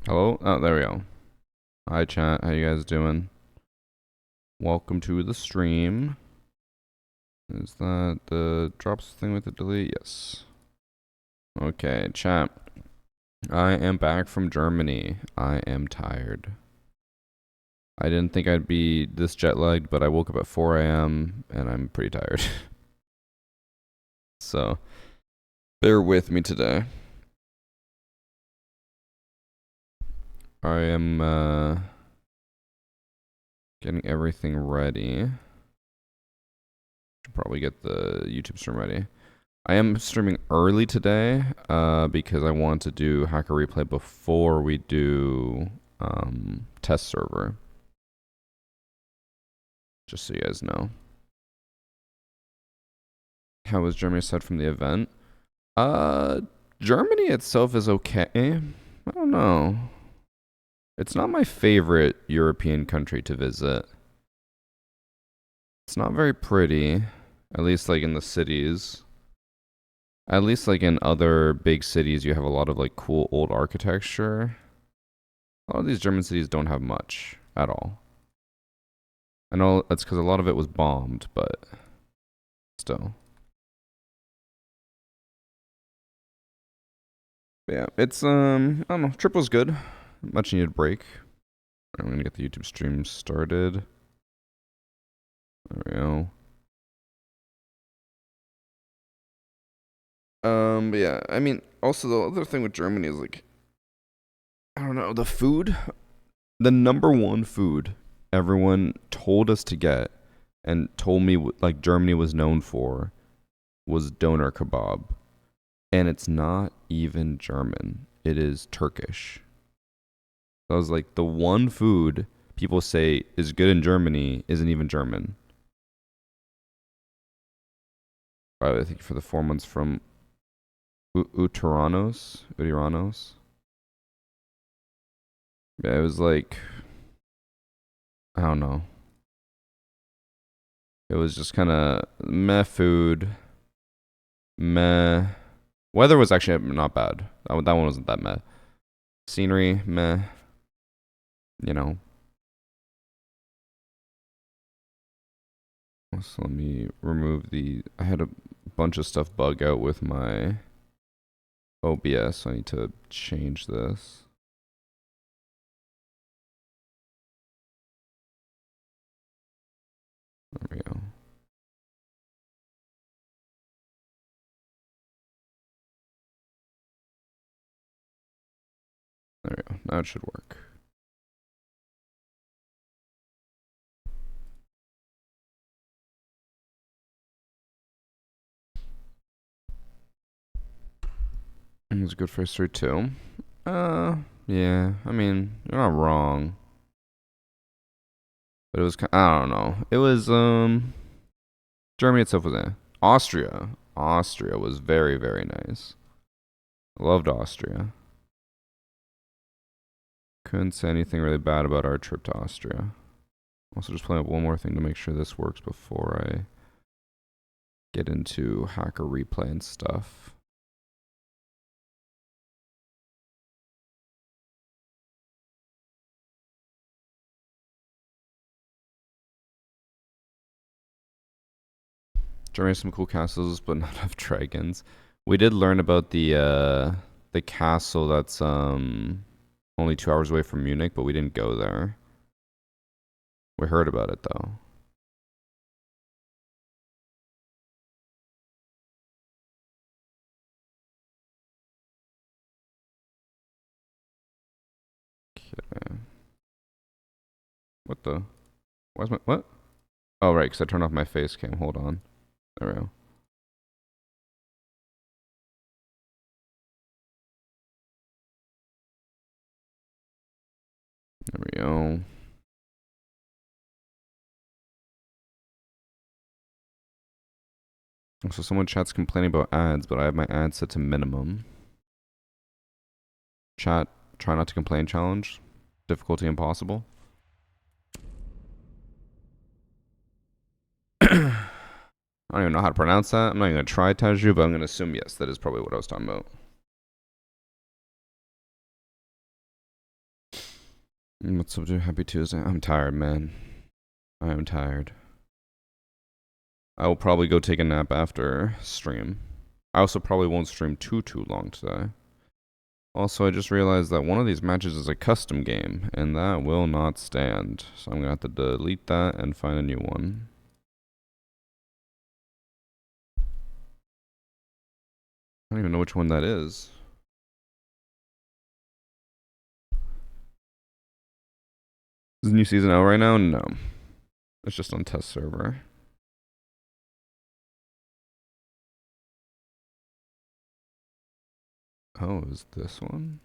Hello? Oh, there we go. Hi, chat. How you guys doing? Welcome to the stream. Is that the drops thing with the delete? Yes. Okay, chat. I am back from Germany. I am tired. I didn't think I'd be this jet lagged, but I woke up at 4 a.m. and I'm pretty tired. So, bear with me today. I am getting everything ready. Should probably get the YouTube stream ready. I am streaming early today because I want to do Hacker Replay before we do test server. Just so you guys know. How was Germany aside from the event? Germany itself is okay. I don't know. It's not my favorite European country to visit. It's not very pretty, at least like in the cities. At least like in other big cities, you have a lot of like cool old architecture. A lot of these German cities don't have much at all. I know that's because a lot of it was bombed, but still. But yeah, it's I don't know. Trip was good. Much needed break. I'm gonna get the YouTube stream started. There we go. But yeah, I mean, also the other thing with Germany is like, I don't know, the food, the number one food everyone told us to get and told me like Germany was known for was doner kebab. And it's not even German. It is Turkish. So I was like, the one food people say is good in Germany isn't even German. By the way, thank you for the 4 months from Uteranos. Uteranos. Yeah, it was like, I don't know. It was just kind of meh food. Meh. Weather was actually not bad. That one wasn't that meh. Scenery, meh. You know. So let me remove the. I had a bunch of stuff bug out with my OBS, so I need to change this. There we go. There we go. Now it should work. It was good for history too. Yeah. I mean, you're not wrong. But it was, I don't know. It was, Germany itself was Austria. Austria was very, very nice. Loved Austria. Couldn't say anything really bad about our trip to Austria. Also, just playing up one more thing to make sure this works before I get into hacker replay and stuff. Germany has some cool castles, but not enough dragons. We did learn about the castle that's only 2 hours away from Munich, but we didn't go there. We heard about it though. Okay. What the? Why's my what? Oh right, because I turned off my face cam. Hold on. There we go. There we go. So someone chat's complaining about ads, but I have my ads set to minimum. Chat, try not to complain challenge. Difficulty impossible. I don't even know how to pronounce that. I'm not even going to try Taju, but I'm going to assume yes. That is probably what I was talking about. What's up, dude? Happy Tuesday. I'm tired, man. I am tired. I will probably go take a nap after stream. I also probably won't stream too long today. Also, I just realized that one of these matches is a custom game, and that will not stand. So I'm gonna have to delete that and find a new one. I don't even know which one that is. Is the new season out right now? No. It's just on test server. Oh, is this one?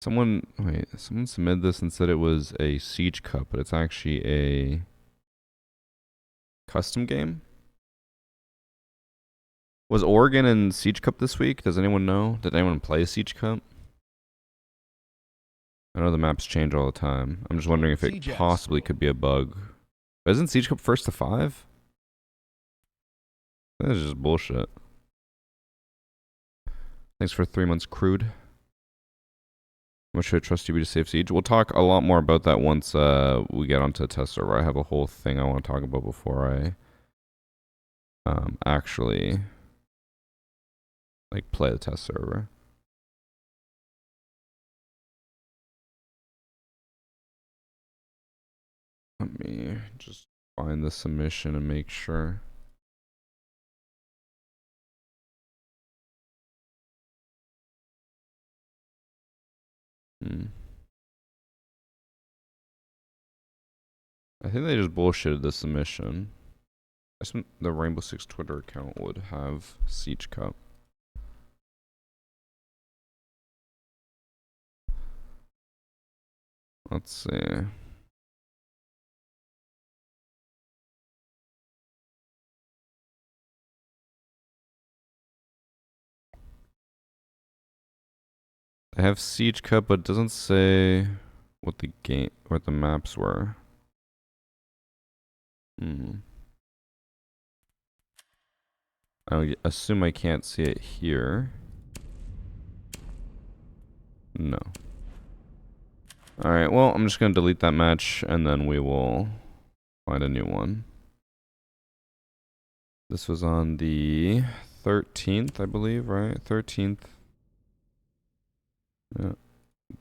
Someone submitted this and said it was a Siege Cup, but it's actually a custom game? Was Oregon in Siege Cup this week? Does anyone know? Did anyone play Siege Cup? I know the maps change all the time. I'm just wondering if it possibly could be a bug. But isn't Siege Cup first to 5? That is just bullshit. Thanks for 3 months, crude. How much should I trust you to save Siege? We'll talk a lot more about that once we get onto the test server. I have a whole thing I want to talk about before I actually like play the test server. Let me just find the submission and make sure. I think they just bullshitted the submission. I assume the Rainbow Six Twitter account would have Siege Cup. Let's see. I have Siege Cup, but it doesn't say what the maps were. I assume I can't see it here. No. Alright, well, I'm just gonna delete that match, and then we will find a new one. This was on the 13th, I believe, right? 13th. Yeah,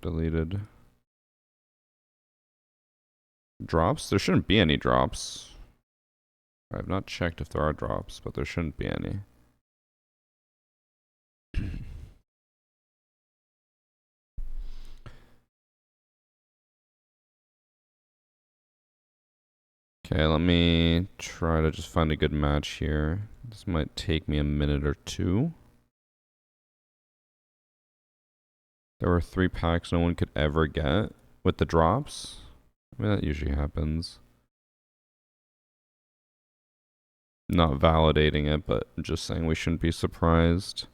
deleted. Drops? There shouldn't be any drops. I have not checked if there are drops, but there shouldn't be any. Okay, let me try to just find a good match here. This might take me a minute or two. There were 3 packs no one could ever get with the drops. I mean, that usually happens. Not validating it, but just saying we shouldn't be surprised.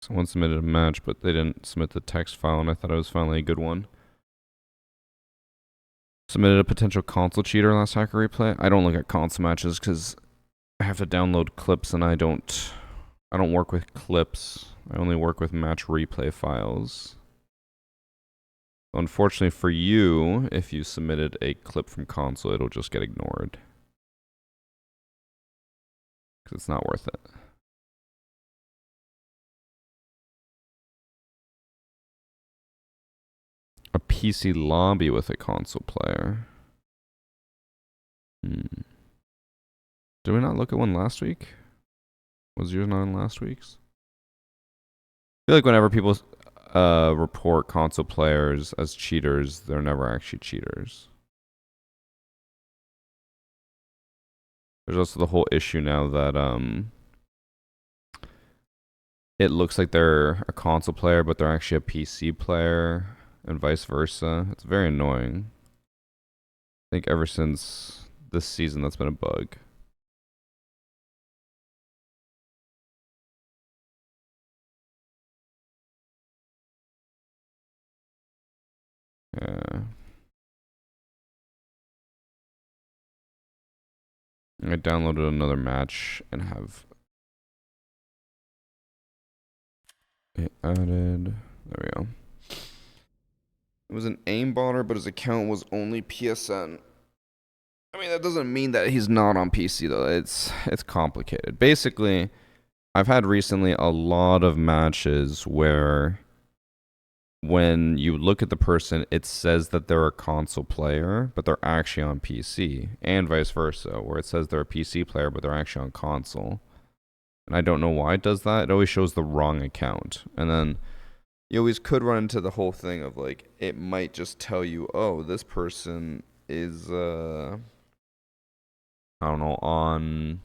Someone submitted a match, but they didn't submit the text file, and I thought it was finally a good one. Submitted a potential console cheater last hacker replay. I don't look at console matches because I have to download clips, and I don't work with clips. I only work with match replay files. Unfortunately for you, if you submitted a clip from console, it'll just get ignored. Because it's not worth it. A PC lobby with a console player. Did we not look at one last week? Was yours not in last week's? I feel like whenever people report console players as cheaters, they're never actually cheaters. There's also the whole issue now that it looks like they're a console player, but they're actually a PC player, and vice versa. It's very annoying. I think ever since this season, that's been a bug. I downloaded another match and have it added. There we go. It was an aimbotter, but his account was only PSN. I mean, that doesn't mean that he's not on PC though. It's complicated. Basically, I've had recently a lot of matches where when you look at the person, it says that they're a console player, but they're actually on PC, and vice versa, where it says they're a PC player, but they're actually on console. And I don't know why it does that. It always shows the wrong account. And then you always could run into the whole thing of like, it might just tell you, oh, this person is, I don't know, on,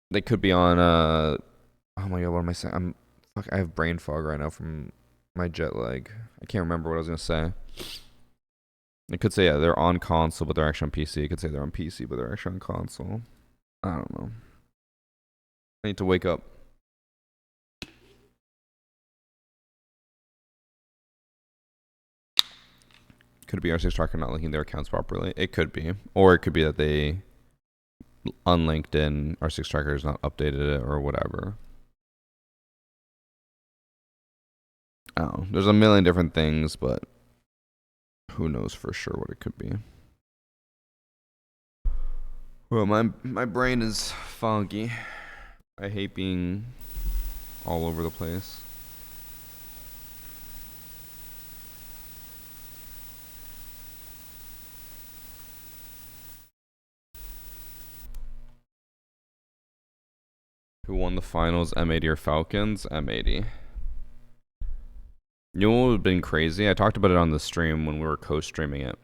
they could be on, oh my god, what am I saying? I have brain fog right now from my jet lag. I can't remember what I was going to say. It could say, yeah, they're on console, but they're actually on PC. It could say they're on PC, but they're actually on console. I don't know. I need to wake up. Could it be R6 Tracker not linking their accounts properly? It could be. Or it could be that they unlinked in R6 Tracker has not updated it or whatever. Oh, there's a million different things, but who knows for sure what it could be. Well, my brain is foggy. I hate being all over the place. Who won the finals, M80 or Falcons? M80. You know what would have been crazy? I talked about it on the stream when we were co-streaming it.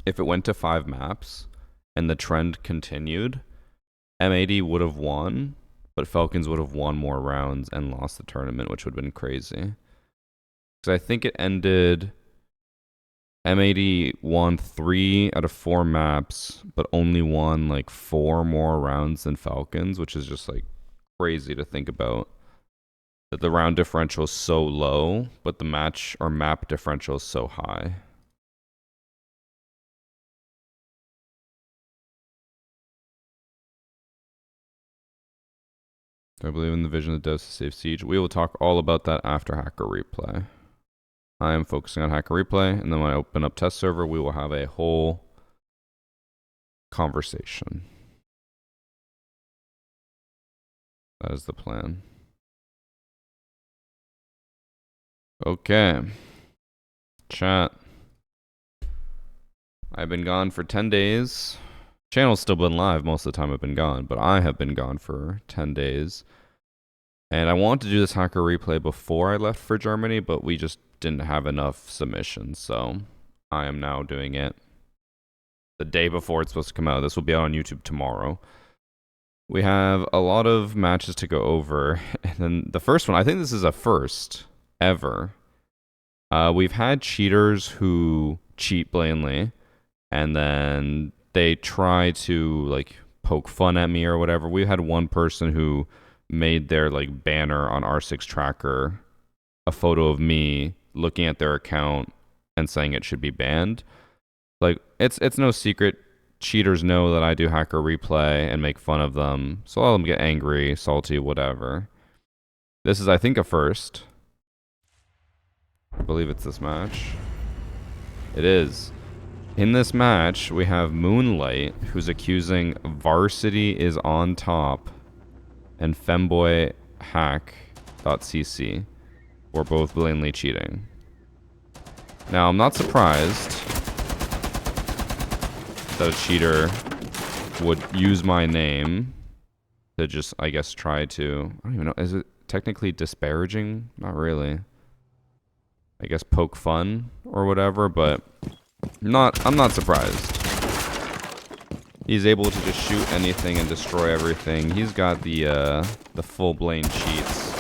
If it went to 5 maps and the trend continued, M80 would have won, but Falcons would have won more rounds and lost the tournament, which would have been crazy. Because I think it ended, M80 won 3 out of 4 maps, but only won like 4 more rounds than Falcons, which is just like crazy to think about. That the round differential is so low, but the match or map differential is so high. Do I believe in the vision of the devs to save Siege? We will talk all about that after Hacker Replay. I am focusing on Hacker Replay, and then when I open up test server, we will have a whole conversation. That is the plan. Okay. Chat. I've been gone for 10 days. Channel's still been live most of the time I've been gone, but I have been gone for 10 days. And I wanted to do this Hacker Replay before I left for Germany, but we just didn't have enough submissions, so I am now doing it the day before it's supposed to come out. This will be out on YouTube tomorrow. We have a lot of matches to go over, and then the first one, I think this is a first ever. We've had cheaters who cheat blatantly, and then they try to like poke fun at me or whatever. We had one person who made their like banner on R6 Tracker a photo of me looking at their account and saying it should be banned. Like it's no secret. Cheaters know that I do Hacker Replay and make fun of them, so I'll let them get angry, salty, whatever. This is, I think, a first. I believe it's this match. It is. In this match, we have Moonlight, who's accusing Varsity is on top, and Femboy Hack.cc. We're both blatantly cheating. Now, I'm not surprised that a cheater would use my name to just, I guess, try to... I don't even know. Is it technically disparaging? Not really. I guess poke fun or whatever, but I'm not surprised. He's able to just shoot anything and destroy everything. He's got the full Blaine cheats.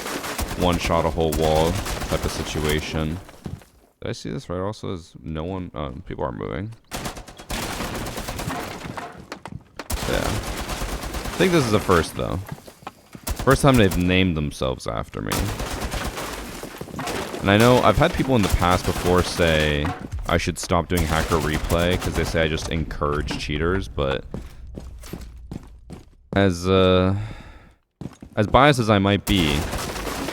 One shot a whole wall type of situation. Did I see this right? Also, is no one... people are moving. Yeah. I think this is the first, though. First time they've named themselves after me. And I know I've had people in the past before say I should stop doing hacker replay because they say I just encourage cheaters, but as biased as I might be,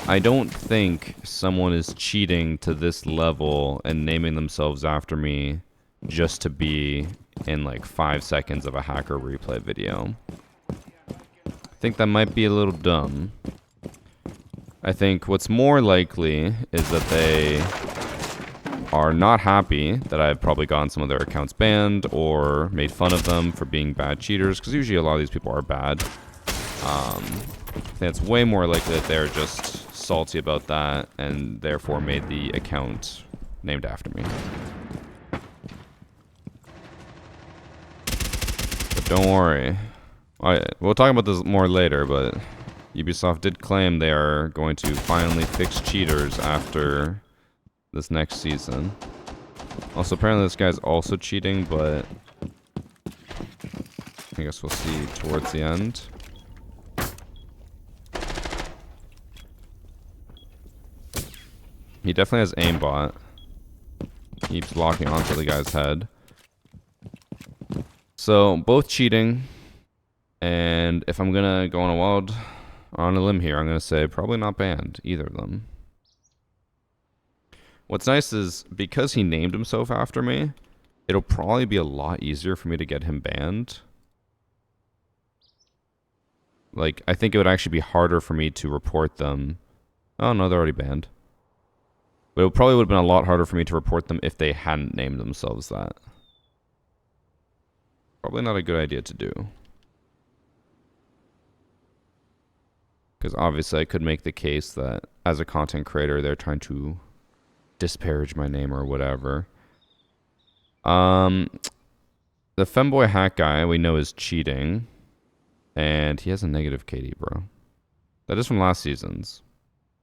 I don't think someone is cheating to this level and naming themselves after me just to be in like 5 seconds of a hacker replay video. I think that might be a little dumb. I think what's more likely is that they are not happy that I've probably gotten some of their accounts banned or made fun of them for being bad cheaters, because usually a lot of these people are bad. I think it's way more likely that they're just salty about that and therefore made the account named after me. But don't worry. We'll talk about this more later, but Ubisoft did claim they are going to finally fix cheaters after this next season. Also, apparently this guy's also cheating, but I guess we'll see towards the end. He definitely has aimbot. Keeps locking onto the guy's head. So, both cheating. And if I'm gonna go on a limb here, I'm gonna say probably not banned, either of them. What's nice is, because he named himself after me, it'll probably be a lot easier for me to get him banned. Like, I think it would actually be harder for me to report them. Oh no, they're already banned. But it probably would have been a lot harder for me to report them if they hadn't named themselves that. Probably not a good idea to do. Because obviously I could make the case that as a content creator, they're trying to disparage my name or whatever. The femboy hack guy we know is cheating. And he has a negative KD, bro. That is from last season's.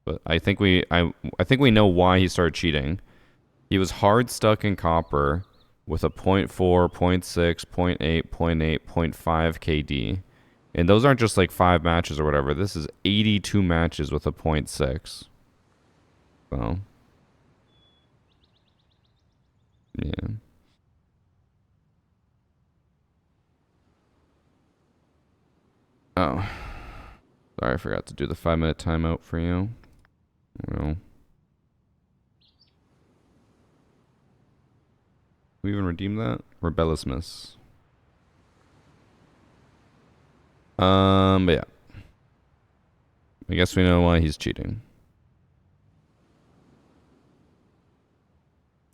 But I think we know why he started cheating. He was hard stuck in copper with a 0.4, 0.6, 0.8, 0.8, 0.5 KD. And those aren't just like 5 matches or whatever. This is 82 matches with a 0.6. So, yeah. Oh. Sorry, I forgot to do the 5-minute timeout for you. Well. We even redeem that? Rebellousness. But yeah. I guess we know why he's cheating.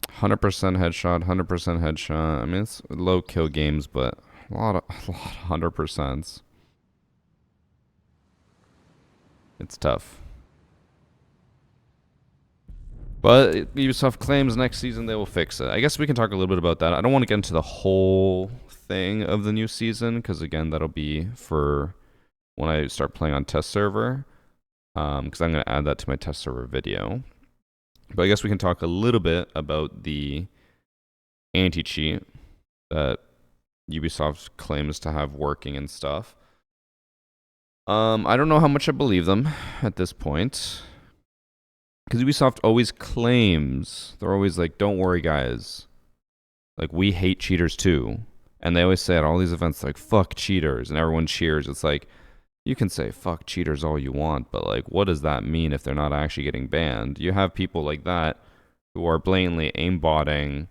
100% headshot, 100% headshot. I mean, it's low kill games, but a lot of 100%s. It's tough. But Ubisoft claims next season they will fix it. I guess we can talk a little bit about that. I don't want to get into the whole thing of the new season, because again, that'll be for when I start playing on test server. Because I'm going to add that to my test server video. But I guess we can talk a little bit about the anti-cheat that Ubisoft claims to have working and stuff. I don't know how much I believe them at this point. Because Ubisoft always claims, they're always like, don't worry guys. Like, we hate cheaters too. And they always say at all these events, like, fuck cheaters. And everyone cheers. It's like, you can say fuck cheaters all you want, but like, what does that mean if they're not actually getting banned? You have people like that who are blatantly aimbotting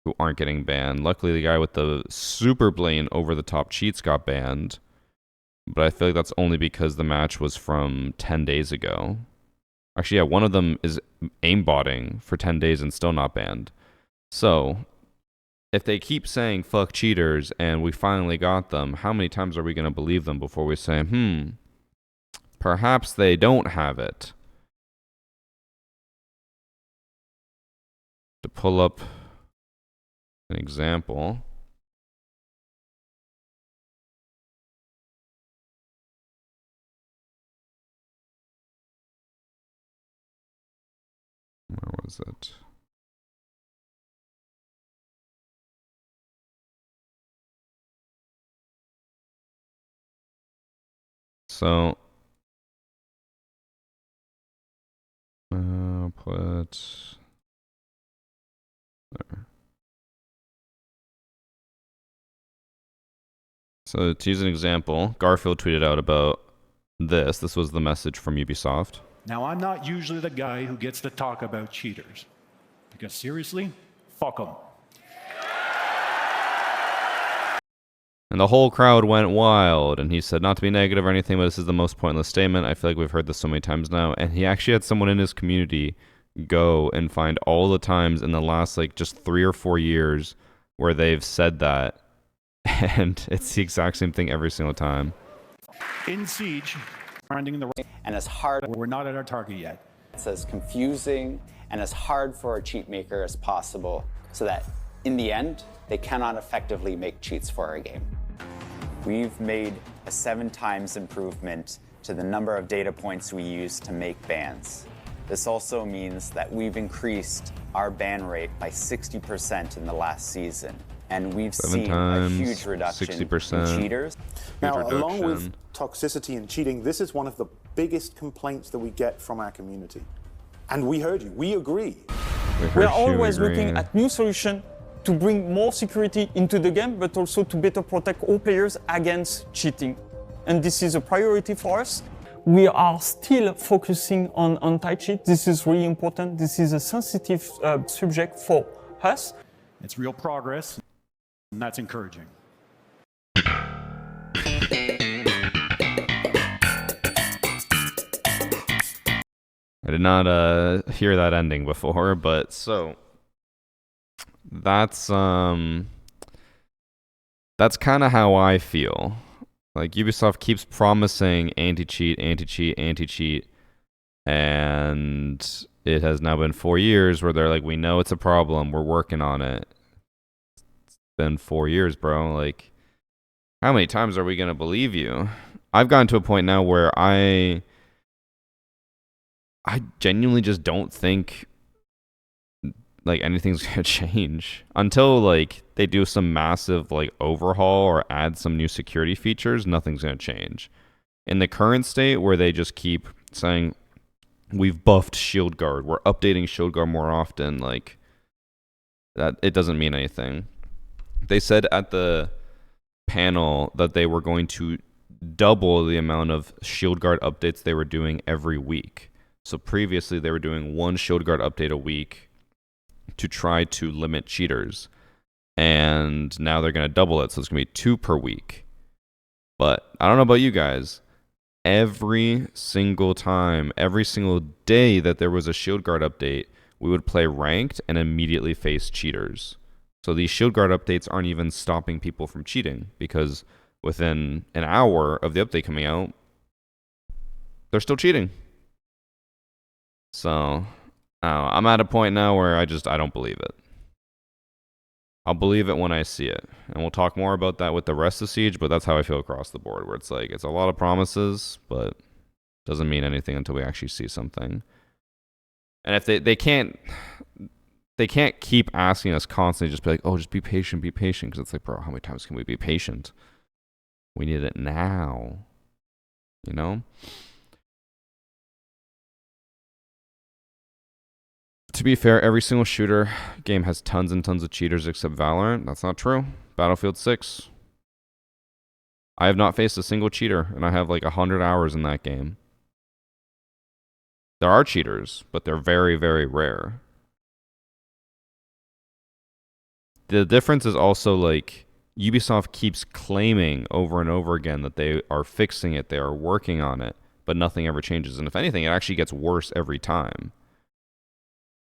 who aren't getting banned. Luckily, the guy with the super blatant over-the-top cheats got banned. But I feel like that's only because the match was from 10 days ago. Actually, yeah, one of them is aimbotting for 10 days and still not banned. So, if they keep saying fuck cheaters and we finally got them, how many times are we going to believe them before we say, perhaps they don't have it? To pull up an example. Where was it? So, put there. So to use an example, Garfield tweeted out about this. This was the message from Ubisoft. Now, I'm not usually the guy who gets to talk about cheaters. Because seriously, fuck them. And the whole crowd went wild, and he said not to be negative or anything, but this is the most pointless statement. I feel like we've heard this so many times now. And he actually had someone in his community go and find all the times in the last like just 3 or 4 years where they've said that. And it's the exact same thing every single time. In Siege, finding the right, and as hard, we're not at our target yet. it's as confusing and as hard for a cheat maker as possible, so that in the end, they cannot effectively make cheats for our game. We've made a 7 times improvement to the number of data points we use to make bans. This also means that we've increased our ban rate by 60% in the last season. And we've seen a huge reduction 60%. In cheaters. Now, along with toxicity and cheating, this is one of the biggest complaints that we get from our community. And we heard you. We agree. We are always looking at new solutions to bring more security into the game, but also to better protect all players against cheating. And this is a priority for us. We are still focusing on anti-cheat. This is really important. This is a sensitive subject for us. It's real progress, and that's encouraging. I did not hear that ending before, but so that's kind of how I feel. Like Ubisoft keeps promising anti-cheat, anti-cheat, anti-cheat, and it has now been 4 years where they're like, we know it's a problem, we're working on it. It's been 4 years, bro. Like, how many times are we gonna believe you? I've gotten to a point now where I genuinely just don't think like anything's gonna change until like they do some massive like overhaul or add some new security features. Nothing's gonna change. In the current state where they just keep saying we've buffed Shield Guard, we're updating Shield Guard more often, like that, it doesn't mean anything. They said at the panel that they were going to double the amount of Shield Guard updates they were doing every week. So previously they were doing 1 Shield Guard update a week to try to limit cheaters. And now they're going to double it, so it's going to be 2 per week. But I don't know about you guys. Every single time, every single day that there was a Shield Guard update, we would play ranked and immediately face cheaters. So these Shield Guard updates aren't even stopping people from cheating, because within an hour of the update coming out, they're still cheating. So I'm at a point now where I don't believe it. I'll believe it when I see it. And we'll talk more about that with the rest of Siege, but that's how I feel across the board, where it's like, it's a lot of promises, but doesn't mean anything until we actually see something. And if they can't keep asking us constantly, just be like, oh, just be patient, because it's like, bro, how many times can we be patient? We need it now, you know? To be fair, every single shooter game has tons and tons of cheaters except Valorant. That's not true. Battlefield 6. I have not faced a single cheater, and I have like 100 hours in that game. There are cheaters, but they're very, very rare. The difference is also like Ubisoft keeps claiming over and over again that they are fixing it, they are working on it, but nothing ever changes. And if anything, it actually gets worse every time.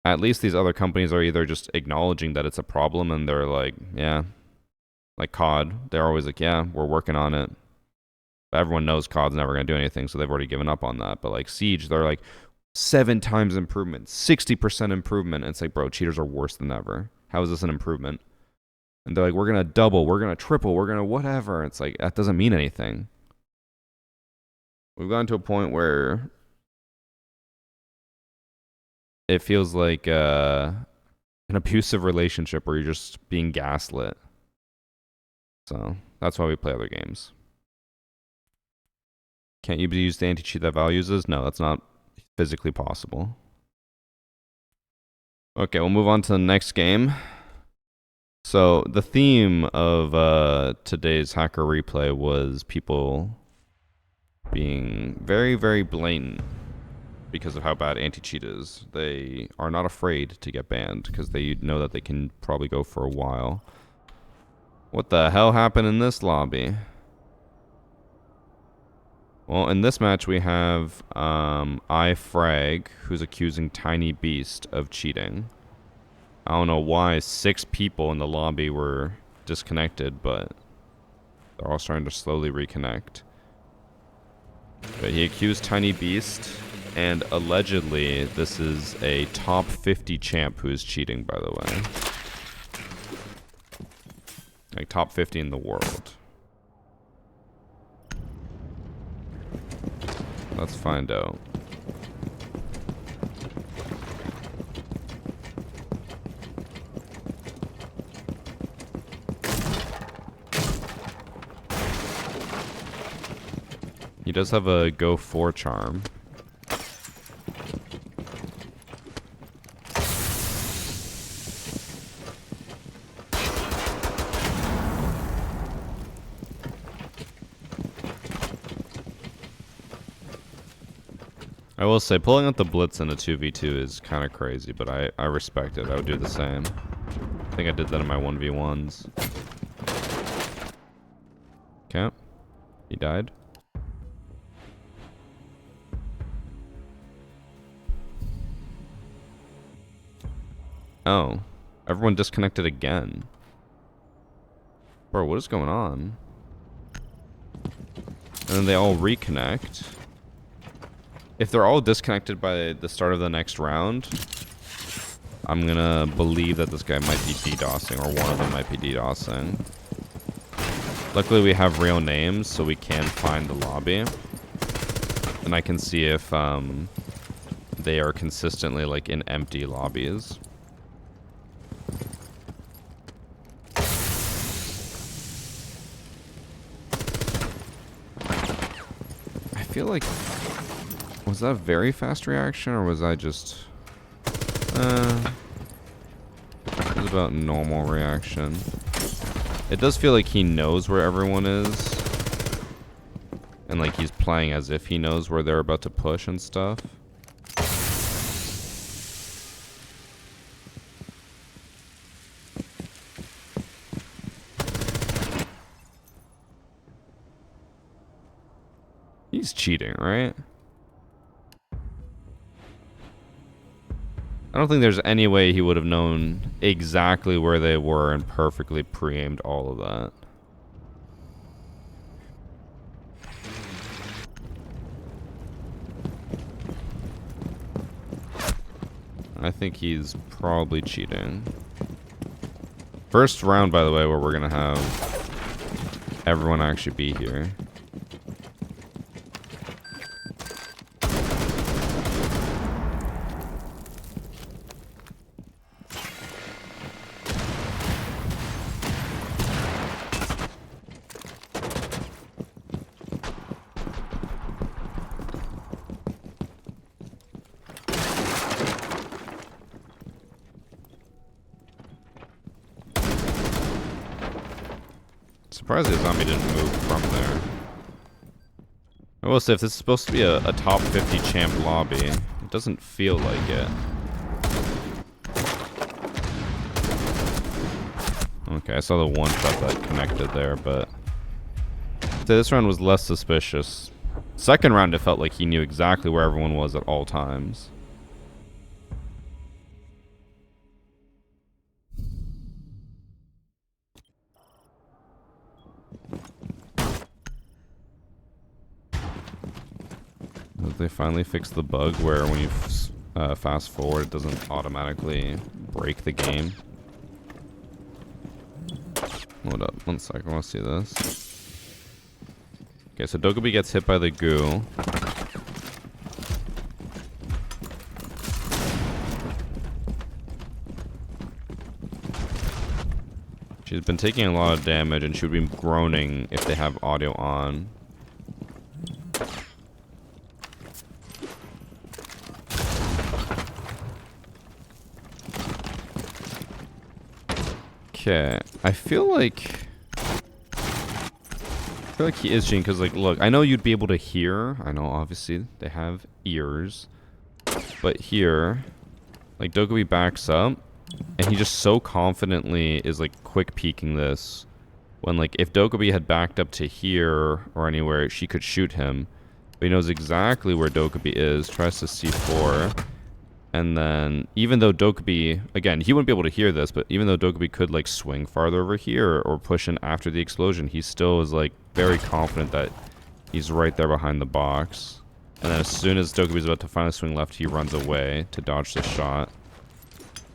At least these other companies are either just acknowledging that it's a problem and they're like, yeah, like COD. They're always like, yeah, we're working on it. But everyone knows COD's never going to do anything, so they've already given up on that. But like Siege, they're like 7 times improvement, 60% improvement. And it's like, bro, cheaters are worse than ever. How is this an improvement? And they're like, we're going to double, we're going to triple, we're going to whatever. It's like, that doesn't mean anything. We've gotten to a point where it feels like an abusive relationship where you're just being gaslit. So that's why we play other games. Can't you use the anti-cheat that Valve uses? No, that's not physically possible. Okay, we'll move on to the next game. So the theme of today's hacker replay was people being very, very blatant because of how bad anti-cheat is. They are not afraid to get banned because they know that they can probably go for a while. What the hell happened in this lobby? Well, in this match we have iFrag, who's accusing Tiny Beast of cheating. I don't know why 6 people in the lobby were disconnected, but they're all starting to slowly reconnect. But he accused Tiny Beast, and allegedly this is a top 50 champ who is cheating, by the way. Like top 50 in the world. Let's find out. He does have a Go 4 charm. I will say, pulling out the Blitz in a 2v2 is kind of crazy, but I respect it. I would do the same. I think I did that in my 1v1s. Okay. He died. Oh. Everyone disconnected again. Bro, what is going on? And then they all reconnect. If they're all disconnected by the start of the next round, I'm gonna believe that this guy might be DDoSing, or one of them might be DDoSing. Luckily we have real names, so we can find the lobby. And I can see if they are consistently like in empty lobbies. I feel like... Was that a very fast reaction, or was I just... it was about normal reaction. It does feel like he knows where everyone is. And like he's playing as if he knows where they're about to push and stuff. He's cheating, right? I don't think there's any way he would have known exactly where they were and perfectly pre-aimed all of that. I think he's probably cheating. First round, by the way, where we're gonna have everyone actually be here. Surprised the zombie didn't move from there. I will say, if this is supposed to be a top 50 champ lobby, it doesn't feel like it. Okay, I saw the one shot that connected there, but... So this round was less suspicious. Second round, it felt like he knew exactly where everyone was at all times. They finally fixed the bug where when you fast forward, it doesn't automatically break the game. Hold up, 1 sec, I want to see this. Okay, so Dokkaebi gets hit by the goo. She's been taking a lot of damage, and she would be groaning if they have audio on. Okay, I feel like he is cheating because, like, look, I know you'd be able to hear. I know, obviously, they have ears. But here, like, Dokkaebi backs up, and he just so confidently is, like, quick peeking this. When, like, if Dokkaebi had backed up to here or anywhere, she could shoot him. But he knows exactly where Dokkaebi is, tries to C4. And then, even though Dokkaebi, again, he wouldn't be able to hear this, but even though Dokkaebi could, like, swing farther over here or push in after the explosion, he still is, like, very confident that he's right there behind the box. And then as soon as Dokkaebi's about to finally swing left, he runs away to dodge the shot.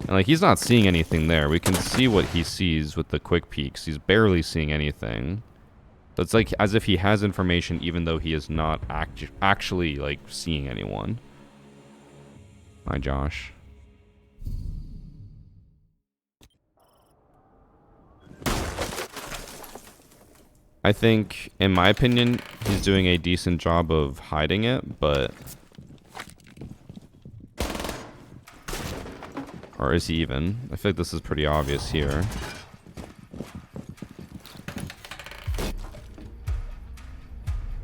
And, like, he's not seeing anything there. We can see what he sees with the quick peeks. He's barely seeing anything. So it's like as if he has information even though he is not actually, like, seeing anyone. Hi, Josh. I think, in my opinion, he's doing a decent job of hiding it, but... Or is he even? I feel like this is pretty obvious here.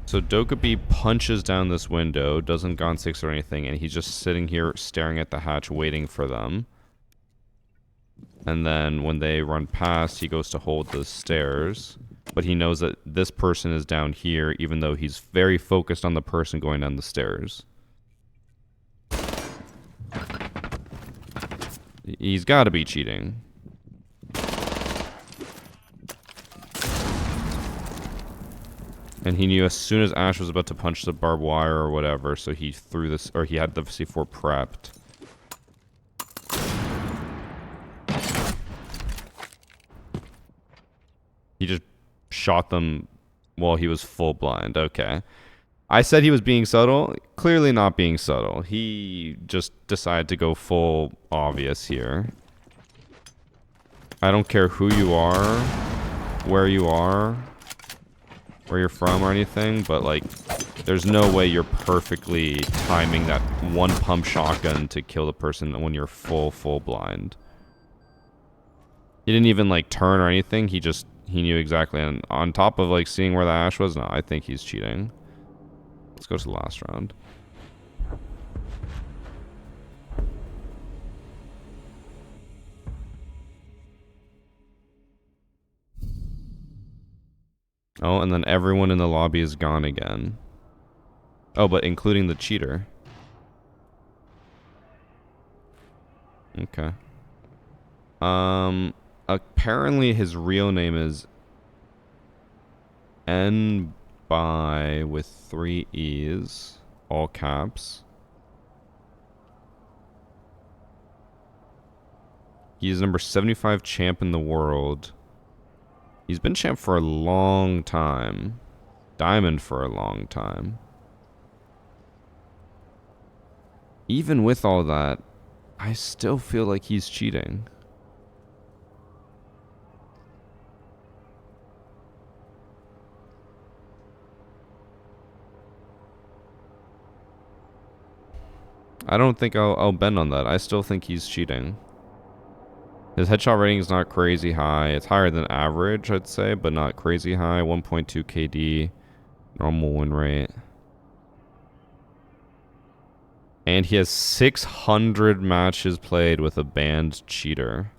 So Dokkaebi punches down this window, doesn't Gon 6 or anything, and he's just sitting here staring at the hatch waiting for them. And then when they run past, he goes to hold the stairs. But he knows that this person is down here, even though he's very focused on the person going down the stairs. He's got to be cheating. And he knew as soon as Ash was about to punch the barbed wire or whatever, so he threw this, or he had the C4 prepped. He just shot them while he was full blind. Okay. I said he was being subtle. Clearly not being subtle. He just decided to go full obvious here. I don't care who you are, where you are, where you're from or anything, but, like, there's no way you're perfectly timing that one pump shotgun to kill the person when you're full blind. He didn't even, like, turn or anything. He knew exactly. And on top of, like, seeing where the Ash was, no, I think he's cheating. Let's go to the last round. Oh, and then everyone in the lobby is gone again. Oh, but including the cheater. Okay. Apparently his real name is N-By with 3 E's, all caps. He's number 75 champ in the world. He's been champ for a long time. Diamond for a long time. Even with all that, I still feel like he's cheating. I don't think I'll bend on that. I still think he's cheating. His headshot rating is not crazy high. It's higher than average, I'd say, but not crazy high. 1.2 KD. Normal win rate. And he has 600 matches played with a banned cheater.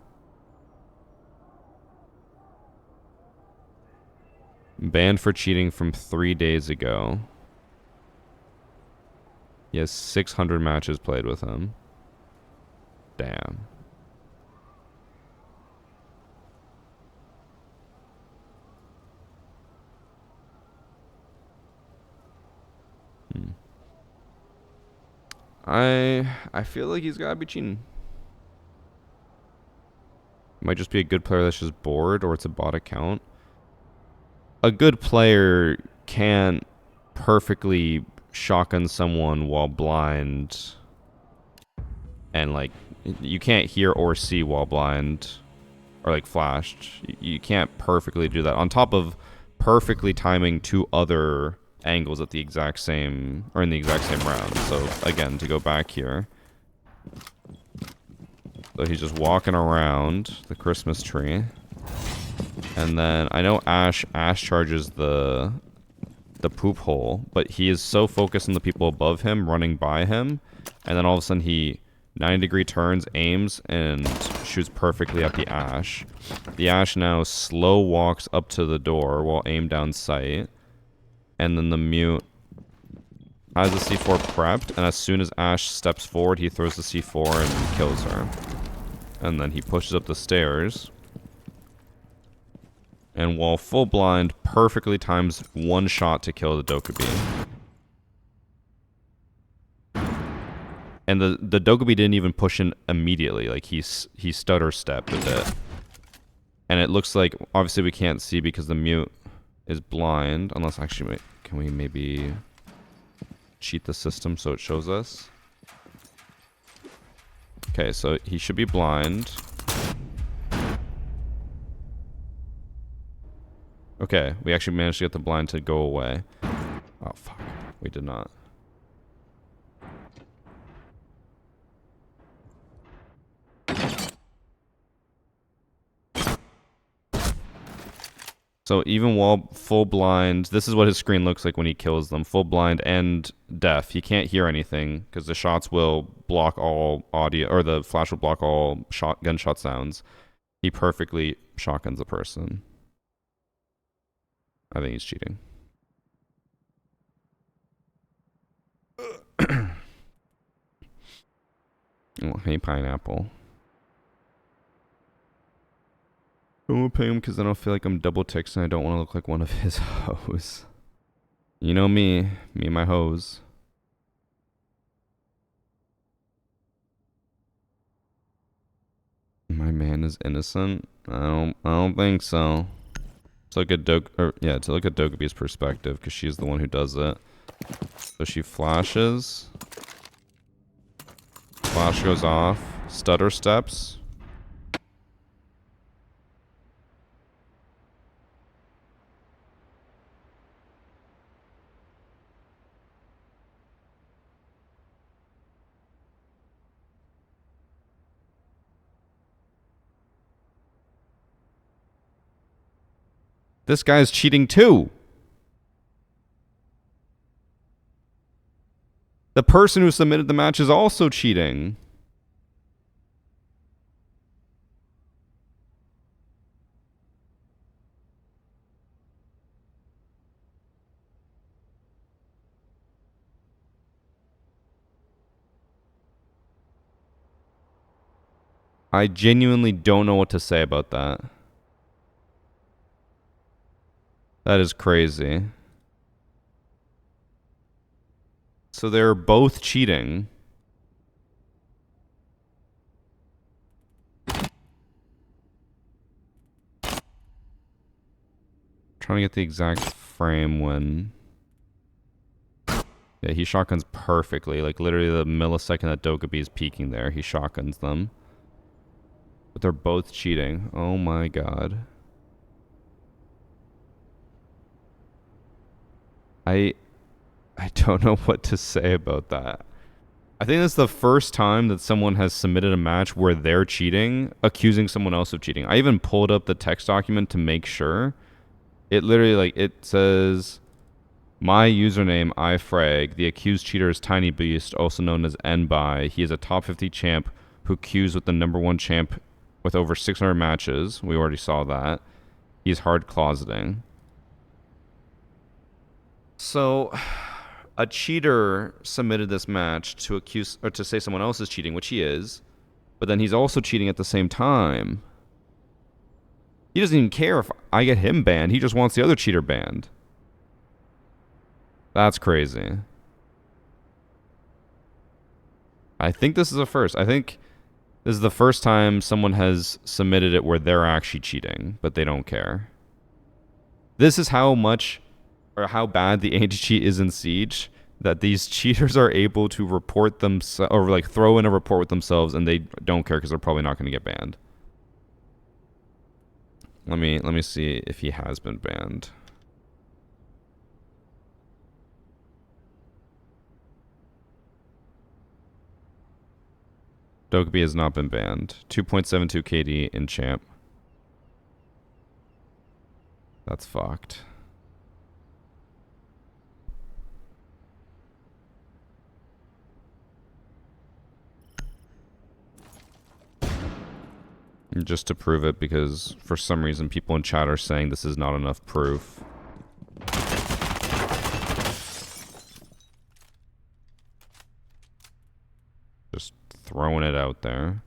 Banned for cheating from 3 days ago. He has 600 matches played with him. Damn. I feel like he's gotta be cheating. Might just be a good player that's just bored, or it's a bot account. A good player can't perfectly shotgun someone while blind, and, like, you can't hear or see while blind, or, like, flashed. You can't perfectly do that on top of perfectly timing 2 other angles at the exact same, or in the exact same round. So again, to go back here, so he's just walking around the Christmas tree. And then I know Ash charges the poop hole, but he is so focused on the people above him running by him, and then all of a sudden he 90-degree turns, aims, and shoots perfectly at the Ash. The Ash now slow walks up to the door while aim down sight, and then the mute has the C4 prepped, and as soon as Ash steps forward, he throws the C4 and kills her. And then he pushes up the stairs, and while full blind, perfectly times one shot to kill the Dokkaebi. And the Dokkaebi didn't even push in immediately. Like, he stutter stepped a bit. And it looks like, obviously we can't see because the mute is blind. Unless, actually, wait, can we maybe cheat the system so it shows us? Okay, so he should be blind. Okay, we actually managed to get the blind to go away. Oh, fuck. We did not. So even while full blind, this is what his screen looks like when he kills them. Full blind and deaf. He can't hear anything because the shots will block all audio, or the flash will block all gunshot sounds. He perfectly shotguns a person. I think he's cheating. Oh, hey, pineapple. I won't pay him because I don't feel like I'm double texting. I don't want to look like one of his hoes. You know me and my hoes. My man is innocent. I don't think so. To look at Dokkaebi's perspective, because she's the one who does it. So she flashes. Flash goes off. Stutter steps. This guy's cheating too. The person who submitted the match is also cheating. I genuinely don't know what to say about that. That is crazy. So they're both cheating. Trying to get the exact frame when... Yeah, he shotguns perfectly. Like, literally the millisecond that Dokkaebi is peeking there, he shotguns them. But they're both cheating. Oh my god. I don't know what to say about that. I think that's the first time that someone has submitted a match where they're cheating, accusing someone else of cheating. I even pulled up the text document to make sure. It literally, like, it says, my username, iFrag. The accused cheater is Tiny Beast, also known as NBY. He is a top 50 champ who queues with the #1 champ with over 600 matches. We already saw that. He's hard closeting. So, a cheater submitted this match to accuse, or to say someone else is cheating, which he is, but then he's also cheating at the same time. He doesn't even care if I get him banned. He just wants the other cheater banned. That's crazy. I think this is a first. I think this is the first time someone has submitted it where they're actually cheating, but they don't care. This is how much, or how bad the anti-cheat is in Siege, that these cheaters are able to report themselves, or like throw in a report with themselves, and they don't care because they're probably not going to get banned. Let me see if he has been banned. Dokkaebi has not been banned. 2.72 KD in champ. That's fucked. Just to prove it, because for some reason people in chat are saying this is not enough proof. Just throwing it out there.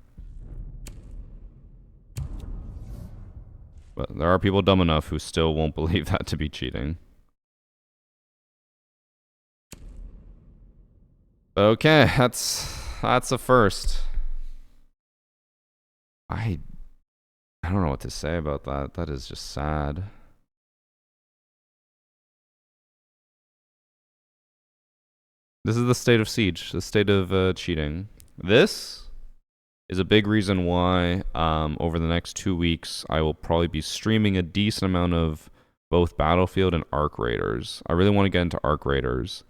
But there are people dumb enough who still won't believe that to be cheating. But okay, that's a first. I don't know what to say about that. That is just sad. This is the state of Siege, the state of cheating. This is a big reason why over the next 2 weeks I will probably be streaming a decent amount of both Battlefield and Arc Raiders. I really want to get into Arc Raiders.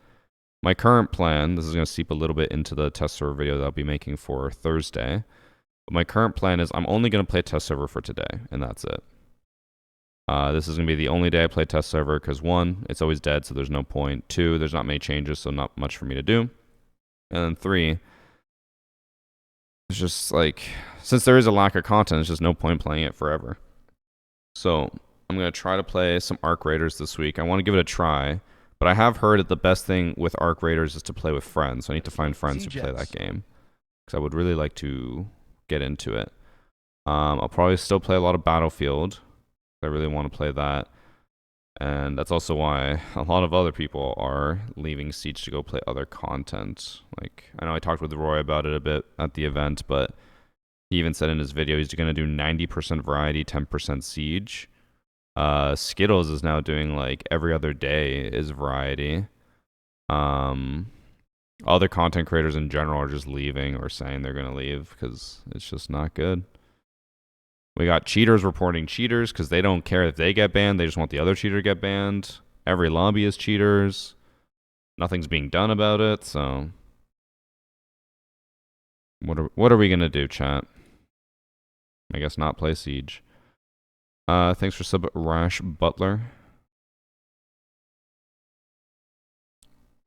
My current plan, this is going to seep a little bit into the test server video that I'll be making for Thursday. But my current plan is I'm only going to play test server for today, and that's it. This is going to be the only day I play test server because 1, it's always dead, so there's no point. 2, there's not many changes, so not much for me to do. And then 3, it's just like, since there is a lack of content, there's just no point playing it forever. So I'm going to try to play some Arc Raiders this week. I want to give it a try, but I have heard that the best thing with Arc Raiders is to play with friends, so I need to find friends who play that game. Because I would really like to get into it. I'll probably still play a lot of Battlefield. I really want to play that. And that's also why a lot of other people are leaving Siege to go play other content. Like, I know I talked with Roy about it a bit at the event, but he even said in his video he's going to do 90% variety, 10% Siege. Skittles is now doing like every other day is variety. Other content creators in general are just leaving or saying they're going to leave because it's just not good. We got cheaters reporting cheaters because they don't care if they get banned. They just want the other cheater to get banned. Every lobby is cheaters. Nothing's being done about it, so... What are we going to do, chat? I guess not play Siege. Thanks for sub, Rash Butler.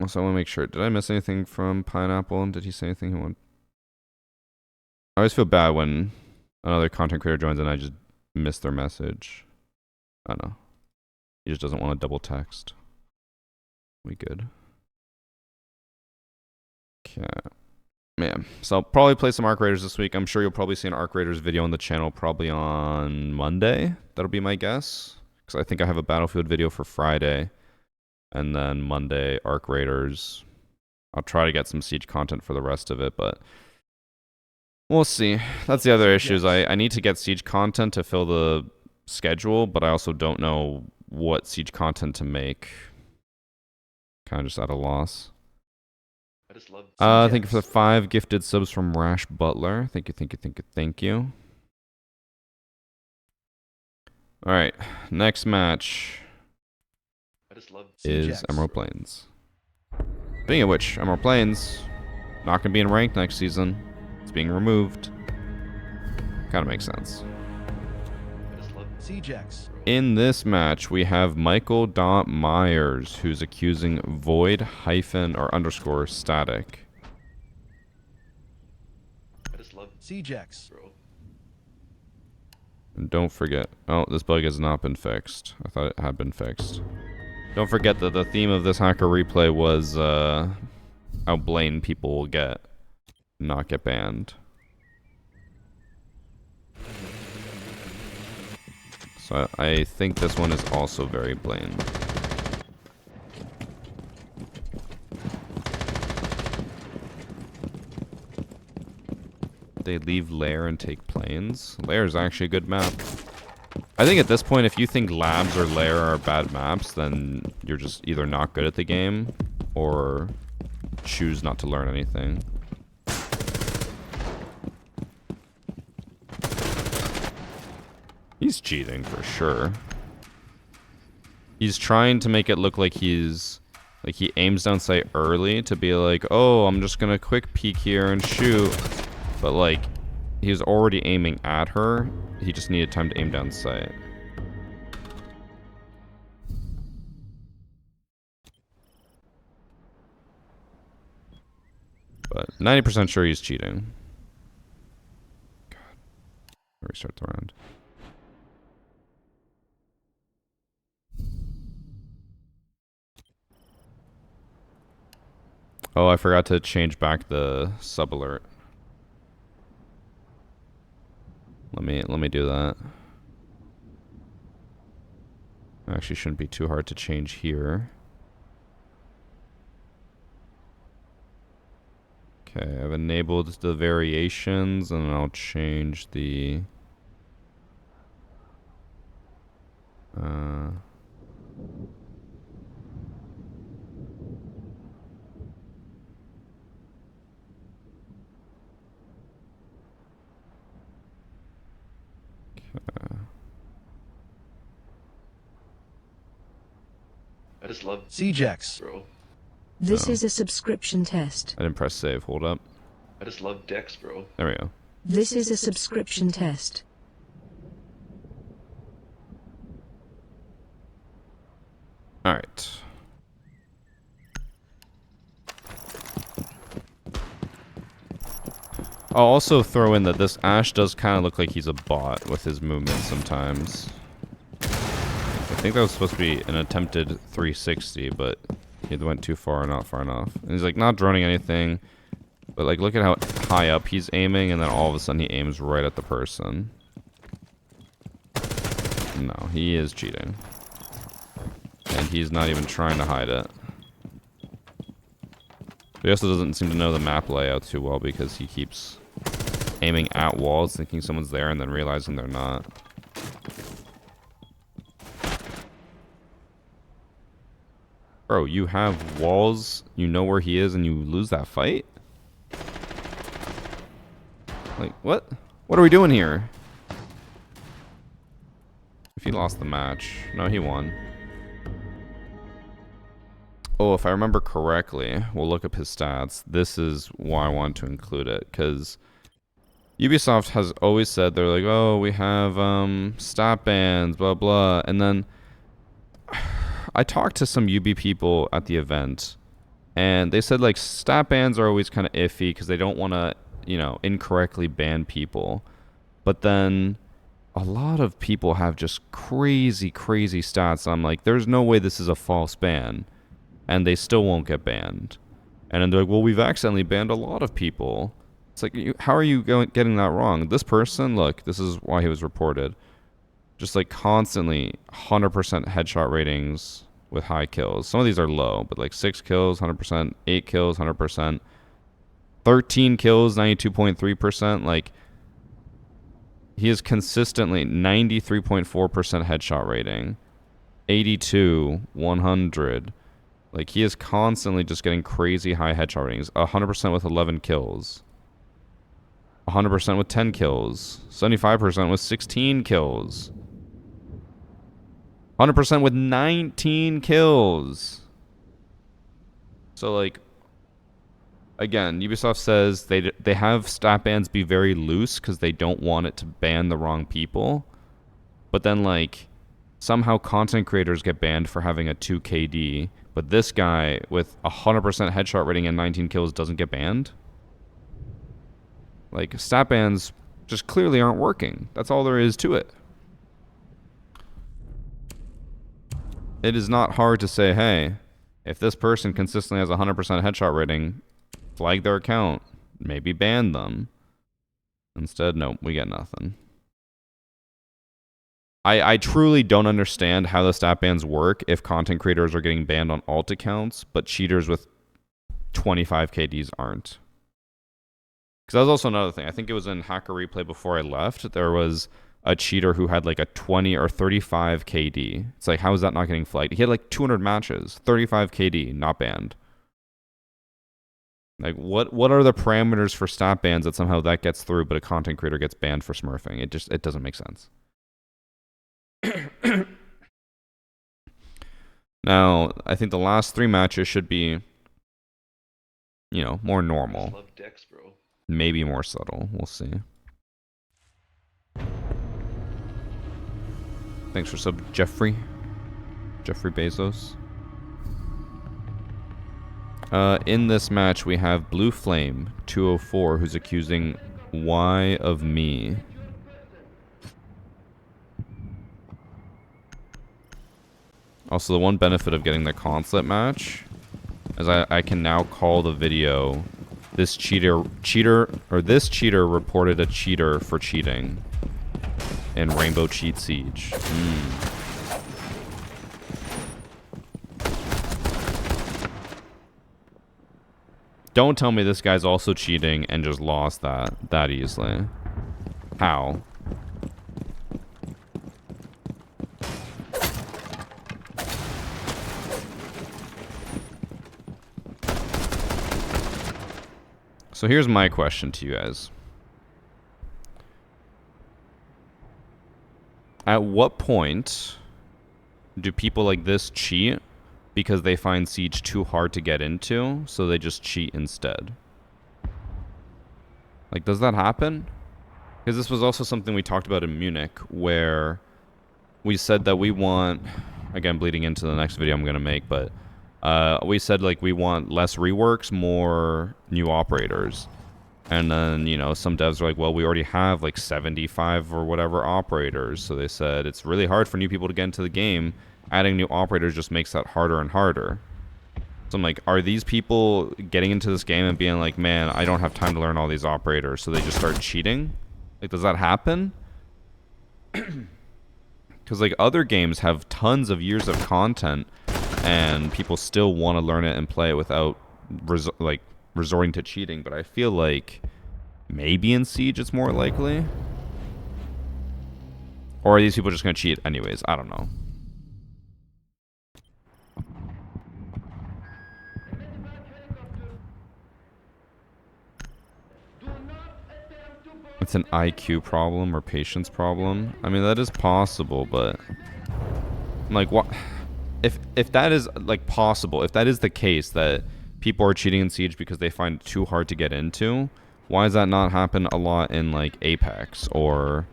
Also, I want to make sure. Did I miss anything from Pineapple? Did he say anything he wanted? I always feel bad when another content creator joins and I just miss their message. I don't know. He just doesn't want to double text. We good. Okay. Man. So I'll probably play some Arc Raiders this week. I'm sure you'll probably see an Arc Raiders video on the channel probably on Monday. That'll be my guess. Because I think I have a Battlefield video for Friday. And then Monday, Arc Raiders. I'll try to get some Siege content for the rest of it, but we'll see. That's the other issue is I need to get Siege content to fill the schedule, but I also don't know what Siege content to make. Kind of just at a loss. I just love thank you for the 5 gifted subs from Rash Butler. Thank you. Alright, next match I just love is Emerald Plains. Speaking of which, Emerald Plains not going to be in ranked next season. It's being removed. Kind of makes sense. I just love CJX. In this match, we have Michael Myers, who's accusing Void _ static. I just love CJX, bro. And don't forget, oh, this bug has not been fixed. I thought it had been fixed. Don't forget that the theme of this hacker replay was how Blaine people will get, not get banned. So I think this one is also very Blaine. They leave Lair and take planes. Lair is actually a good map. I think at this point, if you think Labs or Lair are bad maps, then you're just either not good at the game or choose not to learn anything. He's cheating for sure. He's trying to make it look like he's... like he aims down sight early to be like, oh, I'm just gonna quick peek here and shoot. But like, he was already aiming at her. He just needed time to aim down sight. 90% sure he's cheating. God. Restart the round. Oh, I forgot to change back the sub alert. Let me do that. Actually, shouldn't be too hard to change here. Okay, I've enabled the variations, and I'll change the I just love CJX, bro. This is a subscription test. I didn't press save. Hold up. I just love Dex, bro. There we go. This is a subscription test. All right. I'll also throw in that this Ash does kind of look like he's a bot with his movements sometimes. I think that was supposed to be an attempted 360, but he went too far, not far enough. And he's like not droning anything, but like look at how high up he's aiming, and then all of a sudden he aims right at the person. No, he is cheating. And he's not even trying to hide it. But he also doesn't seem to know the map layout too well because he keeps aiming at walls thinking someone's there and then realizing they're not. Bro, you have walls, you know where he is, and you lose that fight? Like, what? What are we doing here? If he lost the match. No, he won. Oh, if I remember correctly, we'll look up his stats. This is why I want to include it, because Ubisoft has always said, they're like, oh, we have stat bans, blah, blah. And then I talked to some UB people at the event, and they said, like, stat bans are always kind of iffy because they don't want to, you know, incorrectly ban people. But then a lot of people have just crazy, crazy stats. I'm like, there's no way this is a false ban. And they still won't get banned. And then they're like, well, we've accidentally banned a lot of people. It's like, how are you getting that wrong? This person, look, this is why he was reported. Just like constantly 100% headshot ratings with high kills. Some of these are low, but like 6 kills, 100%, 8 kills, 100%, 13 kills, 92.3%. Like, he is consistently 93.4% headshot rating, 82, 100. Like, he is constantly just getting crazy high headshot ratings. 100% with 11 kills. 100% with 10 kills. 75% with 16 kills. 100% with 19 kills. So, like, again, Ubisoft says they have stat bans be very loose because they don't want it to ban the wrong people. But then, like, somehow content creators get banned for having a 2 KD. But this guy with 100% headshot rating and 19 kills doesn't get banned? Like, stat bans just clearly aren't working. That's all there is to it. It is not hard to say, hey, if this person consistently has 100% headshot rating, flag their account, maybe ban them. Instead, nope, we get nothing. I truly don't understand how the stat bans work if content creators are getting banned on alt accounts, but cheaters with 25 KDs aren't. Because that was also another thing. I think it was in Hacker Replay before I left. There was a cheater who had like a 20 or 35 KD. It's like, how is that not getting flagged? He had like 200 matches, 35 KD, not banned. Like, what are the parameters for stat bans that somehow that gets through, but a content creator gets banned for smurfing? It doesn't make sense. Now, I think the last 3 matches should be, you know, more normal. I just love Dex, bro. Maybe more subtle. We'll see. Thanks for sub, Jeffrey. Jeffrey Bezos. In this match, we have Blue Flame 204, who's accusing Y of me. Also, the one benefit of getting the consulate match is I can now call the video. This cheater reported a cheater for cheating in Rainbow Cheat Siege. Don't tell me this guy's also cheating and just lost that easily. How? So here's my question to you guys. At what point do people like this cheat because they find Siege too hard to get into, so they just cheat instead? Like, does that happen? Because this was also something we talked about in Munich, where we said that we want, again, bleeding into the next video I'm going to make, but we said, like, we want less reworks, more new operators. And then, you know, some devs are like, well, we already have, like, 75 or whatever operators. So they said it's really hard for new people to get into the game. Adding new operators just makes that harder and harder. So I'm like, are these people getting into this game and being like, man, I don't have time to learn all these operators, so they just start cheating? Like, does that happen? Because, like, other games have tons of years of content, and people still want to learn it and play it without, resorting to cheating. But I feel like maybe in Siege it's more likely. Or are these people just going to cheat anyways? I don't know. It's an IQ problem or patience problem. I mean, that is possible, but like, what if that is like possible, if that is the case that people are cheating in Siege because they find it too hard to get into, why does that not happen a lot in like Apex, or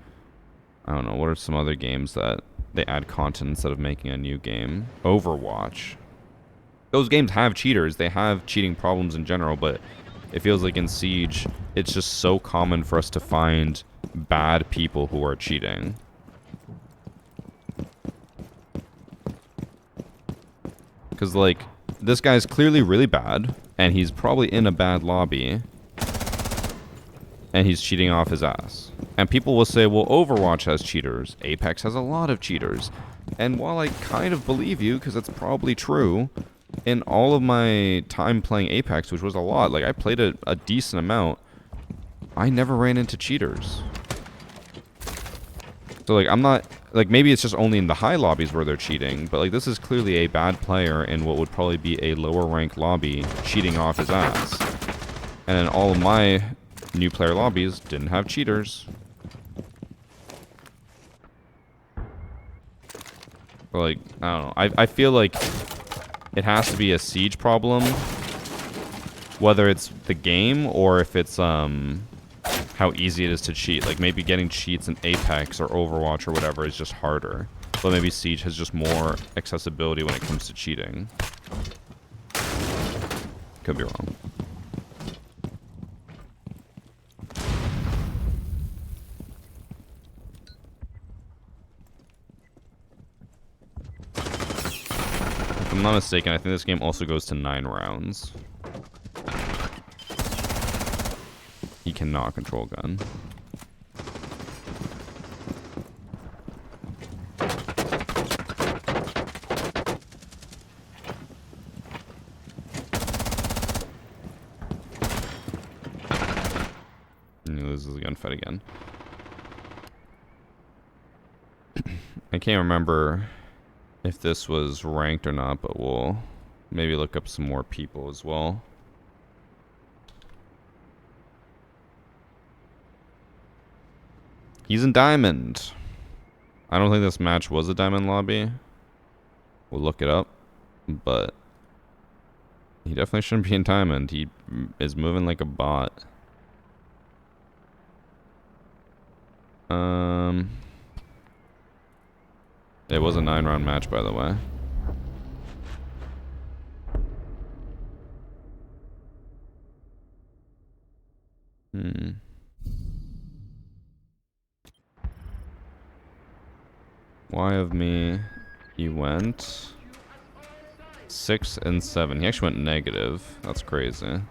I don't know, what are some other games that they add content instead of making a new game? Overwatch. Those games have cheaters, they have cheating problems in general, but it feels like in Siege, it's just so common for us to find bad people who are cheating. Because, like, this guy's clearly really bad, and he's probably in a bad lobby, and he's cheating off his ass. And people will say, well, Overwatch has cheaters. Apex has a lot of cheaters. And while I kind of believe you, because it's probably true, in all of my time playing Apex, which was a lot, like I played it a decent amount, I never ran into cheaters. So like, I'm not, like, maybe it's just only in the high lobbies where they're cheating, but like, this is clearly a bad player in what would probably be a lower ranked lobby cheating off his ass. And then all of my new player lobbies didn't have cheaters. But like, I don't know, I feel like it has to be a Siege problem, whether it's the game or if it's how easy it is to cheat. Like, maybe getting cheats in Apex or Overwatch or whatever is just harder, but maybe Siege has just more accessibility when it comes to cheating. Could be wrong. If I'm not mistaken, I think this game also goes to 9 rounds. He cannot control gun. And he loses the gunfight again. I can't remember if this was ranked or not, but we'll maybe look up some more people as well. He's in Diamond. I don't think this match was a Diamond lobby. We'll look it up, but he definitely shouldn't be in Diamond. He is moving like a bot. It was a 9-round match, by the way. Why of me? He went 6 and 7. He actually went negative. That's crazy.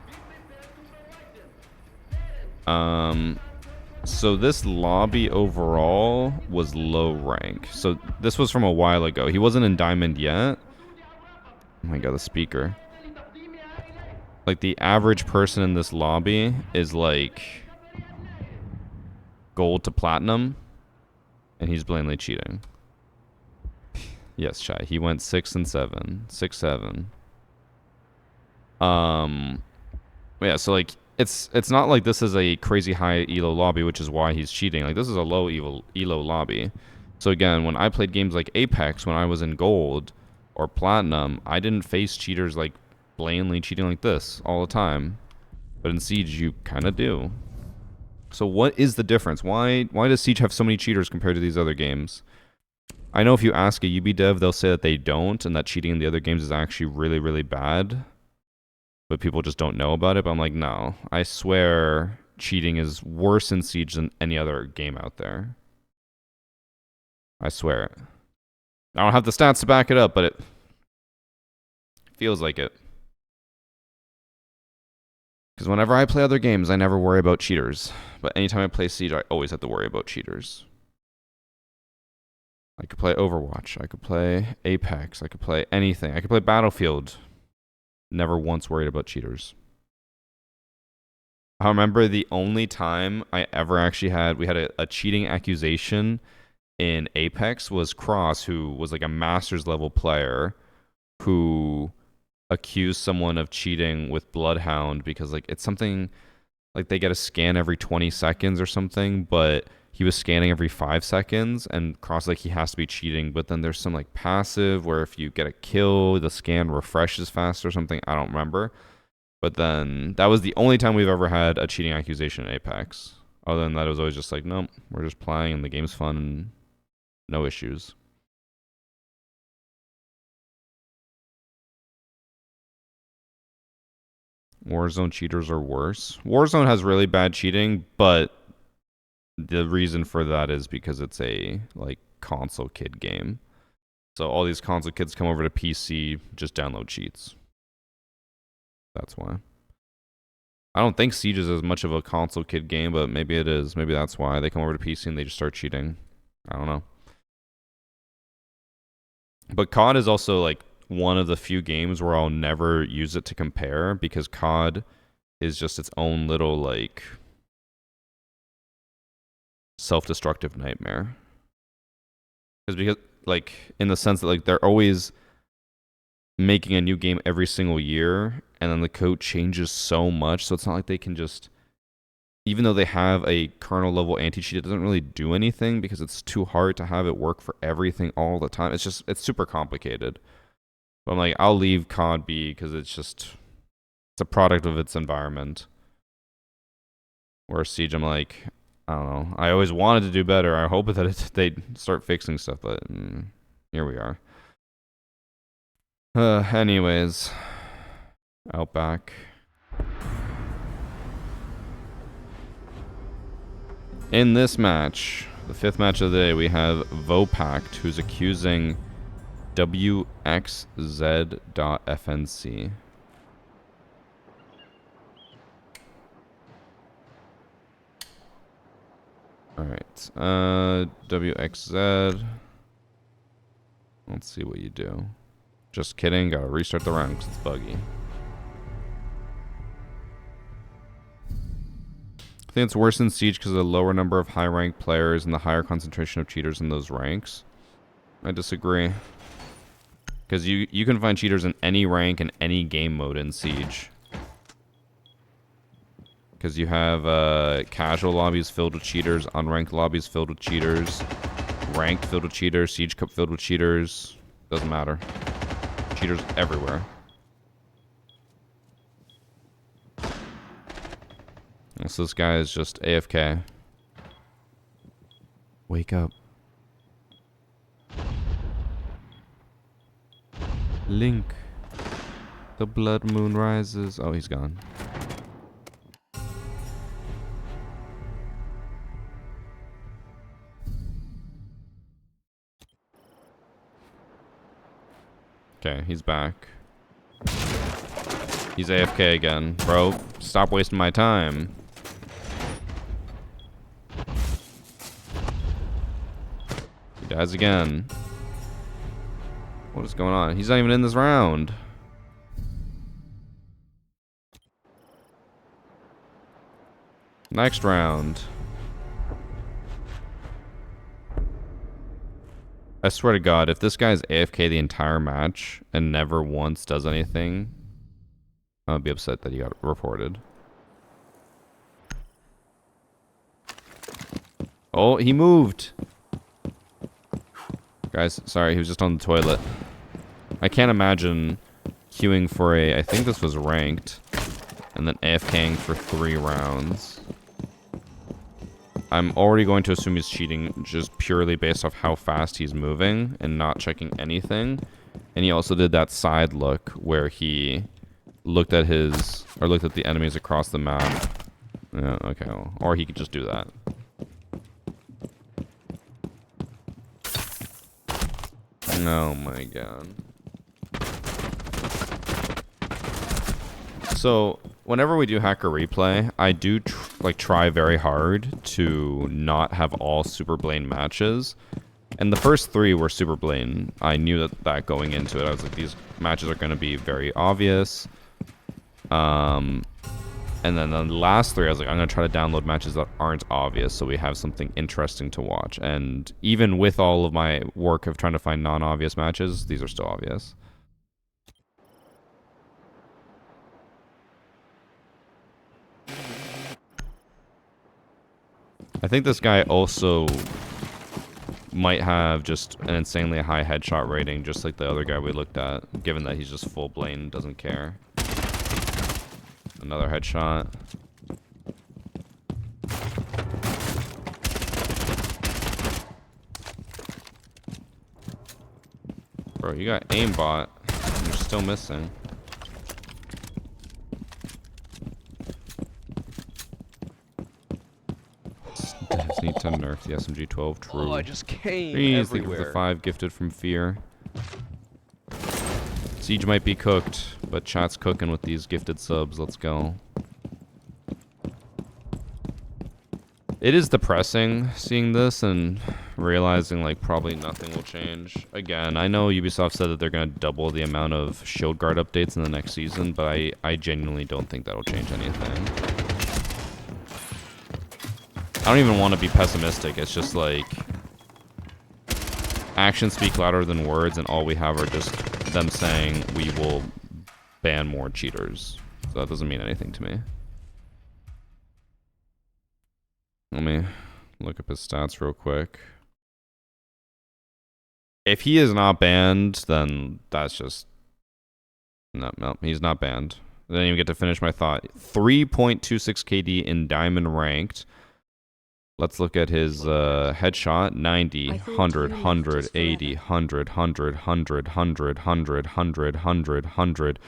So this lobby overall was low rank. So this was from a while ago. He wasn't in diamond yet. Oh my god, the speaker. Like the average person in this lobby is like gold to platinum, and he's blatantly cheating. Yes, chat. He went 6 and 7. 6, 7. Yeah, so like it's not like this is a crazy high elo lobby, which is why he's cheating. Like this is a low elo lobby. So again, when I played games like Apex when I was in gold or platinum, I didn't face cheaters like blatantly cheating like this all the time. But in Siege you kind of do. So what is the difference? Why does Siege have so many cheaters compared to these other games? I know if you ask a UB dev, they'll say that they don't, and that cheating in the other games is actually really, really bad. But people just don't know about it. But I'm like, no. I swear cheating is worse in Siege than any other game out there. I swear it. I don't have the stats to back it up, but it feels like it. Because whenever I play other games, I never worry about cheaters. But anytime I play Siege, I always have to worry about cheaters. I could play Overwatch. I could play Apex. I could play anything. I could play Battlefield. Never once worried about cheaters. I remember the only time I ever actually we had a cheating accusation in Apex was Cross, who was like a Masters level player who accused someone of cheating with Bloodhound because like it's something like they get a scan every 20 seconds or something, but he was scanning every 5 seconds, and Cross like he has to be cheating, but then there's some like passive where if you get a kill, the scan refreshes faster or something. I don't remember. But then that was the only time we've ever had a cheating accusation in Apex. Other than that, it was always just like, nope, we're just playing and the game's fun and no issues. Warzone cheaters are worse. Warzone has really bad cheating, but the reason for that is because it's a like console kid game. So all these console kids come over to PC, just download cheats. That's why. I don't think Siege is as much of a console kid game, but maybe it is. Maybe that's why they come over to PC and they just start cheating. I don't know. But COD is also like one of the few games where I'll never use it to compare, because COD is just its own little like self-destructive nightmare. Because like in the sense that like they're always making a new game every single year, and then the code changes so much, so it's not like they can just, even though they have a kernel level anti-cheat, it doesn't really do anything because it's too hard to have it work for everything all the time. It's super complicated. But I'm like, I'll leave COD be because it's a product of its environment. Whereas Siege, I'm like, I don't know. I always wanted to do better. I hope that they start fixing stuff, but here we are. Anyways, Outback. In this match, the 5th match of the day, we have Vopact, who's accusing WXZ.FNC. Alright, WXZ. Let's see what you do. Just kidding, gotta restart the round because it's buggy. I think it's worse in Siege because of the lower number of high-ranked players and the higher concentration of cheaters in those ranks. I disagree. Because you can find cheaters in any rank and any game mode in Siege. Because you have casual lobbies filled with cheaters, unranked lobbies filled with cheaters, ranked filled with cheaters, Siege Cup filled with cheaters. Doesn't matter. Cheaters everywhere. So this guy is just AFK. Wake up. Link. The blood moon rises. Oh, he's gone. Okay, he's back. He's AFK again. Bro, stop wasting my time. He dies again. What is going on? He's not even in this round. Next round. I swear to God, if this guy's AFK the entire match and never once does anything, I'll be upset that he got reported. Oh, he moved. Guys, sorry, he was just on the toilet. I can't imagine queuing for I think this was ranked, and then AFKing for 3 rounds. I'm already going to assume he's cheating just purely based off how fast he's moving and not checking anything. And he also did that side look where he looked at the enemies across the map. Yeah, okay. Well, or he could just do that. Oh my god. So, whenever we do hacker replay, I do try very hard to not have all Super Blaine matches. And the first 3 were Super Blaine. I knew that going into it. I was like, these matches are going to be very obvious. And then the last 3, I was like, I'm going to try to download matches that aren't obvious so we have something interesting to watch. And even with all of my work of trying to find non-obvious matches, these are still obvious. I think this guy also might have just an insanely high headshot rating, just like the other guy we looked at, given that he's just full Blaine, doesn't care. Another headshot. Bro, you got aimbot, and you're still missing. Devs need to nerf the SMG-12. True. Oh, I just came Please think of everywhere. the 5 gifted from Fear. Siege might be cooked, but chat's cooking with these gifted subs. Let's go. It is depressing seeing this and realizing like probably nothing will change. Again, I know Ubisoft said that they're going to double the amount of shield guard updates in the next season, but I genuinely don't think that'll change anything. I don't even want to be pessimistic. It's just like actions speak louder than words, and all we have are just them saying we will ban more cheaters. So that doesn't mean anything to me. Let me look up his stats real quick. If he is not banned, then that's just... No, he's not banned. I didn't even get to finish my thought. 3.26 KD in Diamond Ranked. Let's look at his headshot. 90, 100, 100, 80, 100, 100, 100, 100, 100, 100, 100, 100,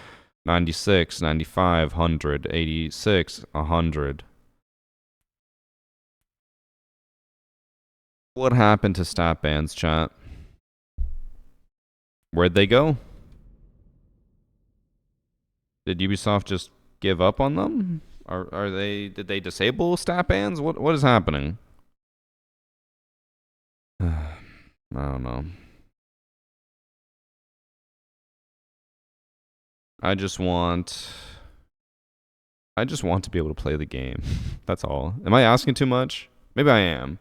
96, 95, 100, 86, 100. What happened to stat bans, chat? Where'd they go? Did Ubisoft just give up on them? Are they? Did they disable stat bans? What is happening? I don't know. I just want to be able to play the game. That's all. Am I asking too much? Maybe I am.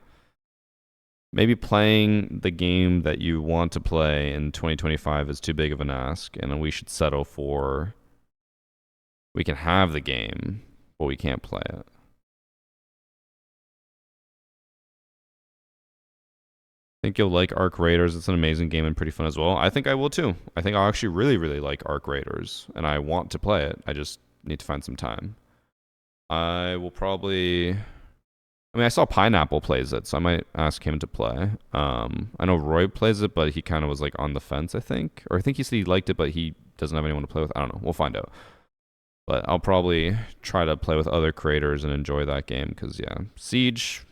Maybe playing the game that you want to play in 2025 is too big of an ask, and we should settle for we can have the game, but we can't play it. I think you'll like Arc Raiders. It's an amazing game and pretty fun as well. I think I will too. I think I'll actually really, really like Arc Raiders, and I want to play it. I just need to find some time. I will probably... I mean, I saw Pineapple plays it, so I might ask him to play. I know Roy plays it, but he kind of was like on the fence, I think. Or I think he said he liked it, but he doesn't have anyone to play with. I don't know. We'll find out. But I'll probably try to play with other creators and enjoy that game, because, yeah, Siege,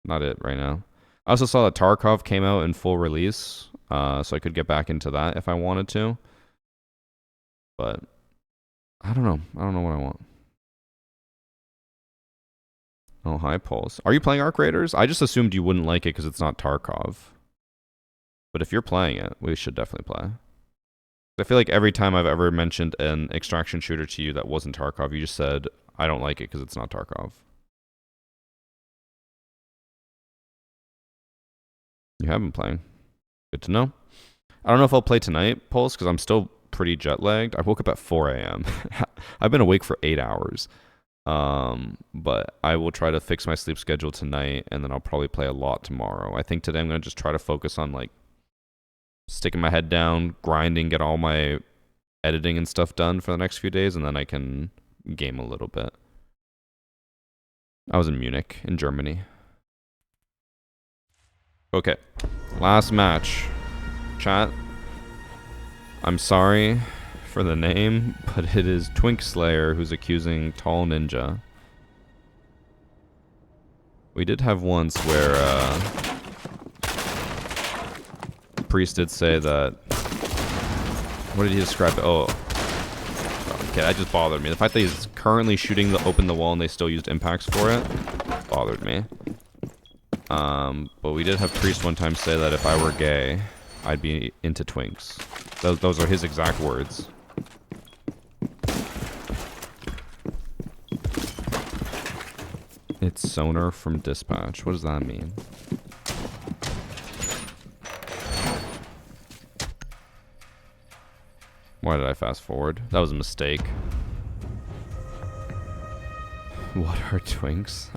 not it right now. I also saw that Tarkov came out in full release, so I could get back into that if I wanted to. But I don't know. I don't know what I want. Oh, hi, Pulse. Are you playing Arc Raiders? I just assumed you wouldn't like it because it's not Tarkov. But if you're playing it, we should definitely play. I feel like every time I've ever mentioned an extraction shooter to you that wasn't Tarkov, you just said, I don't like it because it's not Tarkov. You have been playing. Good to know. I don't know if I'll play tonight, Pulse, because I'm still pretty jet lagged. I woke up at 4 a.m. I've been awake for 8 hours. But I will try to fix my sleep schedule tonight, and then I'll probably play a lot tomorrow. I think today I'm going to just try to focus on, like, sticking my head down, grinding, get all my editing and stuff done for the next few days, and then I can game a little bit. I was in Munich, in Germany. Okay, last match. Chat, I'm sorry for the name, but it is Twink Slayer who's accusing Tall Ninja. We did have once where Priest did say that. What did he describe it? Oh, okay, that just bothered me. The fact that he's currently shooting open the wall and they still used impacts for it bothered me. But we did have Priest one time say that if I were gay, I'd be into twinks. Those are his exact words. It's sonar from dispatch. What does that mean? Why did I fast forward? That was a mistake. What are twinks?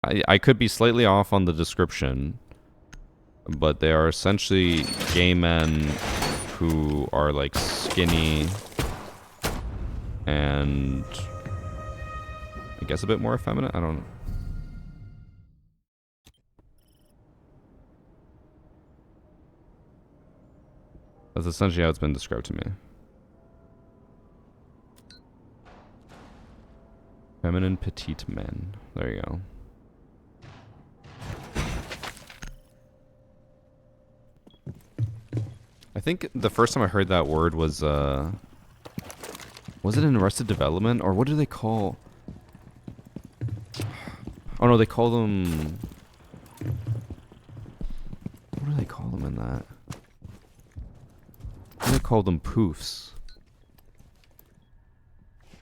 I could be slightly off on the description, but they are essentially gay men who are like skinny and I guess a bit more effeminate. I don't know. That's essentially how it's been described to me. Feminine petite men. There you go. I think the first time I heard that word was it in Arrested Development? Or what do they call... Oh no, they call them... What do they call them in that? They call them poofs.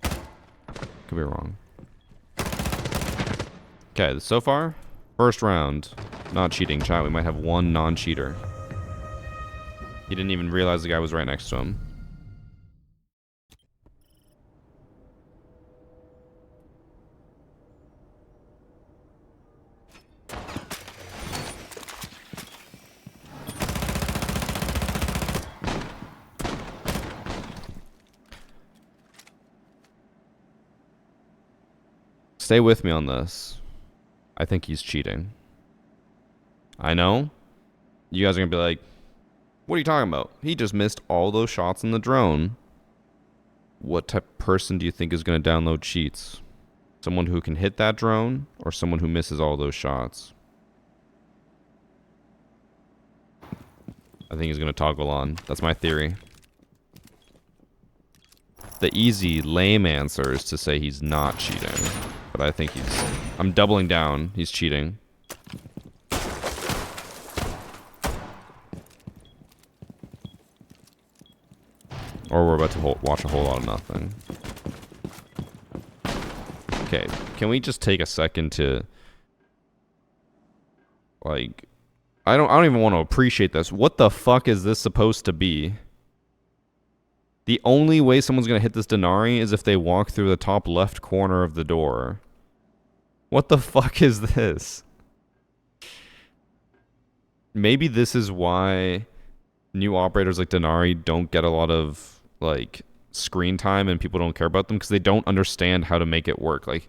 Could be wrong. Okay, so far, first round. Not cheating, chat. We might have one non-cheater. He didn't even realize the guy was right next to him. Stay with me on this. I think he's cheating. I know. You guys are gonna be like, what are you talking about? He just missed all those shots in the drone. What type of person do you think is gonna download cheats? Someone who can hit that drone, or someone who misses all those shots? I think he's gonna toggle on. That's my theory. The easy, lame answer is to say he's not cheating. But I think he's... I'm doubling down. He's cheating. Or we're about to watch a whole lot of nothing. Okay, can we just take a second to... Like... I don't even want to appreciate this. What the fuck is this supposed to be? The only way someone's going to hit this Denari is if they walk through the top left corner of the door. What the fuck is this? Maybe this is why new operators like Denari don't get a lot of, like, screen time and people don't care about them because they don't understand how to make it work. Like,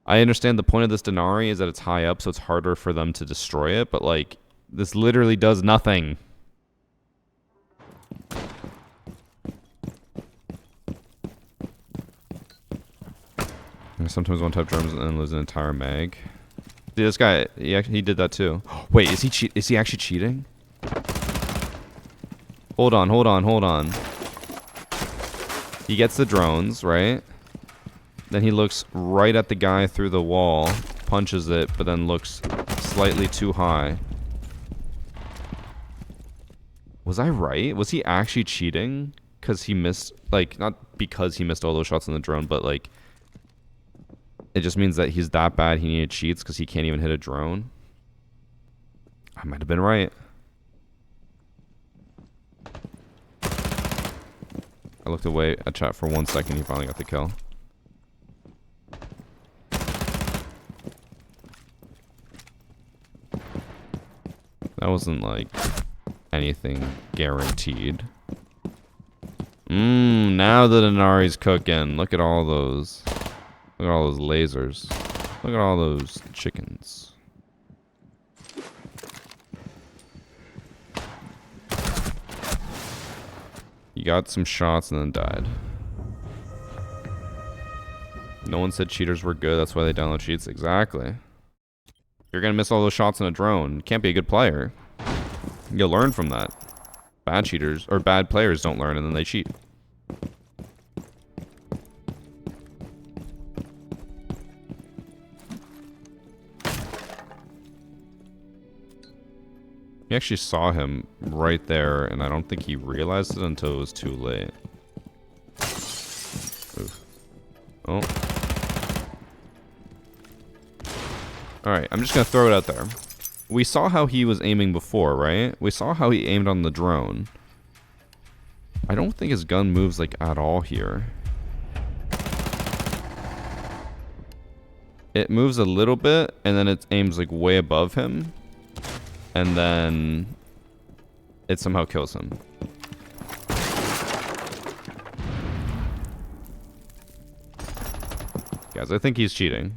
I understand the point of this Denari is that it's high up, so it's harder for them to destroy it, but, like, this literally does nothing. I sometimes one type drums and then lose an entire mag. See, this guy, he did that too. Wait, is he actually cheating? Hold on. He gets the drones, right? Then he looks right at the guy through the wall, punches it, but then looks slightly too high. Was I right? Was he actually cheating? Because he missed, like, not because he missed all those shots on the drone, but, like, it just means that he's that bad he needed cheats because he can't even hit a drone. I might have been right. I looked away at chat for 1 second. He finally got the kill. That wasn't like anything guaranteed. Now the Denari's cooking. Look at all those. Look at all those lasers. Look at all those chickens. You got some shots and then died. No one said cheaters were good, that's why they download cheats. Exactly. You're gonna miss all those shots in a drone. You can't be a good player. You'll learn from that. Bad cheaters, or bad players don't learn and then they cheat. We actually saw him right there, and I don't think he realized it until it was too late. Oof. Oh. Alright, I'm just gonna throw it out there. We saw how he was aiming before, right? We saw how he aimed on the drone. I don't think his gun moves, like, at all here. It moves a little bit, and then it aims, like, way above him. And then it somehow kills him. Guys, I think he's cheating.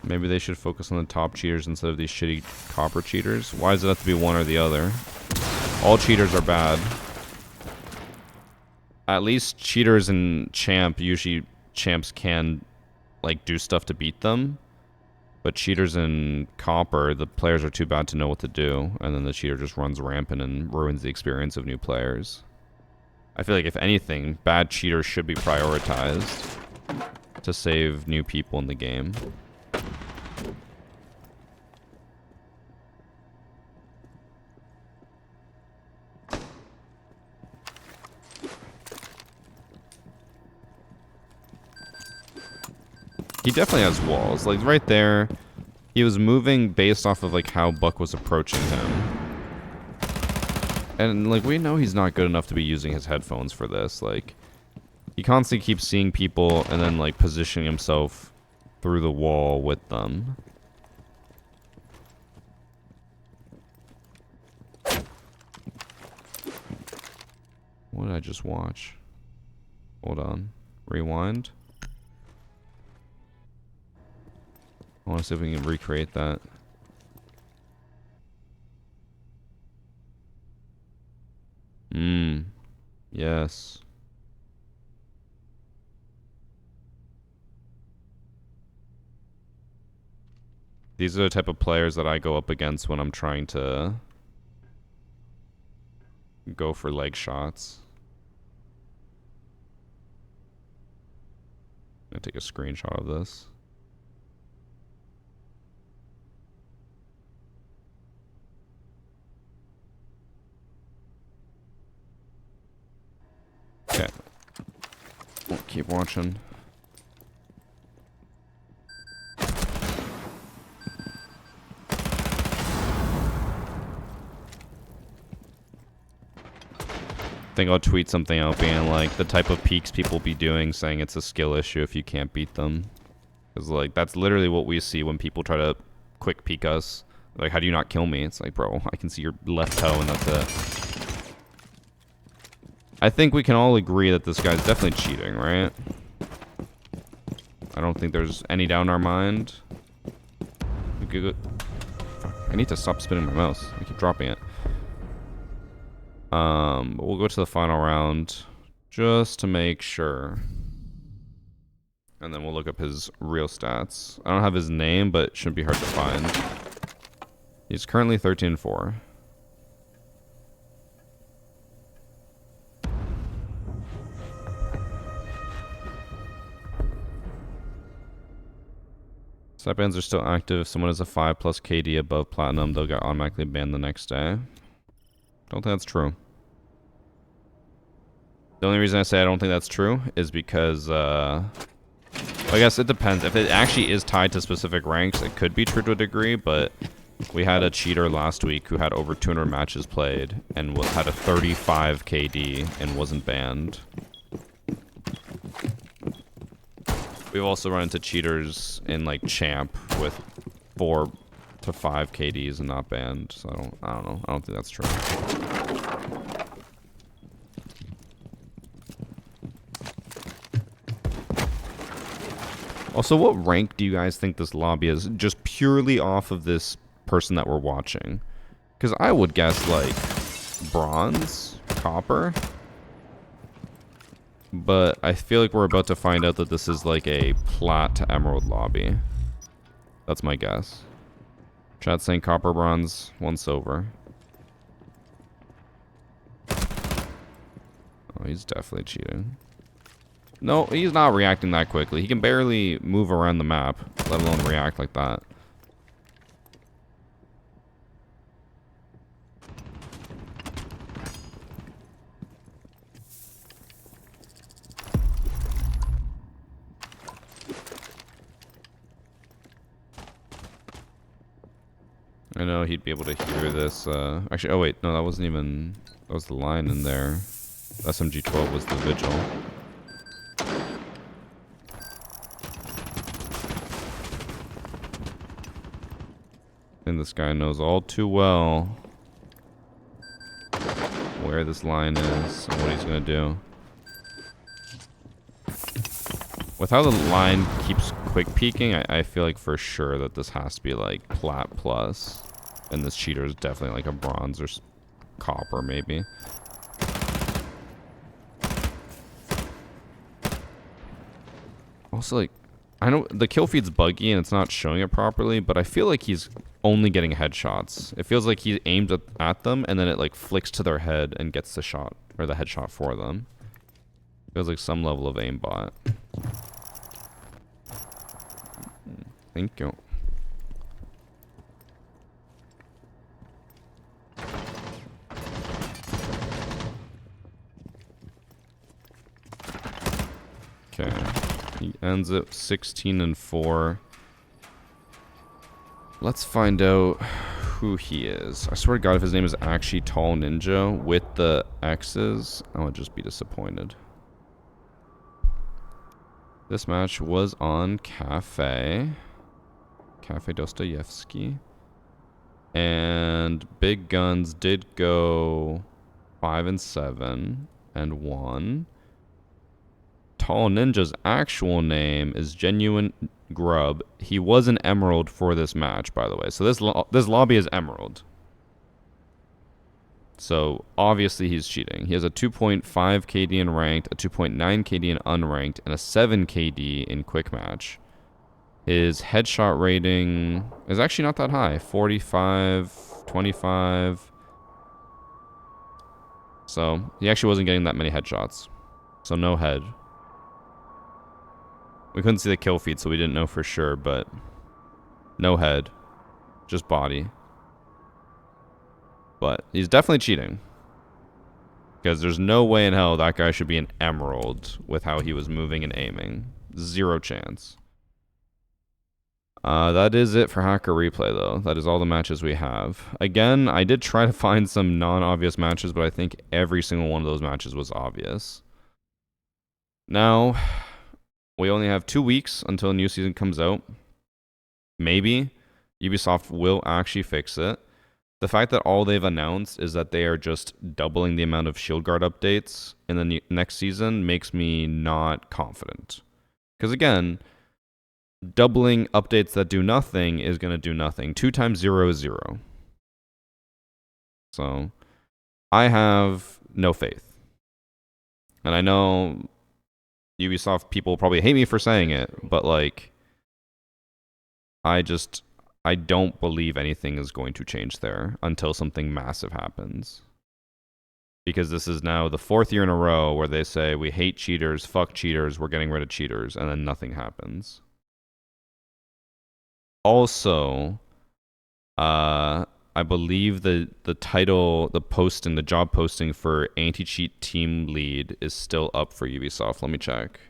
Maybe they should focus on the top cheaters instead of these shitty copper cheaters. Why does it have to be one or the other? All cheaters are bad. At least cheaters in champ, usually champs can, like, do stuff to beat them. But cheaters in copper, the players are too bad to know what to do. And then the cheater just runs rampant and ruins the experience of new players. I feel like, if anything, bad cheaters should be prioritized to save new people in the game. He definitely has walls. Like, right there, he was moving based off of, like, how Buck was approaching him. And, like, we know he's not good enough to be using his headphones for this. Like, he constantly keeps seeing people and then, like, positioning himself through the wall with them. What did I just watch? Hold on. Rewind. I want to see if we can recreate that. Yes. These are the type of players that I go up against when I'm trying to go for leg shots. I'm gonna take a screenshot of this. Okay. We'll keep watching. I think I'll tweet something out being like the type of peeks people be doing, saying it's a skill issue if you can't beat them. Because, like, that's literally what we see when people try to quick peek us. Like, how do you not kill me? It's like, bro, I can see your left toe and that's it. I think we can all agree that this guy's definitely cheating, right? I don't think there's any doubt in our mind. Fuck, I need to stop spinning my mouse. I keep dropping it. But we'll go to the final round just to make sure. And then we'll look up his real stats. I don't have his name, but it shouldn't be hard to find. He's currently 13-4. Side bans are still active. If someone has a 5+ KD above platinum, they'll get automatically banned the next day. Don't think that's true. The only reason I say I don't think that's true is because, I guess it depends. If it actually is tied to specific ranks, it could be true to a degree, but we had a cheater last week who had over 200 matches played and had a 35 KD and wasn't banned. We've also run into cheaters in like Champ with 4 to 5 KDs and not banned. So I don't know. I don't think that's true. Also, what rank do you guys think this lobby is? Just purely off of this person that we're watching. Because I would guess like bronze, copper. But I feel like we're about to find out that this is like a plat to emerald lobby. That's my guess. Chat saying copper, bronze, 1 silver. Oh, he's definitely cheating. No, he's not reacting that quickly. He can barely move around the map, let alone react like that. I know he'd be able to hear this. Actually, oh wait, no, that wasn't even... That was the line in there. SMG-12 was the vigil. And this guy knows all too well where this line is and what he's gonna do. With how the line keeps quick peeking, I feel like for sure that this has to be like plat plus. And this cheater is definitely like a bronze or copper maybe. Also, like, I know the kill feed's buggy and it's not showing it properly, but I feel like he's only getting headshots. It feels like he aims at them and then it like flicks to their head and gets the shot or the headshot for them. Feels like some level of aimbot. Thank you. Okay. He ends up 16-4. Let's find out who he is. I swear to God, if his name is actually Tall Ninja with the X's, I would just be disappointed. This match was on Cafe Dostoyevsky. And Big Guns did go 5-7 and won. Tall Ninja's actual name is Genuine Grub. He was an Emerald for this match, by the way. So this lobby is Emerald. So obviously he's cheating. He has a 2.5 KD in ranked, a 2.9 KD in unranked, and a 7 KD in quick match. His headshot rating is actually not that high. 45, 25. So he actually wasn't getting that many headshots. So no head. We couldn't see the kill feed, so we didn't know for sure, but no head. Just body. But he's definitely cheating. Because there's no way in hell that guy should be an Emerald with how he was moving and aiming. Zero chance. That is it for Hacker Replay, though. That is all the matches we have. Again, I did try to find some non-obvious matches, but I think every single one of those matches was obvious. Now, we only have 2 weeks until a new season comes out. Maybe Ubisoft will actually fix it. The fact that all they've announced is that they are just doubling the amount of Shield Guard updates in the next season makes me not confident. Because again, doubling updates that do nothing is going to do nothing. 2 times 0 is 0. So, I have no faith. And I know Ubisoft people probably hate me for saying it, but like, I don't believe anything is going to change there until something massive happens. Because this is now the 4th year in a row where they say, we hate cheaters, fuck cheaters, we're getting rid of cheaters, and then nothing happens. Also, I believe the title, the job posting for anti-cheat team lead is still up for Ubisoft. Let me check.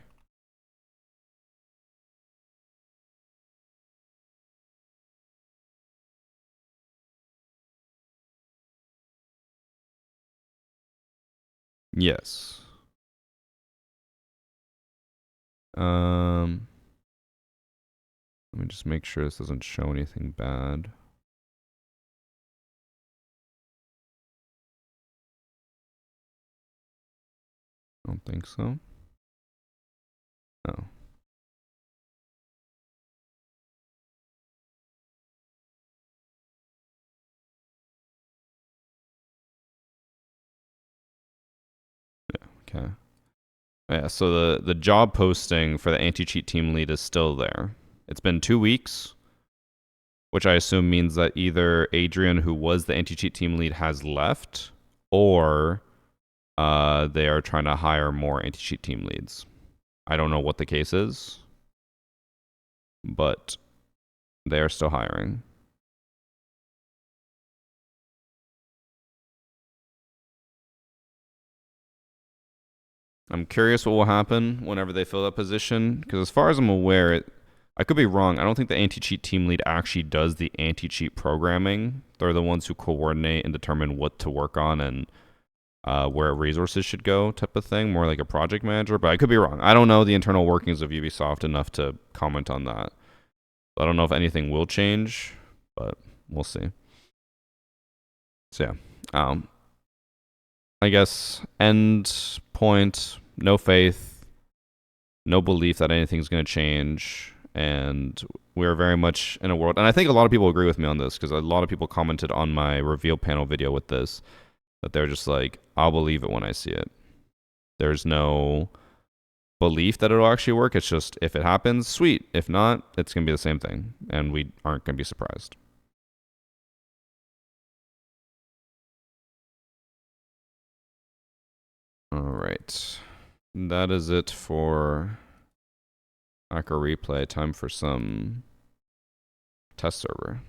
Yes. Let me just make sure this doesn't show anything bad. I don't think so. No. Yeah, okay. Yeah, so the job posting for the anti-cheat team lead is still there. It's been 2 weeks, which I assume means that either Adrian, who was the anti-cheat team lead, has left, or they are trying to hire more anti-cheat team leads. I don't know what the case is, but they are still hiring. I'm curious what will happen whenever they fill that position, because as far as I'm aware, I could be wrong. I don't think the anti-cheat team lead actually does the anti-cheat programming. They're the ones who coordinate and determine what to work on and where resources should go, type of thing. More like a project manager, but I could be wrong. I don't know the internal workings of Ubisoft enough to comment on that. I don't know if anything will change, but we'll see. So yeah, I guess end point, no faith, no belief that anything's going to change, and we're very much in a world, and I think a lot of people agree with me on this, because a lot of people commented on my reveal panel video with this, that they're just like, I'll believe it when I see it. There's no belief that it'll actually work. It's just, if it happens, sweet. If not, it's going to be the same thing, and we aren't going to be surprised. All right. That is it for Hacker Replay. Time for some test server.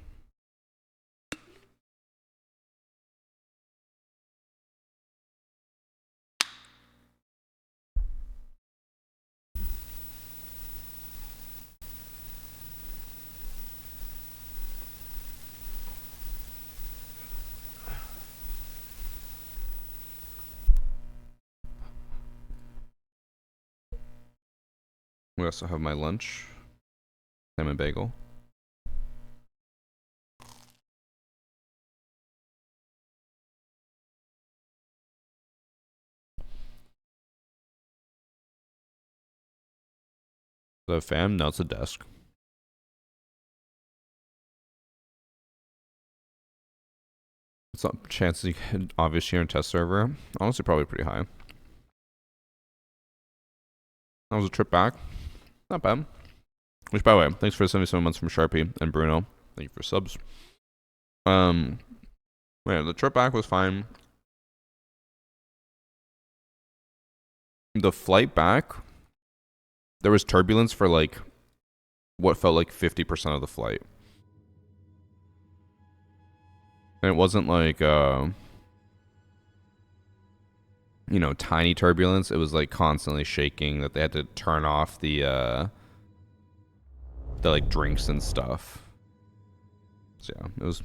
We also have my lunch, ham and bagel. The fam, now it's a desk. What's up? Chances you could obviously in test server? Honestly, probably pretty high. That was a trip back. Not bad. Which, by the way, thanks for the 77 months from Sharpie and Bruno. Thank you for subs. Yeah, the trip back was fine. The flight back, there was turbulence for like what felt like 50% of the flight. And it wasn't like you know, tiny turbulence. It was like constantly shaking, that they had to turn off the like drinks and stuff. So yeah, it was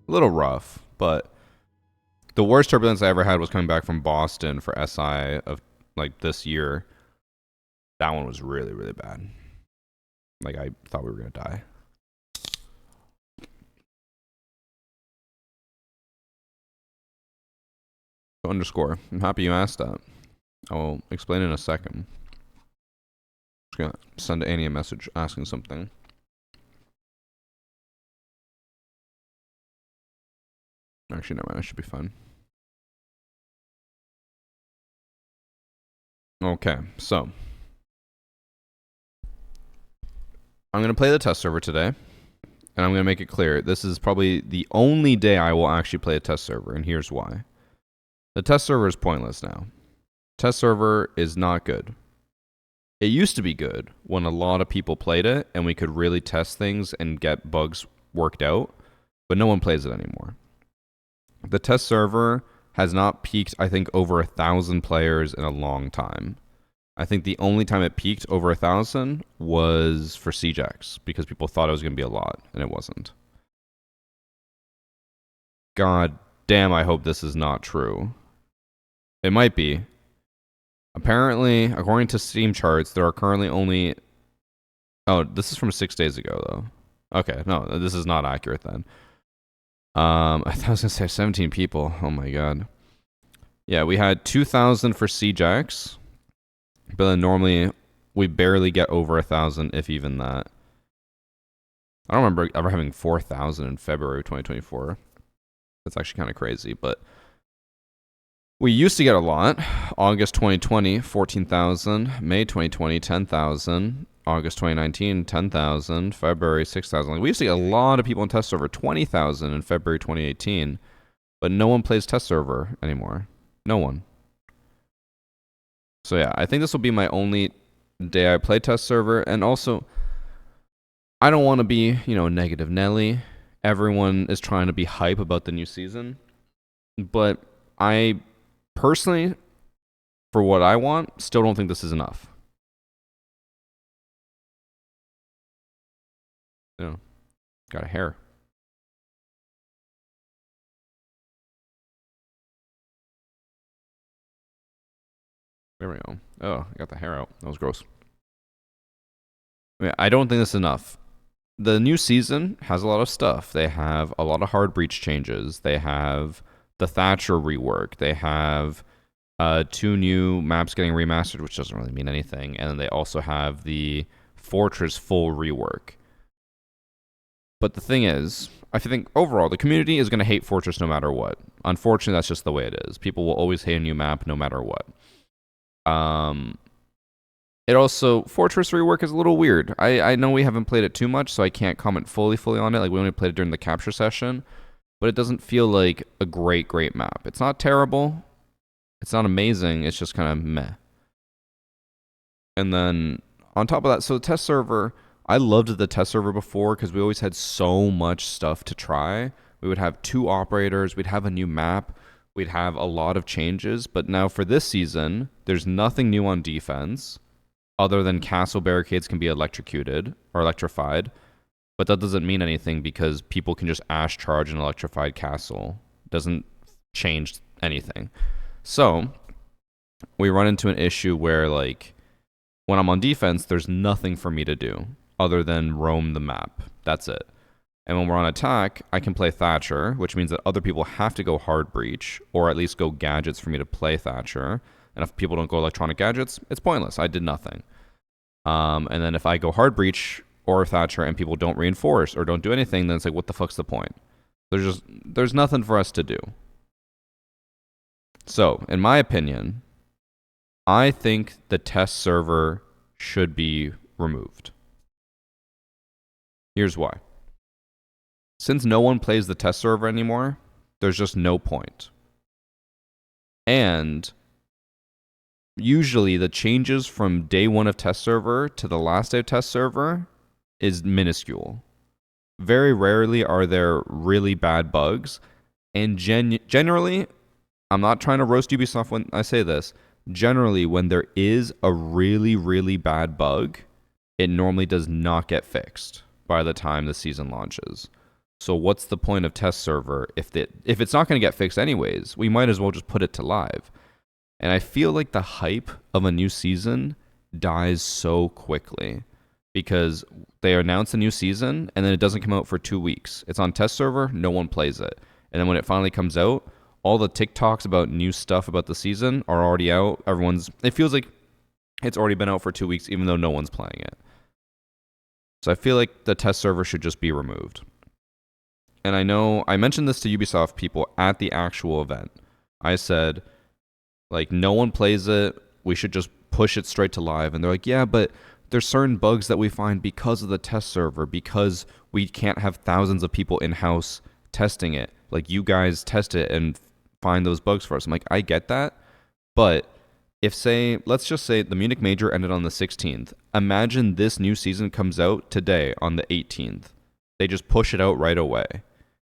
a little rough, but the worst turbulence I ever had was coming back from Boston for SI of like this year. That one was really, really bad. Like, I thought we were gonna die. Underscore. I'm happy you asked that. I will explain in a second. Just gonna send Annie a message asking something. Actually, never mind. That should be fine. Okay, so I'm gonna play the test server today. and I'm going to make it clear, this is probably the only day I will actually play a test server, and here's why. The test server is pointless now. Test server is not good. It used to be good when a lot of people played it, and we could really test things and get bugs worked out, but no one plays it anymore. The test server has not peaked, I think, over 1,000 players in a long time. I think the only time it peaked over 1,000 was for CJAX, because people thought it was going to be a lot, and it wasn't. God damn, I hope this is not true. It might be. Apparently, according to Steam charts, there are currently only... Oh, this is from 6 days ago, though. Okay, no, this is not accurate then. I thought I was going to say 17 people. Oh my god. Yeah, we had 2,000 for CJAX. But then normally, we barely get over 1,000, if even that. I don't remember ever having 4,000 in February 2024. That's actually kind of crazy, but... We used to get a lot. August 2020, 14,000. May 2020, 10,000. August 2019, 10,000. February, 6,000. Like, we used to get a lot of people in test server, 20,000 in February 2018. But no one plays test server anymore. No one. So yeah, I think this will be my only day I play test server. And also, I don't want to be, negative Nelly. Everyone is trying to be hype about the new season. But I personally, for what I want, still don't think this is enough. Got a hair. There we go. Oh, I got the hair out. That was gross. I don't think this is enough. The new season has a lot of stuff. They have a lot of hard breach changes. They have the Thatcher rework. They have 2 new maps getting remastered, which doesn't really mean anything. And then they also have the Fortress full rework. But the thing is, I think overall, the community is going to hate Fortress no matter what. Unfortunately, that's just the way it is. People will always hate a new map no matter what. It also, Fortress rework is a little weird. I know we haven't played it too much, so I can't comment fully on it. Like, we only played it during the capture session. But it doesn't feel like a great map. It's not terrible. It's not amazing. It's just kind of meh. And then, on top of that, so the test server... I loved the test server before because we always had so much stuff to try. We would have 2 operators. We'd have a new map. We'd have a lot of changes. But now for this season, there's nothing new on defense other than castle barricades can be electrocuted or electrified. But that doesn't mean anything because people can just Ash charge an electrified castle. It doesn't change anything. So we run into an issue where, like, when I'm on defense, there's nothing for me to do other than roam the map. That's it. And when we're on attack, I can play Thatcher, which means that other people have to go hard breach, or at least go gadgets for me to play Thatcher. And if people don't go electronic gadgets, it's pointless. I did nothing. And then if I go hard breach or Thatcher and people don't reinforce or don't do anything, then it's like, what the fuck's the point? There's nothing for us to do. So, in my opinion, I think the test server should be removed. Here's why. Since no one plays the test server anymore, there's just no point. And usually the changes from day 1 of test server to the last day of test server is minuscule. Very rarely are there really bad bugs. And generally, I'm not trying to roast Ubisoft when I say this, generally when there is a really, really bad bug, it normally does not get fixed by the time the season launches. So what's the point of test server if it's not going to get fixed anyways? We might as well just put it to live. And I feel like the hype of a new season dies so quickly because they announce a new season and then it doesn't come out for 2 weeks. It's on test server, no one plays it. And then when it finally comes out, all the TikToks about new stuff about the season are already out. It feels like it's already been out for 2 weeks even though no one's playing it. So I feel like the test server should just be removed. And I know I mentioned this to Ubisoft people at the actual event. I said, like, no one plays it. We should just push it straight to live. And they're like, yeah, but there's certain bugs that we find because of the test server, because we can't have thousands of people in-house testing it. Like, you guys test it and find those bugs for us. I'm like, I get that, but if, say, let's just say the Munich Major ended on the 16th. Imagine this new season comes out today on the 18th. They just push it out right away.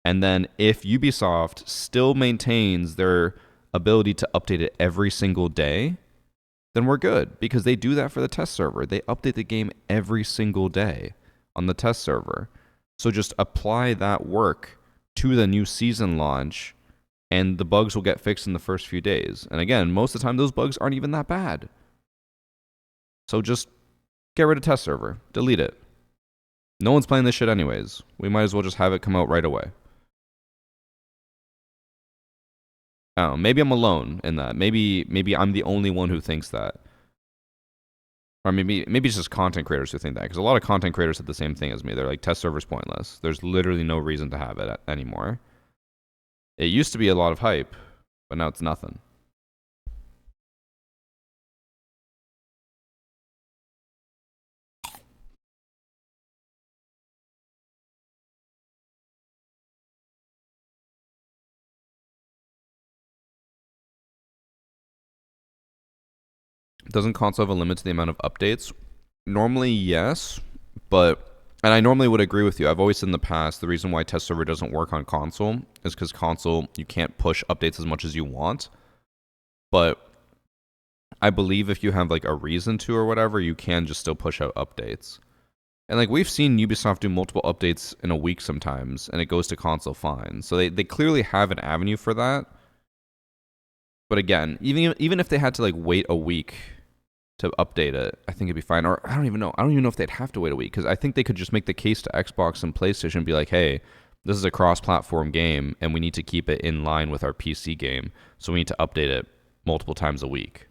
And then if Ubisoft still maintains their ability to update it every single day, then we're good, because they do that for the test server. They update the game every single day on the test server. So just apply that work to the new season launch, and the bugs will get fixed in the first few days. And again, most of the time, those bugs aren't even that bad. So just get rid of test server. Delete it. No one's playing this shit anyways. We might as well just have it come out right away. Oh, maybe I'm alone in that. Maybe I'm the only one who thinks that. Or maybe it's just content creators who think that. Because a lot of content creators said the same thing as me. They're like, test server's pointless. There's literally no reason to have it anymore. It used to be a lot of hype, but now it's nothing. Doesn't console have a limit to the amount of updates? Normally, yes, and I normally would agree with you. I've always said in the past, the reason why test server doesn't work on console is because console, you can't push updates as much as you want. But I believe if you have like a reason to or whatever, you can just still push out updates. And like, we've seen Ubisoft do multiple updates in a week sometimes, and it goes to console fine. So they clearly have an avenue for that. But again, even if they had to like wait a week to update it, I think it'd be fine. Or I don't even know if they'd have to wait a week, because I think they could just make the case to Xbox and PlayStation and be like, hey, this is a cross-platform game, and we need to keep it in line with our PC game, so we need to update it multiple times a week.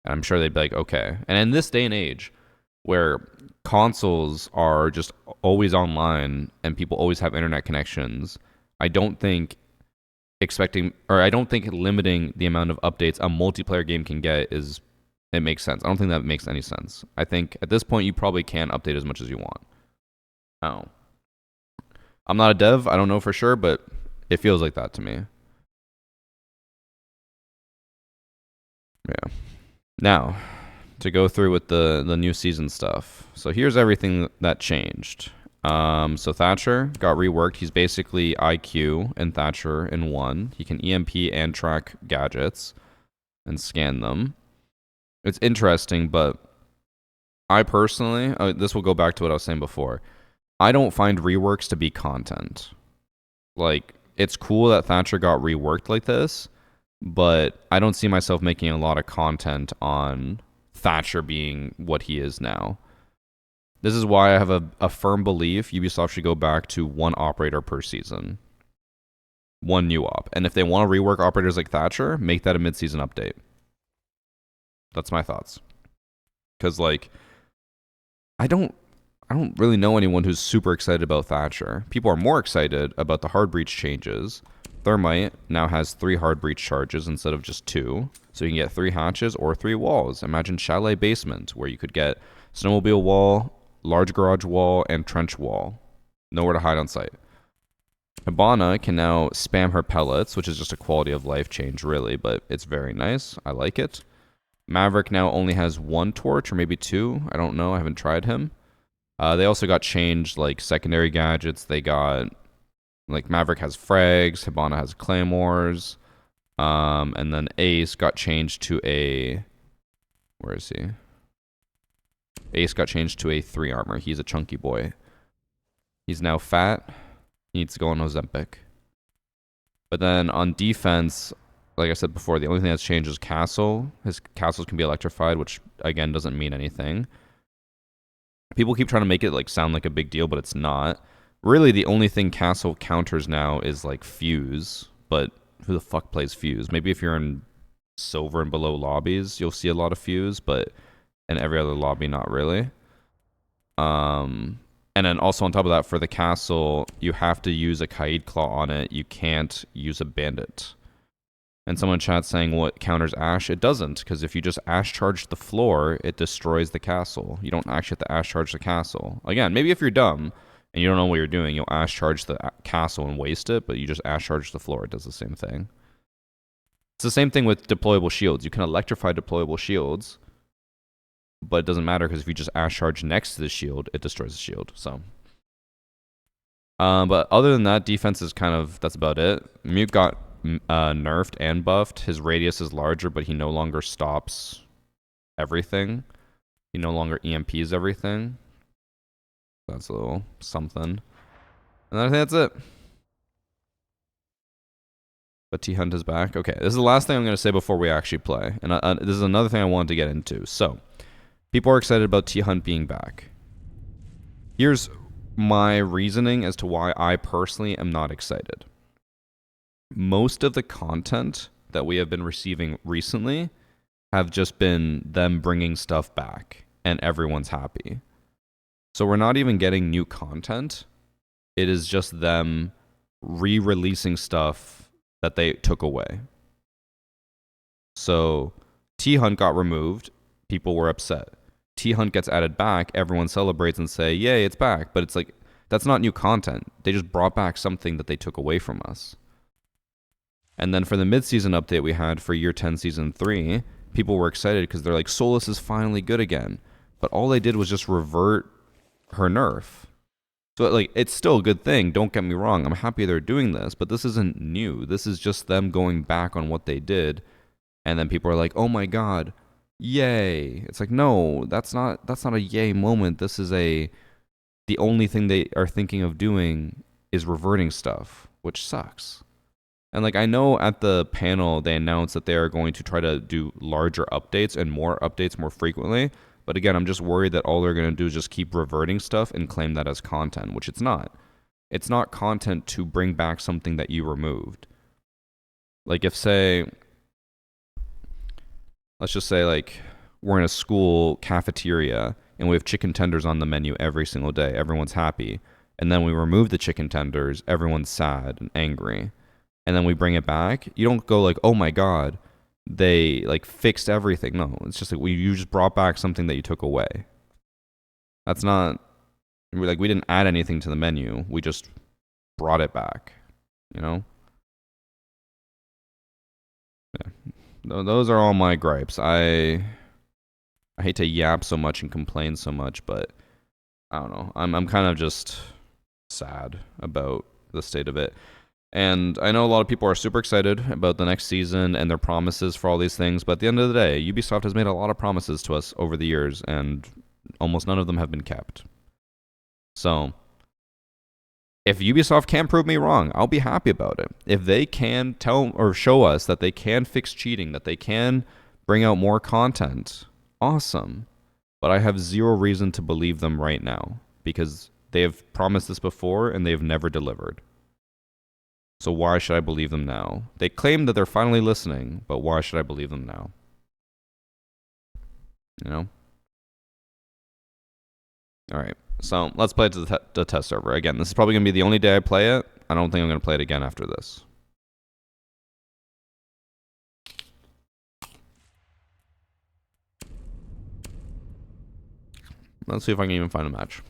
And I'm sure they'd be like, okay. And in this day and age, where consoles are just always online and people always have internet connections, I don't think limiting the amount of updates a multiplayer game can get it makes sense. I don't think that makes any sense. I think at this point you probably can update as much as you want. Oh. I'm not a dev, I don't know for sure, but it feels like that to me. Yeah. Now, to go through with the new season stuff. So here's everything that changed. So Thatcher got reworked. He's basically IQ and Thatcher in one. He can EMP and track gadgets and scan them. It's interesting, but I personally, this will go back to what I was saying before. I don't find reworks to be content. Like, it's cool that Thatcher got reworked like this, but I don't see myself making a lot of content on Thatcher being what he is now. This is why I have a firm belief Ubisoft should go back to one operator per season. One new op. And if they want to rework operators like Thatcher, make that a mid-season update. That's my thoughts. Because, like, I don't really know anyone who's super excited about Thatcher. People are more excited about the hard breach changes. Thermite now has 3 hard breach charges instead of just 2. So you can get 3 hatches or 3 walls. Imagine Chalet Basement, where you could get snowmobile wall, large garage wall, and trench wall. Nowhere to hide on site. Hibana can now spam her pellets, which is just a quality of life change, really, but it's very nice. I like it. Maverick now only has 1 torch, or maybe 2. I don't know. I haven't tried him. They also got changed, like, secondary gadgets. They got, like, Maverick has frags. Hibana has claymores. And then Ace got changed to a... Where is he? Ace got changed to a 3 armor. He's a chunky boy. He's now fat. He needs to go on Ozempic. But then on defense, like I said before, the only thing that's changed is castle. His castles can be electrified, which again doesn't mean anything. People keep trying to make it like sound like a big deal, but it's not. Really, the only thing castle counters now is like fuse, but who the fuck plays fuse? Maybe if you're in silver and below lobbies, you'll see a lot of fuse, but in every other lobby, not really. And then also on top of that, for the castle, you have to use a Kaid Claw on it. You can't use a bandit. And someone in chat saying what counters Ash? It doesn't, because if you just Ash charge the floor, it destroys the castle. You don't actually have to Ash charge the castle. Again, maybe if you're dumb and you don't know what you're doing, you'll Ash charge the castle and waste it, but you just Ash charge the floor. It does the same thing. It's the same thing with deployable shields. You can electrify deployable shields, but it doesn't matter because if you just Ash charge next to the shield, it destroys the shield. So, but other than that, defense is kind of, that's about it. Mute got nerfed and buffed. His radius is larger, but he no longer stops everything. He no longer EMPs everything. That's a little something. And I think that's it. But T-Hunt is back. Okay, this is the last thing I'm going to say before we actually play. And this is another thing I wanted to get into. So, people are excited about T-Hunt being back. Here's my reasoning as to why I personally am not excited. Most of the content that we have been receiving recently have just been them bringing stuff back, and everyone's happy. So we're not even getting new content. It is just them re-releasing stuff that they took away. So T-Hunt got removed. People were upset. T-Hunt gets added back. Everyone celebrates and say, yay, it's back. But it's like, that's not new content. They just brought back something that they took away from us. And then for the mid-season update we had for Year 10 Season 3, people were excited because they're like, Solus is finally good again. But all they did was just revert her nerf. So, like, it's still a good thing. Don't get me wrong. I'm happy they're doing this. But this isn't new. This is just them going back on what they did. And then people are like, oh my god, yay. It's like, no, that's not a yay moment. This is the only thing they are thinking of doing is reverting stuff, which sucks. And like, I know at the panel they announced that they are going to try to do larger updates and more updates more frequently. But again, I'm just worried that all they're going to do is just keep reverting stuff and claim that as content, which it's not. It's not content to bring back something that you removed. Like if, say, let's just say like we're in a school cafeteria and we have chicken tenders on the menu every single day. Everyone's happy. And then we remove the chicken tenders. Everyone's sad and angry. And then we bring it back. You don't go like, oh my god, they like fixed everything. No, it's just like you just brought back something that you took away. That's not, we didn't add anything to the menu. We just brought it back, you know? Yeah. Those are all my gripes. I hate to yap so much and complain so much, but I don't know. I'm kind of just sad about the state of it. And I know a lot of people are super excited about the next season and their promises for all these things, but at the end of the day, Ubisoft has made a lot of promises to us over the years, and almost none of them have been kept. So, if Ubisoft can prove me wrong, I'll be happy about it. If they can tell or show us that they can fix cheating, that they can bring out more content, awesome. But I have zero reason to believe them right now, because they have promised this before and they have never delivered. So why should I believe them now? They claim that they're finally listening, but why should I believe them now? You know? Alright, so let's play it to the test server. Again, this is probably going to be the only day I play it. I don't think I'm going to play it again after this. Let's see if I can even find a match.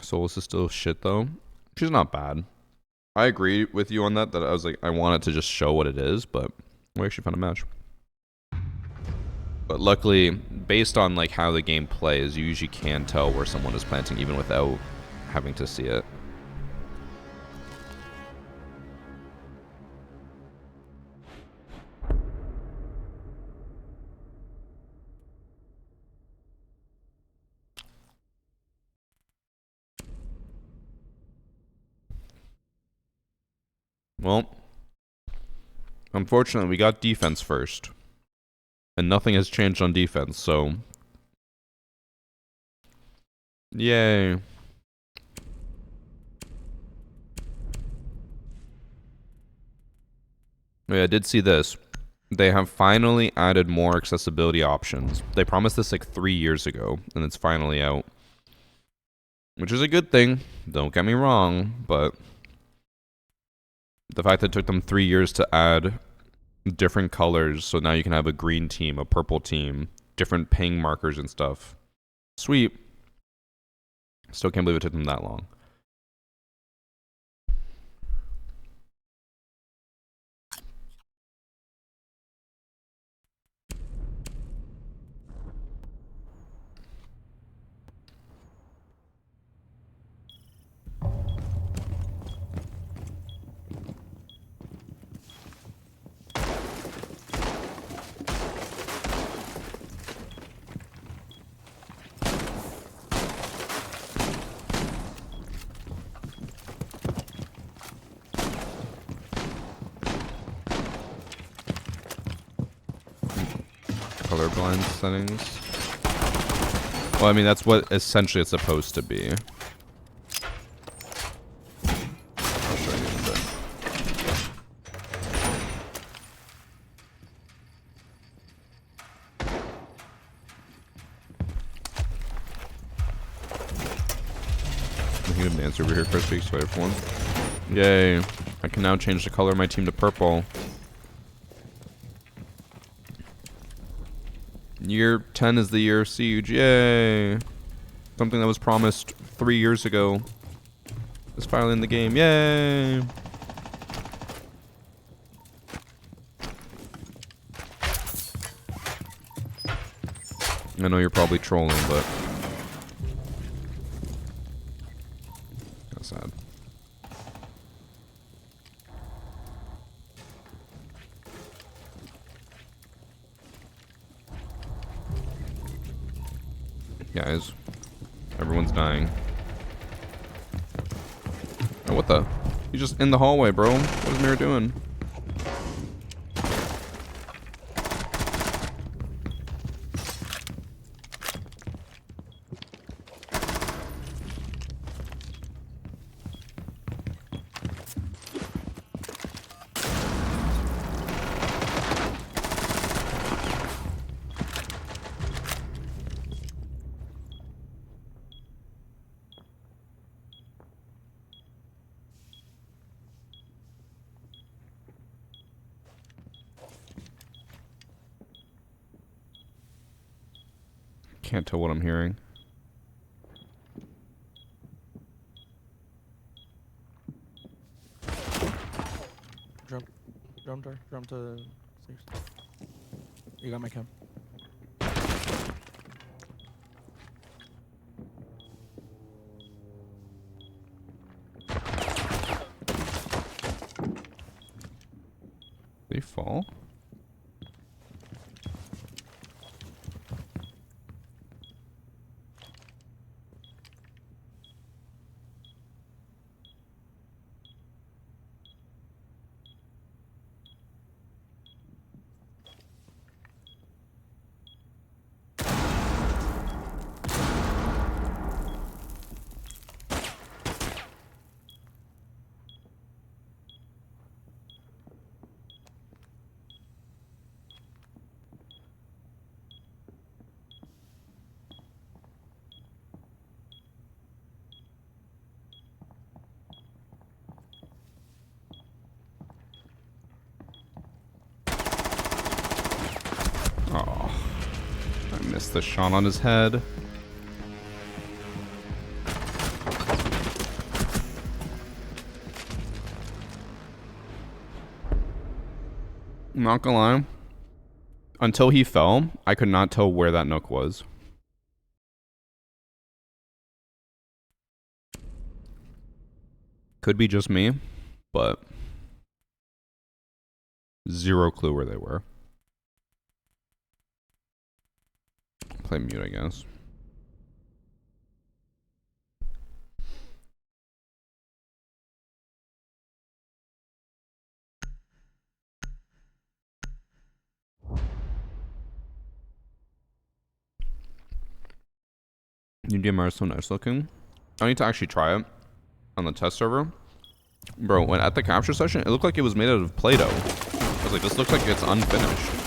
Solus is still shit though. She's not bad. I agree with you on that I was like, I want it to just show what it is, but we actually found a match. But luckily, based on like how the game plays, you usually can tell where someone is planting even without having to see it. Well, unfortunately, we got defense first. And nothing has changed on defense, so... Yay. Yeah, I did see this. They have finally added more accessibility options. They promised this like 3 years ago, and it's finally out. which is a good thing. Don't get me wrong, but the fact that it took them 3 years to add different colors, so now you can have a green team, a purple team, different ping markers and stuff. Sweet. Still can't believe it took them that long. Colorblind settings. Well, I mean, that's what essentially it's supposed to be. I'll show you in a bit. I can dance over here, Chris. Weeks away for one. Yay! I can now change the color of my team to purple. Year 10 is the year of Siege. Yay! Something that was promised 3 years ago is finally in the game. Yay! I know you're probably trolling, but that's sad. Guys, everyone's dying. Oh, what the? He's just in the hallway, bro. What is Mirror doing? Can't tell what I'm hearing. Jump to stairs. You got my cam. They fall? Oh, I missed the shot on his head. I'm not gonna lie. Until he fell, I could not tell where that nook was. Could be just me, but zero clue where they were. Play mute, I guess. New DMR is so nice looking. I need to actually try it on the test server. Bro, when at the capture session, it looked like it was made out of Play-Doh. I was like, this looks like it's unfinished.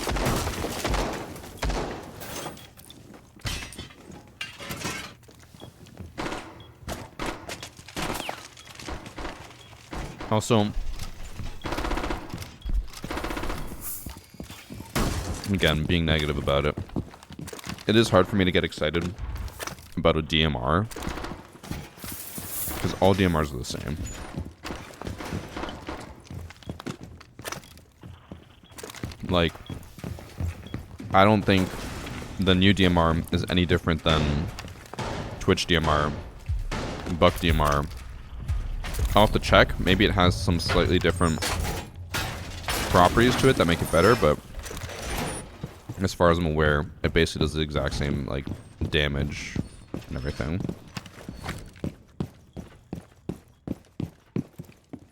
Also, again, being negative about it, it is hard for me to get excited about a DMR because all DMRs are the same. Like, I don't think the new DMR is any different than Twitch DMR, Buck DMR. I'll have to check. Maybe it has some slightly different properties to it that make it better, but as far as I'm aware, it basically does the exact same, like, damage and everything.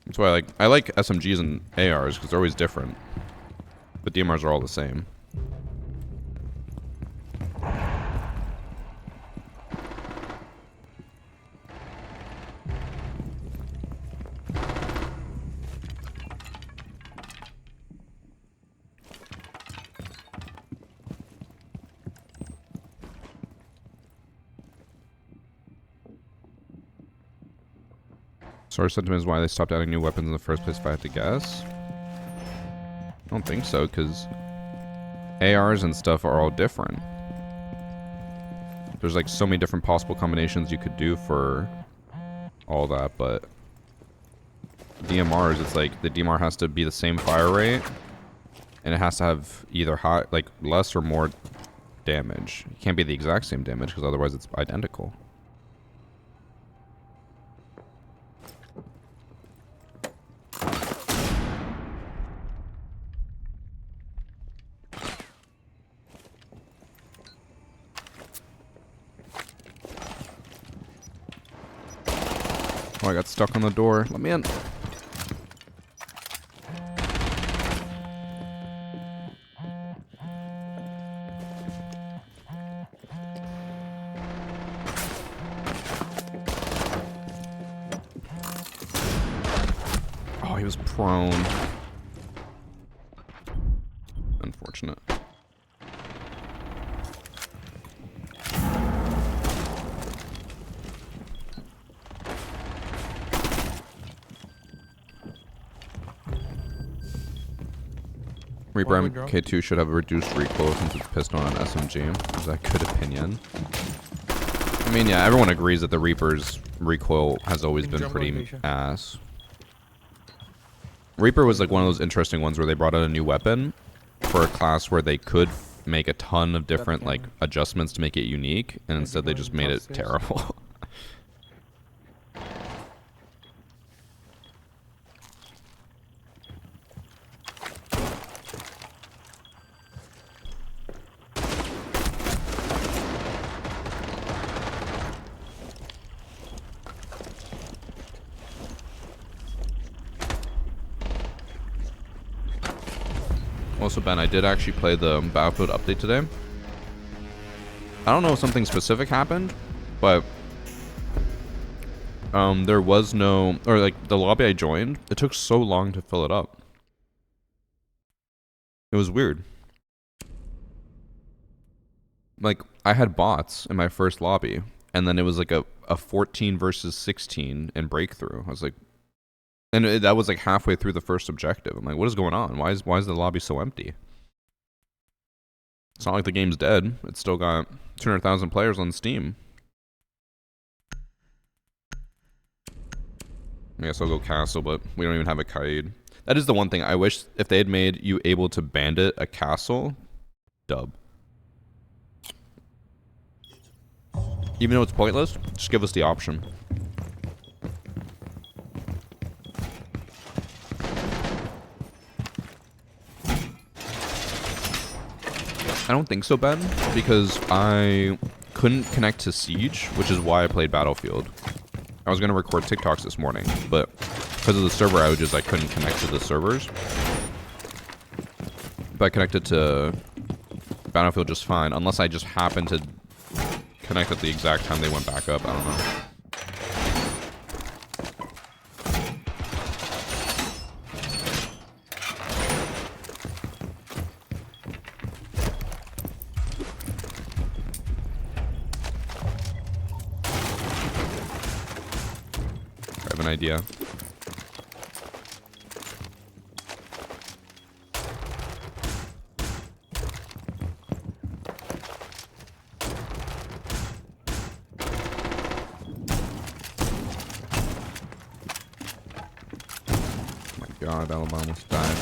That's why I like SMGs and ARs because they're always different, but DMRs are all the same. Source sentiment is why they stopped adding new weapons in the first place, if I had to guess. I don't think so, because ARs and stuff are all different. There's like so many different possible combinations you could do for all that, but DMRs, it's like the DMR has to be the same fire rate, and it has to have either high, like less or more damage. It can't be the exact same damage, because otherwise it's identical. Oh, I got stuck on the door. Let me in. Oh, he was prone. Unfortunate. Reaper MK2 should have a reduced recoil since it's pistol on an SMG. Is that good opinion? I mean, yeah, everyone agrees that the Reaper's recoil has always been pretty ass. Reaper was like one of those interesting ones where they brought out a new weapon for a class where they could make a ton of different like adjustments to make it unique, and instead they just made it terrible. Also, Ben, I did actually play the Battlefield update today. I don't know if something specific happened, but there was no, or like the lobby I joined, it took so long to fill it up. It was weird. Like, I had bots in my first lobby, and then it was like a 14 versus 16 in breakthrough. I was like, and that was like halfway through the first objective. I'm like, what is going on? Why is the lobby so empty? It's not like the game's dead. It's still got 200,000 players on Steam. I guess I'll go castle, but we don't even have a Kaid. That is the one thing I wish, if they had made you able to bandit a castle, dub. Even though it's pointless, just give us the option. I don't think so, Ben, because I couldn't connect to Siege, which is why I played Battlefield. I was going to record TikToks this morning, but because of the server outages, I couldn't connect to the servers. But I connected to Battlefield just fine, unless I just happened to connect at the exact time they went back up. I don't know. Idea. God, Alabama almost died.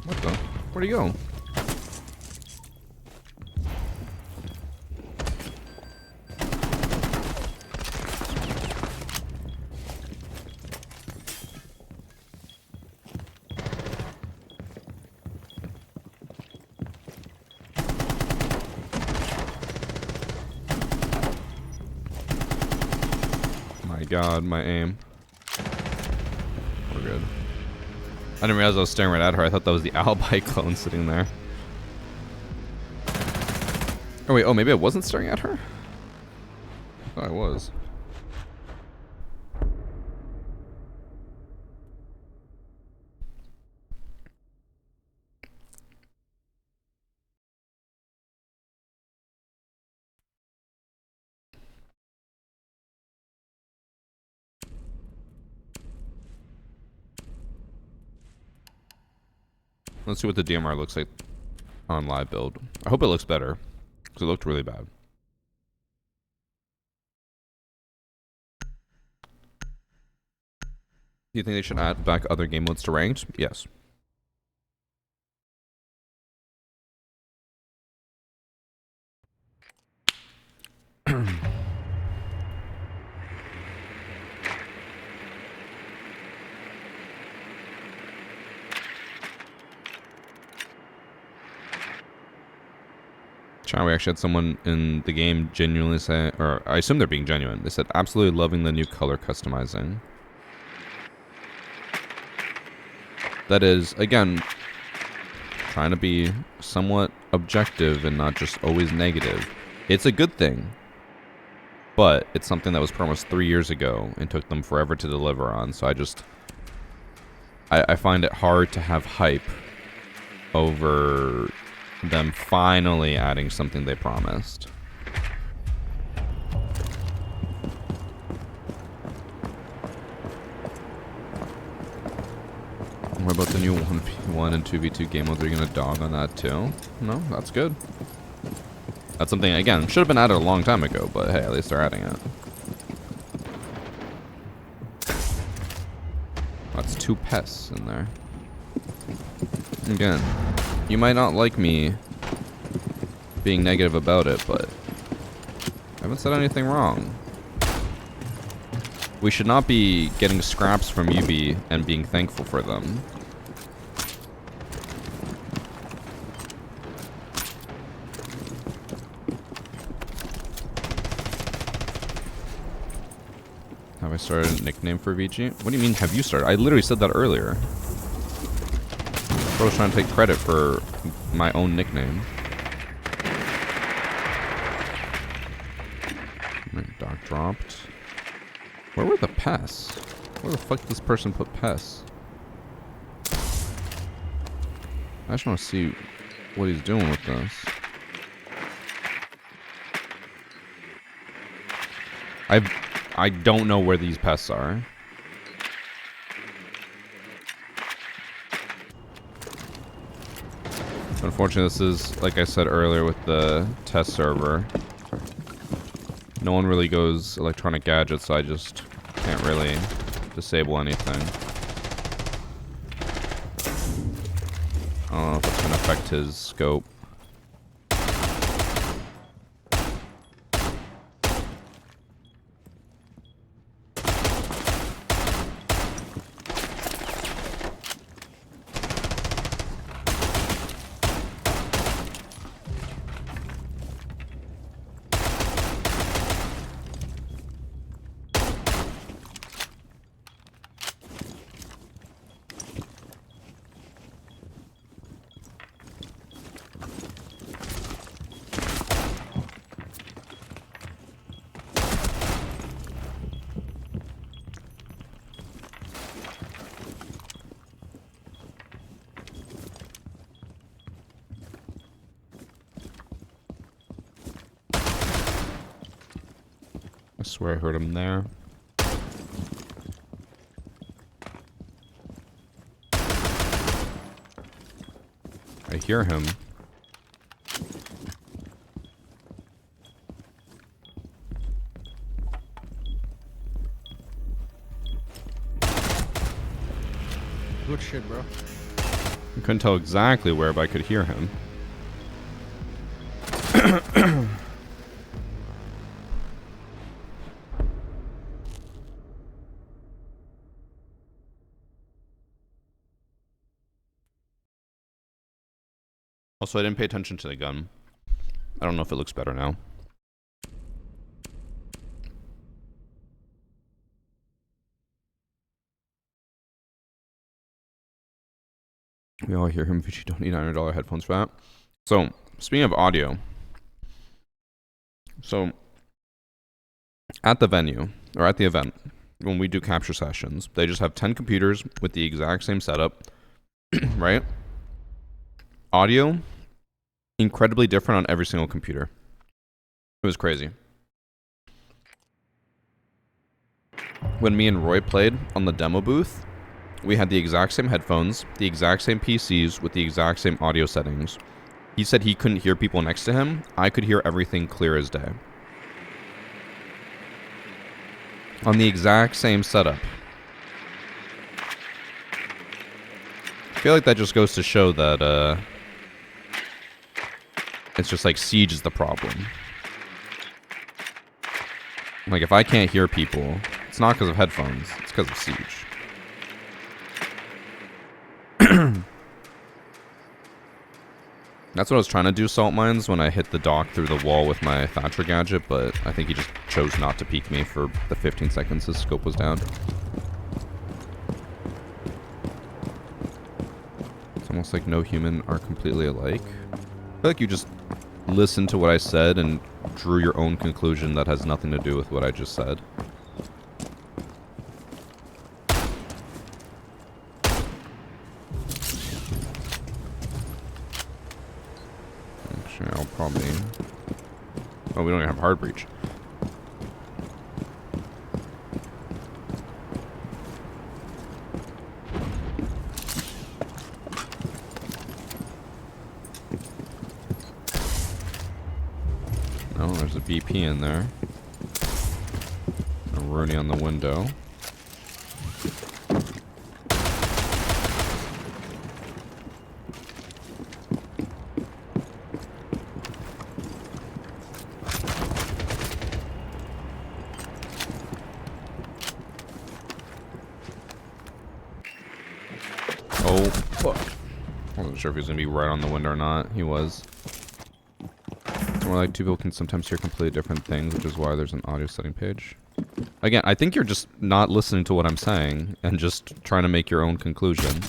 What the? Where'd he go? My God, my aim. We're good. I didn't realize I was staring right at her. I thought that was the alibi clone sitting there. Oh wait, oh maybe I wasn't staring at her? I thought I was. Let's see what the DMR looks like on live build. I hope it looks better, because it looked really bad. Do you think they should add back other game modes to ranked? Yes. We actually had someone in the game genuinely say, or I assume they're being genuine. They said, absolutely loving the new color customizing. That is, again, trying to be somewhat objective and not just always negative. It's a good thing, but it's something that was promised 3 years ago and took them forever to deliver on. So I find it hard to have hype over them finally adding something they promised. What about the new 1v1 and 2v2 game modes? Are you gonna dog on that too? No, that's good. That's something, again, should have been added a long time ago, but hey, at least they're adding it. That's 2 pests in there. Again, you might not like me being negative about it, but I haven't said anything wrong. We should not be getting scraps from UB and being thankful for them. Have I started a nickname for VG? What do you mean, have you started? I literally said that earlier. I was trying to take credit for my own nickname. Doc dropped. Where were the pests? Where the fuck did this person put pests? I just want to see what he's doing with this. I don't know where these pests are. Unfortunately, this is, like I said earlier, with the test server. No one really goes electronic gadgets, so I just can't really disable anything. I don't know if it's going to affect his scope. swear I heard him there. I hear him. Good shit, bro. I couldn't tell exactly where, but I could hear him. Also, I didn't pay attention to the gun. I don't know if it looks better now. We all hear him, but you don't need $900 headphones for that. So, speaking of audio. So, at the venue, or at the event, when we do capture sessions, they just have 10 computers with the exact same setup, right? Audio, incredibly different on every single computer. It was crazy. When me and Roy played on the demo booth, we had the exact same headphones, the exact same PCs with the exact same audio settings. He said he couldn't hear people next to him. I could hear everything clear as day. On the exact same setup. I feel like that just goes to show that it's just like Siege is the problem. Like if I can't hear people, it's not because of headphones, it's because of Siege. That's what I was trying to do, Salt Mines, when I hit the dock through the wall with my Thatcher gadget, but I think he just chose not to peek me for the 15 seconds his scope was down. It's almost like no human are completely alike. I feel like you just listened to what I said and drew your own conclusion that has nothing to do with what I just said. Actually, I'll probably... Oh, we don't even have hard breach. Oh, there's a BP in there. A Rooney on the window. Oh, fuck. I wasn't sure if he was going to be right on the window or not. He was. It's more like two people can sometimes hear completely different things, which is why there's an audio setting page. Again, I think you're just not listening to what I'm saying and just trying to make your own conclusion.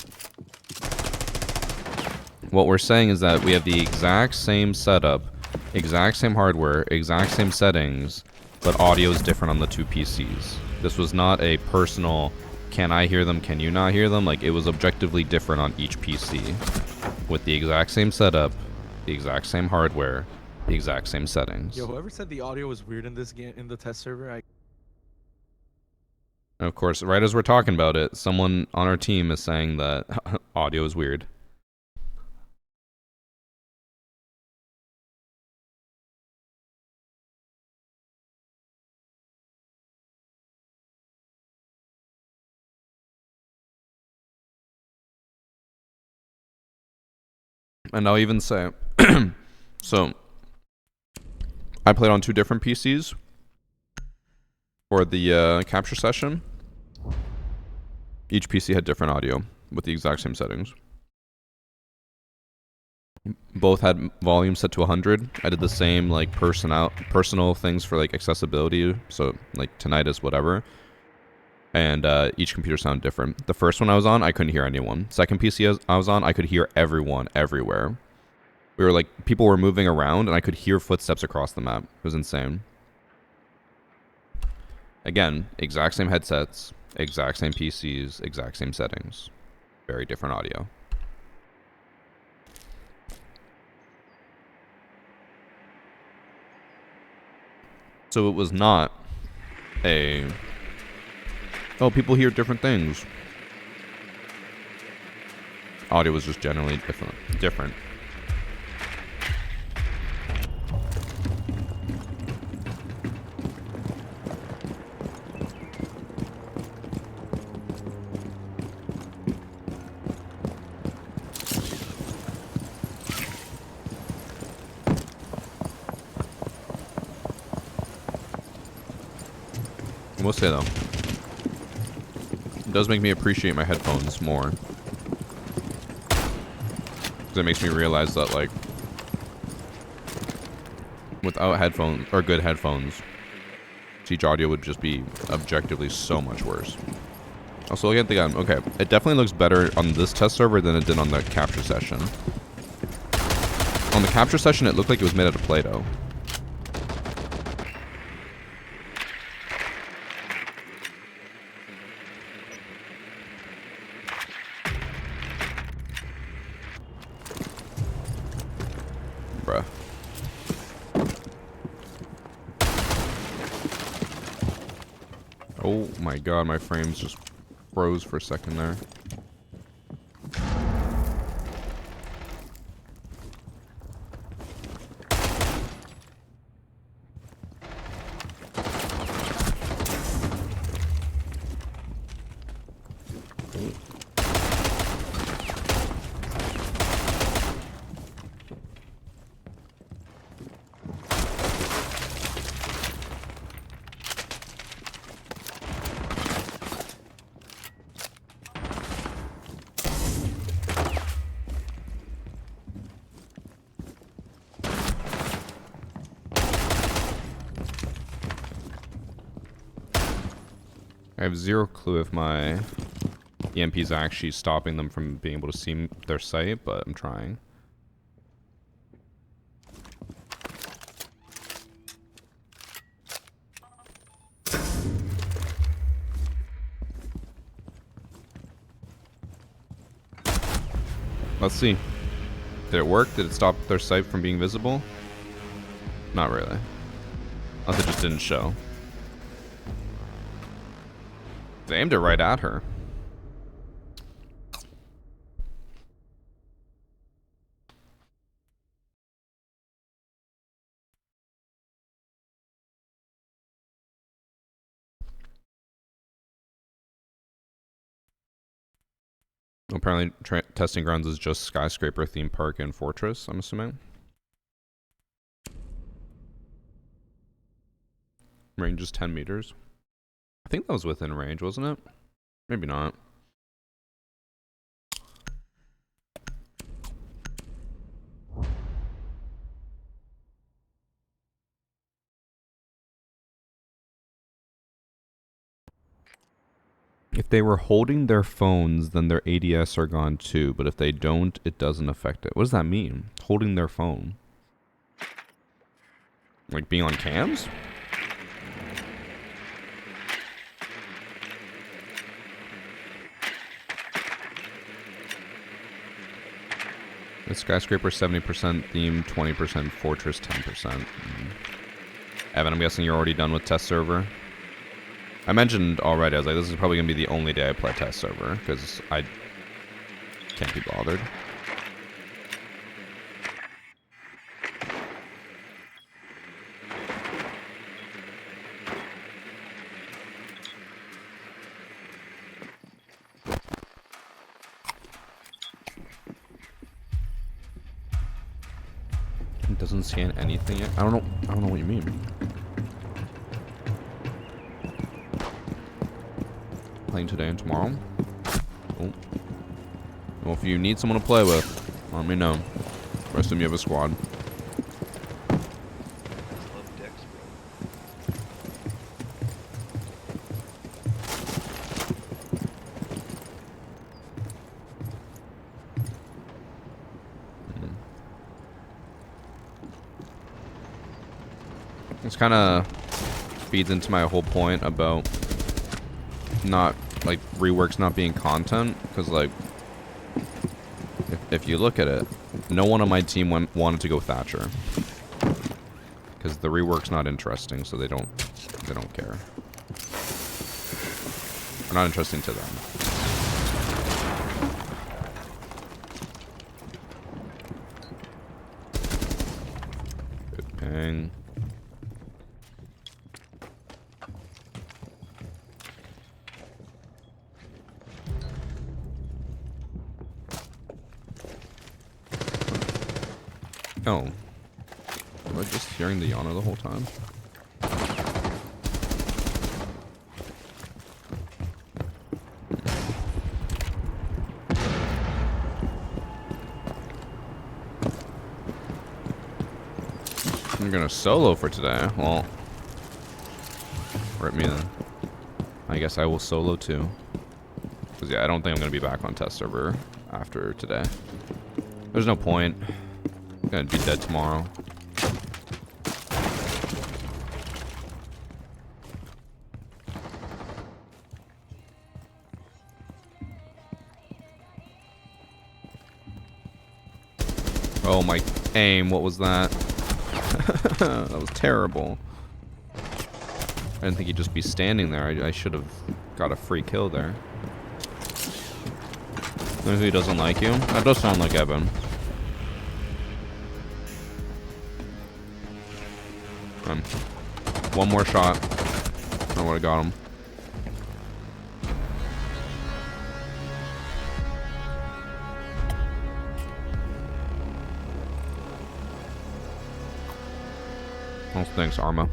What we're saying is that we have the exact same setup, exact same hardware, exact same settings, but audio is different on the two PCs. This was not a personal, can I hear them, can you not hear them? Like, it was objectively different on each PC. With the exact same setup, the exact same hardware, the exact same settings. Yo, whoever said the audio was weird in this game, in the test server, And of course, right as we're talking about it, someone on our team is saying that audio is weird. And I'll even say, so I played on two different PCs for the capture session. Each PC had different audio with the exact same settings. Both had volume set to 100. I did the same like personal things for like accessibility, so like tinnitus, whatever. And each computer sounded different. The first one I was on, I couldn't hear anyone. Second PC I was on, I could hear everyone everywhere. We were like, people were moving around and I could hear footsteps across the map. It was insane. Again, exact same headsets, exact same PCs, exact same settings. Very different audio. So it was not oh, people hear different things. Audio was just generally different. I will say though, it does make me appreciate my headphones more. Because it makes me realize that, like, without headphones, or good headphones, Teach audio would just be objectively so much worse. Also, looking at the gun, okay, it definitely looks better on this test server than it did on the capture session. On the capture session, it looked like it was made out of Play-Doh. Bruh. Oh my god, my frames just froze for a second there. I have zero clue if my EMP is actually stopping them from being able to see their sight, but I'm trying. Let's see. Did it work? Did it stop their sight from being visible? Not really. Unless it just didn't show. They aimed it right at her. Apparently, testing grounds is just skyscraper, theme park, and fortress, I'm assuming. Range is 10 meters. I think that was within range, wasn't it? Maybe not. If they were holding their phones, then their ADS are gone too. But if they don't, it doesn't affect it. What does that mean? Holding their phone? Like being on cams? The skyscraper 70% theme, 20% fortress, 10%. Evan, I'm guessing you're already done with test server. I mentioned already, I was like, this is probably going to be the only day I play test server, because I can't be bothered. It doesn't scan anything yet. I don't know what you mean. Playing today and tomorrow. Oh. Well, if you need someone to play with, let me know. I assume you have a squad. This kind of feeds into my whole point about not, like, reworks not being content, because, like, if you look at it, no one on my team wanted to go Thatcher, because the rework's not interesting, so they don't care. not interesting to them. Good ping. Oh. Am I just hearing the Yana the whole time? I'm gonna solo for today. Well, rip me then. I guess I will solo too. Because yeah, I don't think I'm gonna be back on test server after today. There's no point. I'm gonna be dead tomorrow. Oh my aim, what was that? That was terrible. I didn't think he'd just be standing there. I should have got a free kill there. Maybe he doesn't like you. That does sound like Evan. One more shot. I would have got him. Oh, thanks, Arma.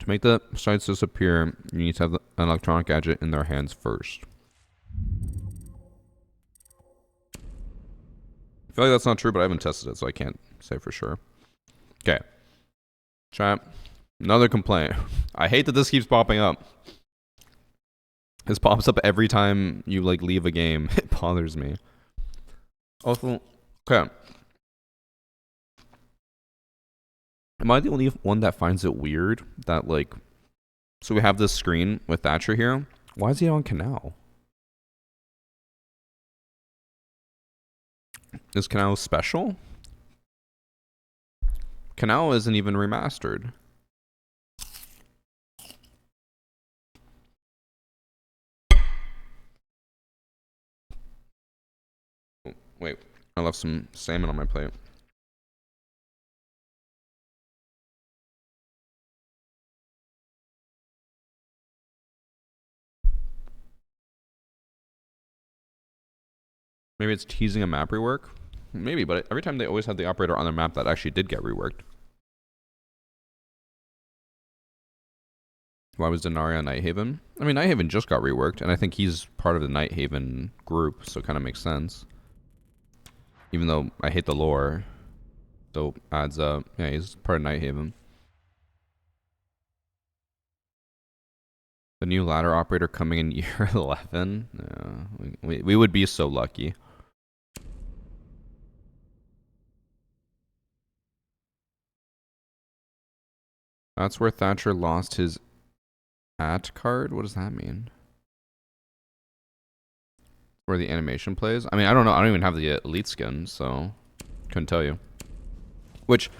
To make the sites disappear, you need to have an electronic gadget in their hands first. I feel like that's not true, but I haven't tested it, so I can't say for sure. Okay. Chat. Another complaint. I hate that this keeps popping up. This pops up every time you, like, leave a game. It bothers me. Also, okay. Am I the only one that finds it weird that, like... So we have this screen with Thatcher here. Why is he on Canal? Is Canal special? Canal isn't even remastered. Oh, wait, I left some salmon on my plate. Maybe it's teasing a map rework? Maybe, but every time they always had the operator on their map that actually did get reworked. Why was Denaria Nighthaven? I mean, Nighthaven just got reworked, and I think he's part of the Nighthaven group, so it kind of makes sense. Even though I hate the lore. So adds up. Yeah, he's part of Nighthaven. The new ladder operator coming in year 11? Yeah, we would be so lucky. That's where Thatcher lost his at card? What does that mean? Where the animation plays? I mean, I don't know. I don't even have the elite skin, so couldn't tell you. Which,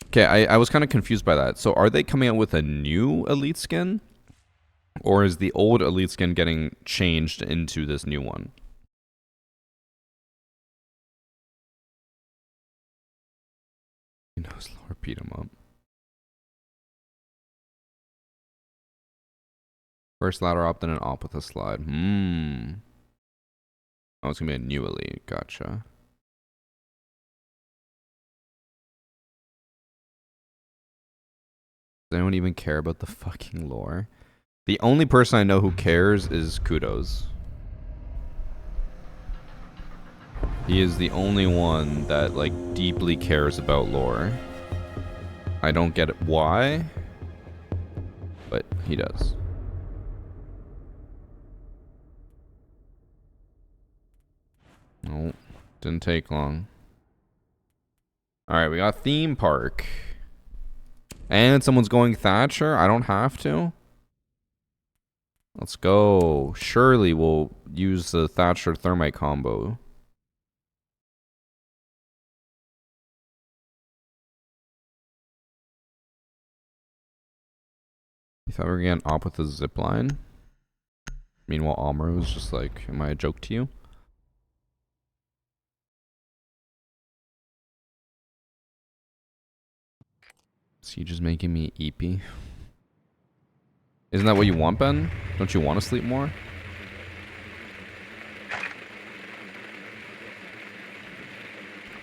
okay, I was kind of confused by that. So are they coming out with a new elite skin? Or is the old elite skin getting changed into this new one? He knows Lord beat him up. First ladder op, then an op with a slide. Oh, it's gonna be a new elite. Gotcha. Does anyone even care about the fucking lore? The only person I know who cares is Kudos. He is the only one that, like, deeply cares about lore. I don't get it why, but he does. No, didn't take long. Alright, we got theme park. And someone's going Thatcher? I don't have to. Let's go. Surely we'll use the Thatcher Thermite combo. You thought we were getting op with a zip line? Meanwhile, Almer was just like, am I a joke to you? Siege is making me eepy. Isn't that what you want, Ben? Don't you want to sleep more?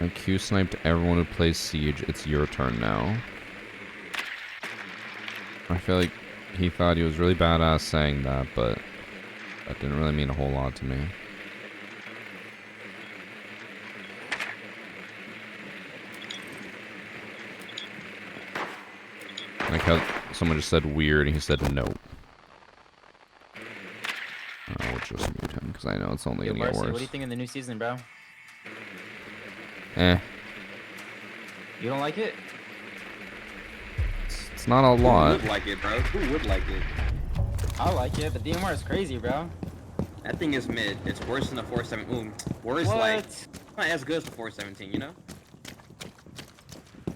I Q sniped everyone who plays Siege. It's your turn now. I feel like he thought he was really badass saying that, but that didn't really mean a whole lot to me. Like how someone just said weird and he said no. I'll just mute him because I know it's only gonna get worse. What do you think of the new season, bro? Eh. You don't like it? It's not a lot. Who would like it, bro? Who would like it? I like it. The DMR is crazy, bro. That thing is mid. It's worse than the 417. Ooh, worse What? like not as good as the 417, you know?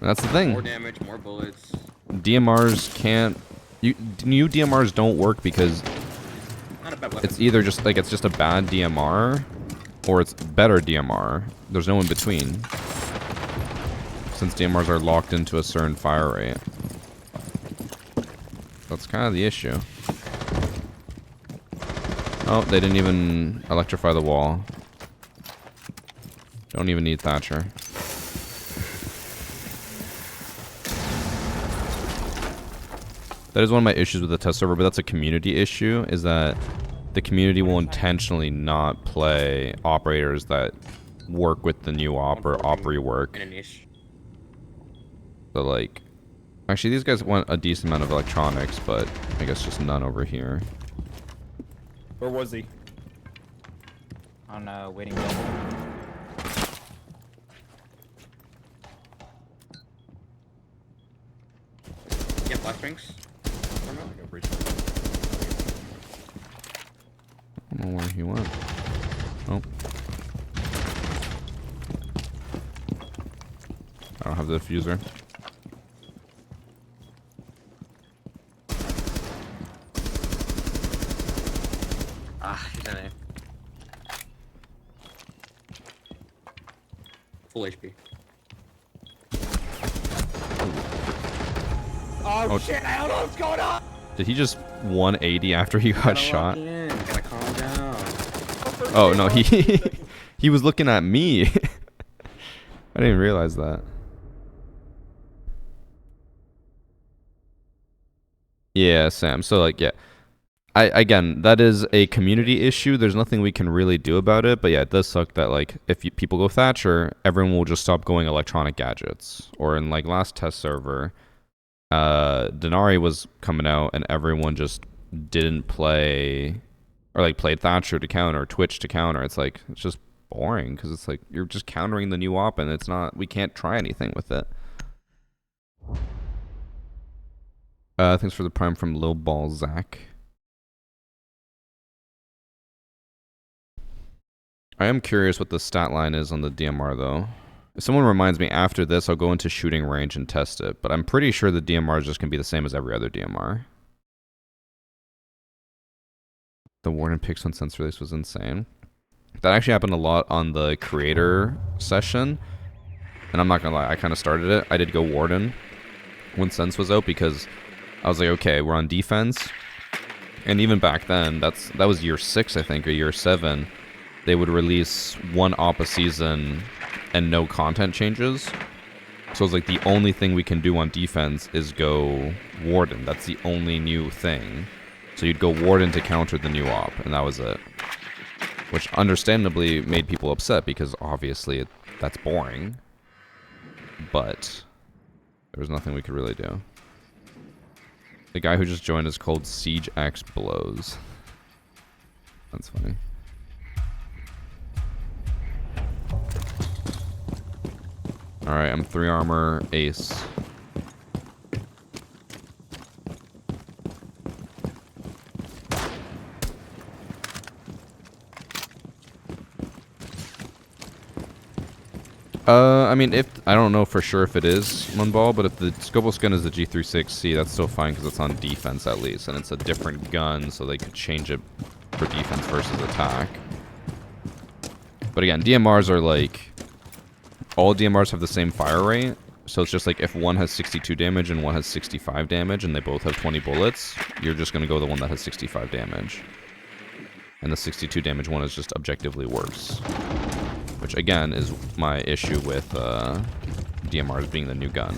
That's the thing. More damage, more bullets. DMRs can't. New DMRs don't work because Not a bad weapon. it's either just like it's just a bad DMR, or it's better DMR. There's no in between. Since DMRs are locked into a certain fire rate. That's kind of the issue. Oh, they didn't even electrify the wall. Don't even need Thatcher. That is one of my issues with the test server, but that's a community issue, is that the community will intentionally not play operators that work with the new op or op rework. So like, actually these guys want a decent amount of electronics, but I guess just none over here. Where was he? On waiting room. Get flash drinks. I don't know where he went. Oh. I don't have the diffuser. Ah, he's in A. Full HP. Oh shit, I don't know what's going on! Did he just 180 after he got shot? Gotta calm down. Oh no, he was looking at me. I didn't realize that. Yeah, Sam. So like, yeah. Again, that is a community issue. There's nothing we can really do about it. But yeah, it does suck that like if people go Thatcher, everyone will just stop going electronic gadgets. Or in like last test server, Denari was coming out and everyone just didn't play, or like played Thatcher to counter, Twitch to counter. It's like, it's just boring because it's like you're just countering the new op and it's not, we can't try anything with it. Thanks for the prime from Lil Ball Zach. I am curious what the stat line is on the DMR though. If someone reminds me after this, I'll go into shooting range and test it. But I'm pretty sure the DMR is just going to be the same as every other DMR. The Warden Pix on Sense release was insane. That actually happened a lot on the creator session. And I'm not going to lie, I kind of started it. I did go Warden when Sense was out because I was like, okay, we're on defense. And even back then, that was year 6, I think, or year 7. They would release one op a season and no content changes. So it's like the only thing we can do on defense is go Warden. That's the only new thing. So you'd go Warden to counter the new op, and that was it. Which understandably made people upset because obviously that's boring. But there was nothing we could really do. The guy who just joined is called Siege X Blows. That's funny. Alright, I'm 3 armor, ace. I mean, if I don't know for sure if it is one ball, but if the Scopal skin is the G36C, that's still fine because it's on defense at least, and it's a different gun, so they could change it for defense versus attack. But again, DMRs are like, all DMRs have the same fire rate, so it's just like if one has 62 damage and one has 65 damage, and they both have 20 bullets, you're just gonna go with the one that has 65 damage. And the 62 damage one is just objectively worse. Which, again, is my issue with DMRs being the new gun.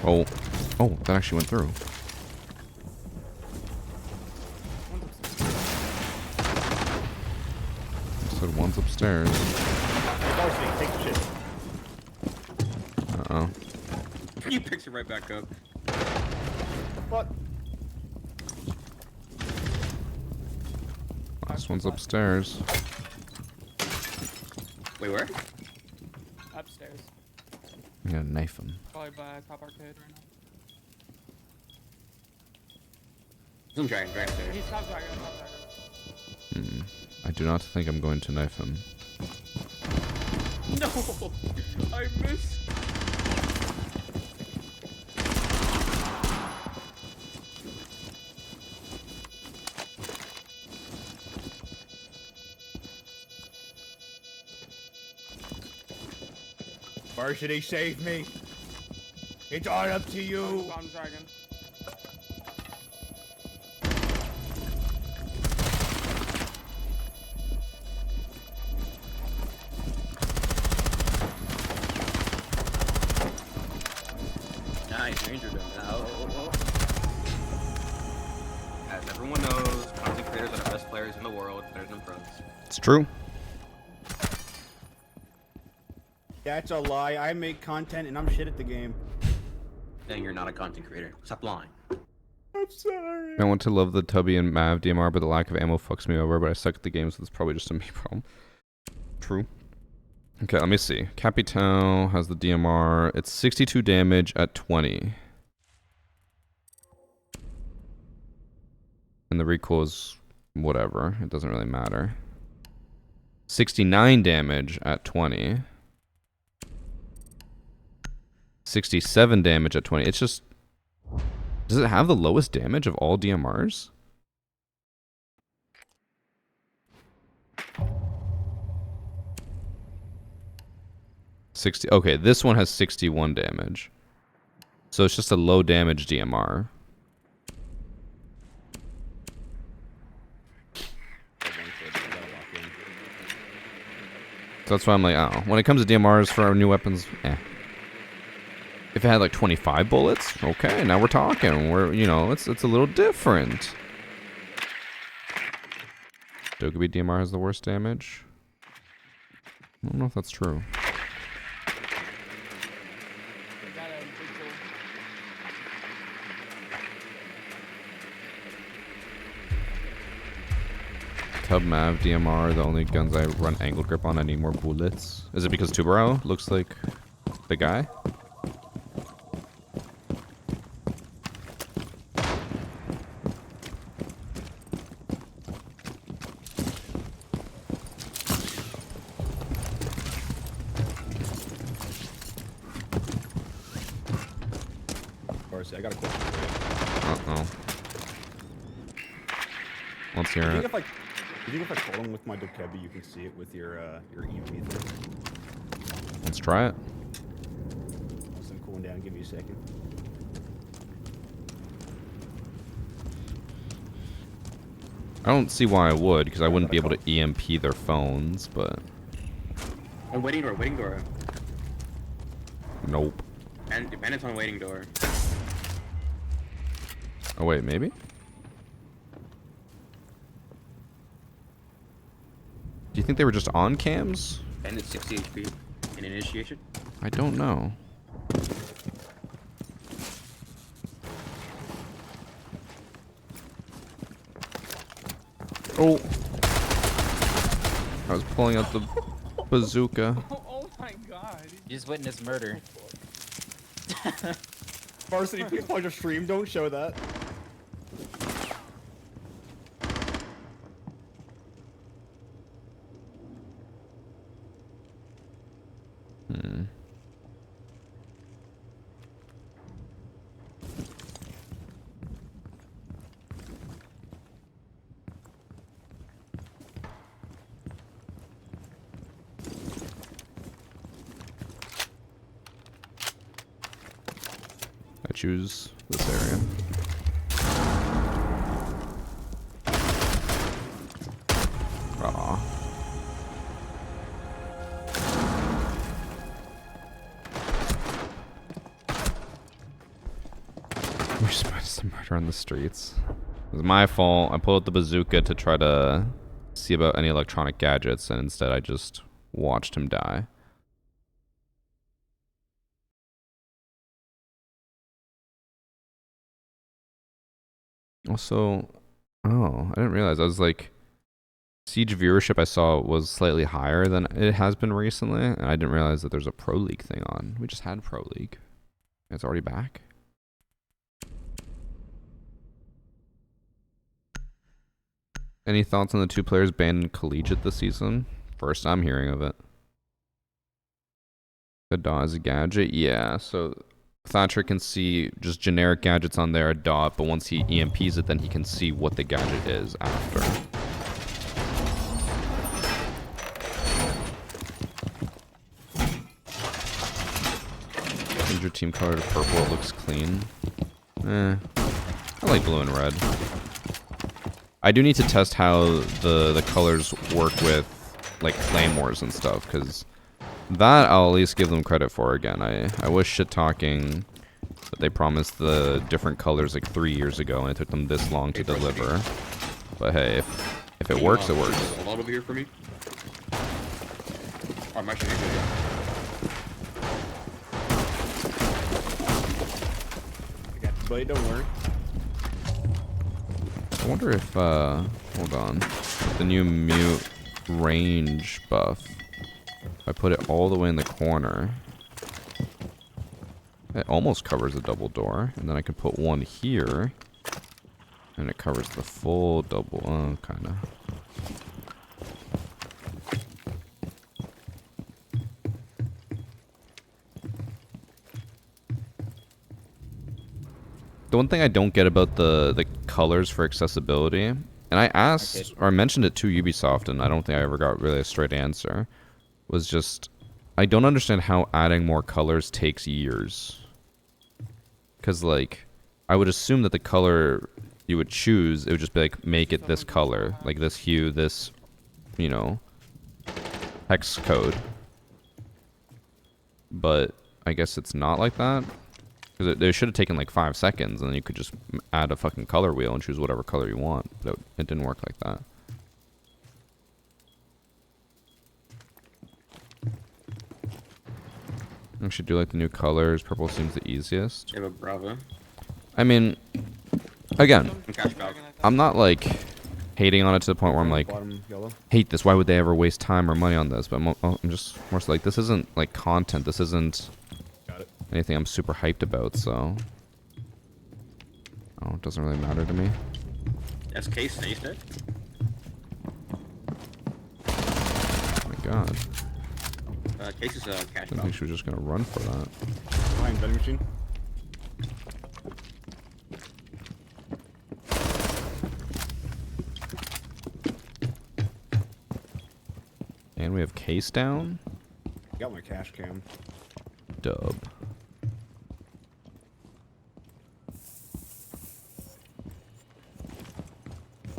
Oh. Oh, that actually went through. I said one's upstairs. Hey, Varsity, take the shit. Uh-oh. You picked it right back up. What? Last one's upstairs. Wait, where? Upstairs. I'm gonna knife him. Probably by Top Arcade right now. Zoom dragon there. He's top dragon, I do not think I'm going to knife him. No! I missed. Varsity, save me. It's all up to you. On dragon. Nice, Ranger them now. As everyone knows, content creators are the best players in the world, better than pros. It's true. That's a lie. I make content and I'm shit at the game. Then you're not a content creator. Stop lying. I'm sorry. I want to love the Tubby and Mav DMR, but the lack of ammo fucks me over, but I suck at the game, so it's probably just a me problem. True. Okay, let me see. Capital has the DMR. It's 62 damage at 20. And the recoil is whatever. It doesn't really matter. 69 damage at 20. 67 damage at 20. It's just... Does it have the lowest damage of all DMRs? Okay, this one has 61 damage. So it's just a low damage DMR. So that's why I'm like, oh, when it comes to DMRs for our new weapons, eh. If it had like 25 bullets, okay, now we're talking. We're, you know, it's a little different. Dokkaebi DMR has the worst damage. I don't know if that's true. Tub Mav DMR, the only guns I run angle grip on. I need more bullets. Is it because Tubarão looks like the guy? Varsity, I got a question for you. Uh-oh. Let's hear it. Do you think if I call him with my Dokkaebi, you can see it with your EMP thing? Let's try it. I'm cooling down. Give me a second. I don't see why I would, because I wouldn't be able to EMP their phones, but... Oh, waiting door. Nope. And it's on waiting door. Oh wait, maybe? Do you think they were just on cams? And it's 60 HP in initiation. I don't know. Oh! I was pulling out the bazooka. Oh my god. You just witnessed murder. Varsity, please watch your stream. Don't show that. I choose this area. Aw. We're supposed to murder on the streets. It was my fault. I pulled out the bazooka to try to see about any electronic gadgets, and instead I just watched him die. Also, oh, I didn't realize. I was like, Siege viewership I saw was slightly higher than it has been recently, and I didn't realize that there's a Pro League thing on. We just had Pro League. It's already back. Any thoughts on the 2 players banned in collegiate this season? First I'm hearing of it. The DAW is a gadget? Yeah, so Thatcher can see just generic gadgets on there, a dot, but once he EMPs it, then he can see what the gadget is after. Change your team color to purple, it looks clean. I like blue and red. I do need to test how the colors work with like claymores and stuff, because that I'll at least give them credit for again. I was shit talking that they promised the different colors like 3 years ago and it took them this long to deliver. But hey, if it works, it works. A lot over here for me. Oh, I'm actually I got the blade, don't worry. I wonder if, hold on, the new mute range buff, if I put it all the way in the corner, it almost covers a double door, and then I can put one here, and it covers the full double, kinda. The one thing I don't get about the colors for accessibility, and I asked, or I mentioned it to Ubisoft, and I don't think I ever got really a straight answer, was just, I don't understand how adding more colors takes years. Because, like, I would assume that the color you would choose, it would just be like, make it this color, like this hue, this, you know, hex code. But I guess it's not like that. Because they should have taken like 5 seconds, and then you could just add a fucking color wheel and choose whatever color you want. But it didn't work like that. I should do like the new colors. Purple seems the easiest. Yeah, but Bravo. I mean, again, I'm not like hating on it to the point where I'm like, hate this. Why would they ever waste time or money on this? But I'm just more so like, this isn't like content. This isn't anything I'm super hyped about, so it doesn't really matter to me. That's case snaked it. Oh my god. Case is cash. I think she was just gonna run for that. Behind vending machine. And we have case down. Got my cash cam. Dub.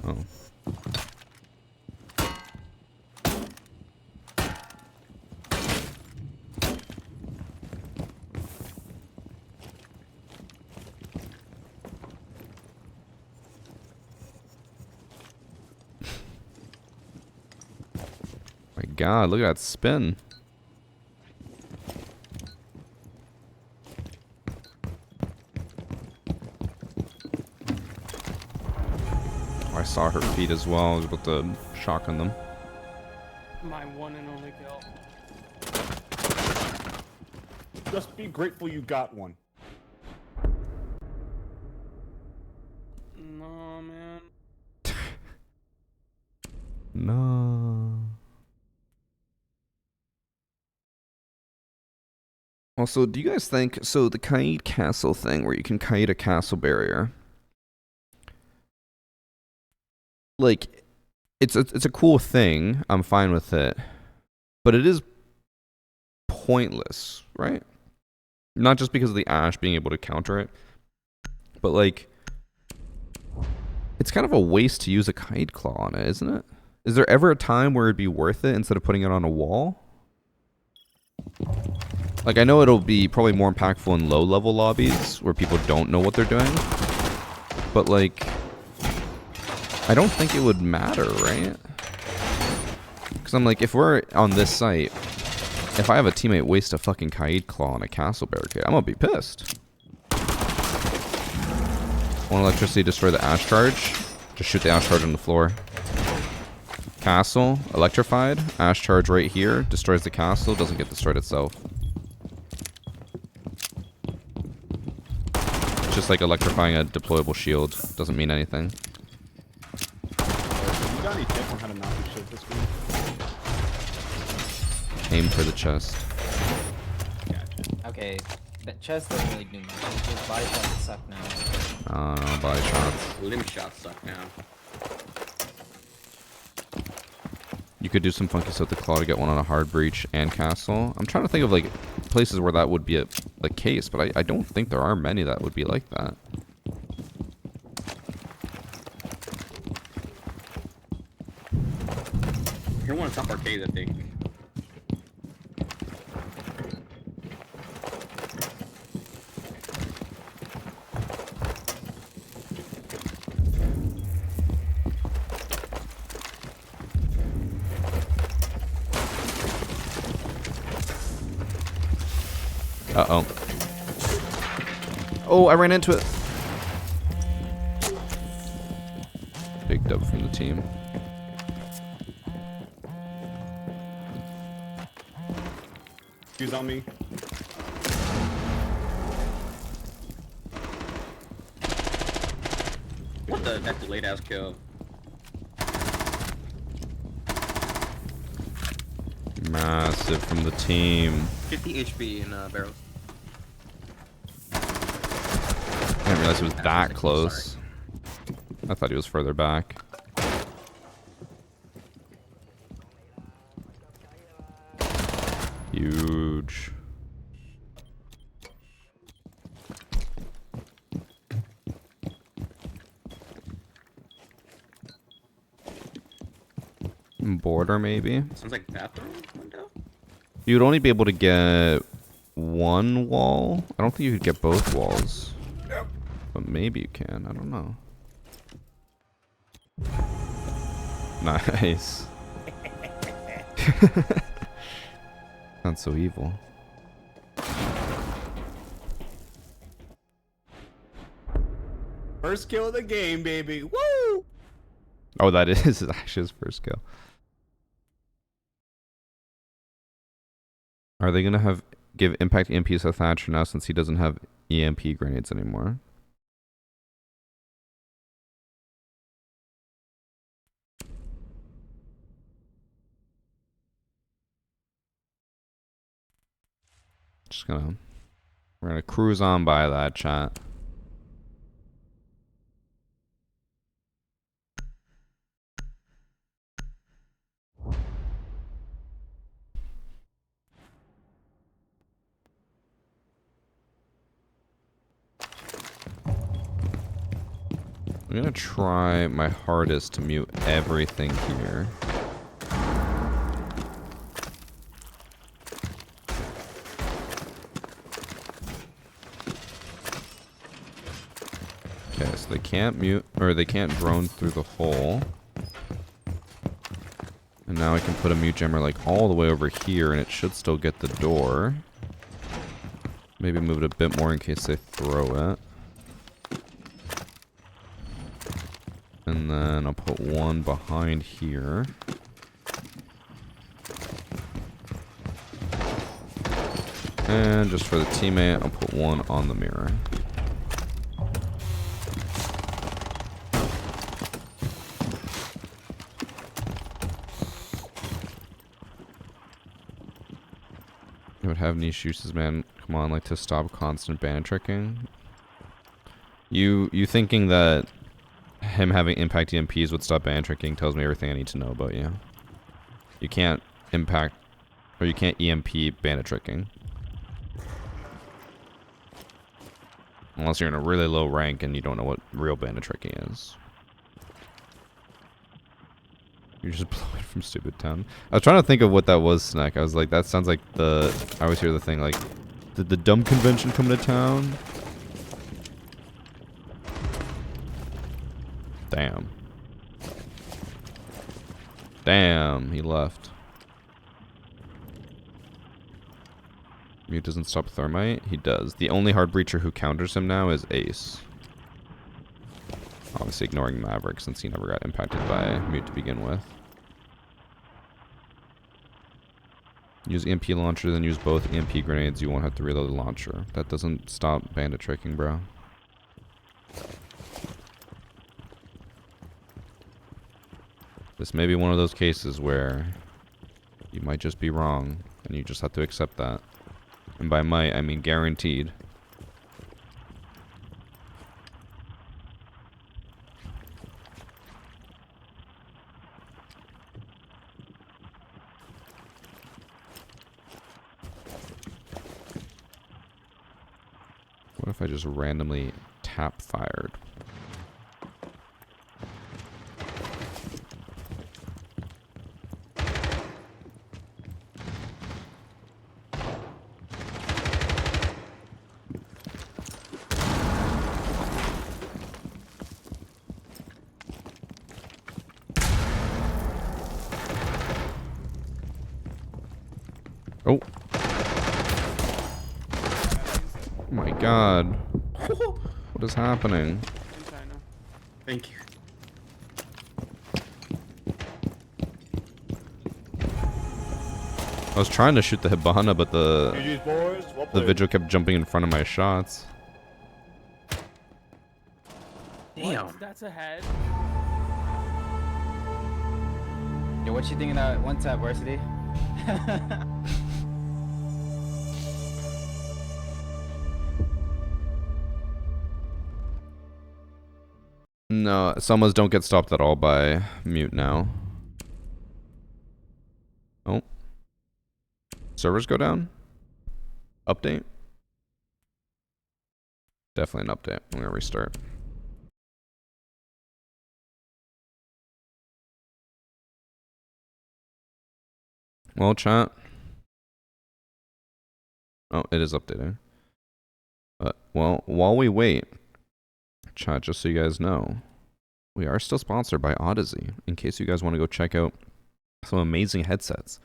Oh. My god, look at that spin. I saw her feet as well. I was about to shotgun them. My one and only kill. Just be grateful you got one. No, man. No. Also, do you guys think, so the kite castle thing where you can kite a castle barrier, like, it's a cool thing, I'm fine with it, but it is pointless, right? Not just because of the Ash being able to counter it, but like, it's kind of a waste to use a Kite Claw on it, isn't it? Is there ever a time where it'd be worth it instead of putting it on a wall? Like, I know it'll be probably more impactful in low-level lobbies where people don't know what they're doing. But, like, I don't think it would matter, right? Because I'm like, if we're on this site, if I have a teammate waste a fucking Kite Claw on a castle barricade, I'm gonna be pissed. One electricity, destroy the Ash Charge. Just shoot the Ash Charge on the floor. Castle, electrified. Ash Charge right here, destroys the castle, doesn't get destroyed itself. It's just like electrifying a deployable shield. Doesn't mean anything. You got any tips on how to not do shit this week? Aim for the chest. Okay, that chest doesn't really do much. Just body shots suck now. No, body shots. Limb shots suck now. You could do some funky stuff with the claw to get one on a hard breach and castle. I'm trying to think of like places where that would be the case, but I don't think there are many that would be like that. Here one top arcade, I think. Uh-oh. Oh, I ran into it. Big dub from the team. He's on me. What the? That delayed ass kill. Massive from the team. 50 HP in barrels. I didn't realize it was that close. I thought he was further back. Huge. Border, maybe? Sounds like bathroom window. You'd only be able to get one wall. I don't think you could get both walls. But maybe you can. I don't know. Nice. Sounds so evil. First kill of the game, baby. Woo! Oh, that is actually his first kill. Are they gonna give impact EMPs to Thatcher now since he doesn't have EMP grenades anymore? We're gonna cruise on by that chat. I'm gonna try my hardest to mute everything here. Okay, so they can't mute, or they can't drone through the hole. And now I can put a mute jammer like all the way over here and it should still get the door. Maybe move it a bit more in case they throw it. And then I'll put one behind here. And just for the teammate, I'll put one on the mirror. I would have niche uses, man. Come on, like to stop constant ban tricking. You thinking that him having impact EMPs would stop ban tricking tells me everything I need to know about you. You can't impact, or you can't EMP bandit tricking. Unless you're in a really low rank and you don't know what real bandit tricking is. You're just blowing from stupid town. I was trying to think of what that was, Snack. I was like, that sounds like the... I always hear the thing like, did the dumb convention come to town? Damn. Damn, he left. Mute doesn't stop Thermite? He does. The only hard breacher who counters him now is Ace. Obviously ignoring Maverick since he never got impacted by Mute to begin with. Use EMP launcher, then use both EMP grenades. You won't have to reload the launcher. That doesn't stop bandit tricking, bro. This may be one of those cases where you might just be wrong, and you just have to accept that. And by might, I mean guaranteed. What if I just randomly tap fired? Oh. Oh my god. What is happening? Thank you. I was trying to shoot the Hibana, but the vigil kept jumping in front of my shots. Damn. That's a head. Yo, what you thinking of one tap varsity? No, Selmas don't get stopped at all by Mute now. Oh. Servers go down? Update? Definitely an update. I'm gonna restart. Well, chat. Oh, it is updating. Well, while we wait, chat, just so you guys know, we are still sponsored by Odyssey, in case you guys want to go check out some amazing headsets.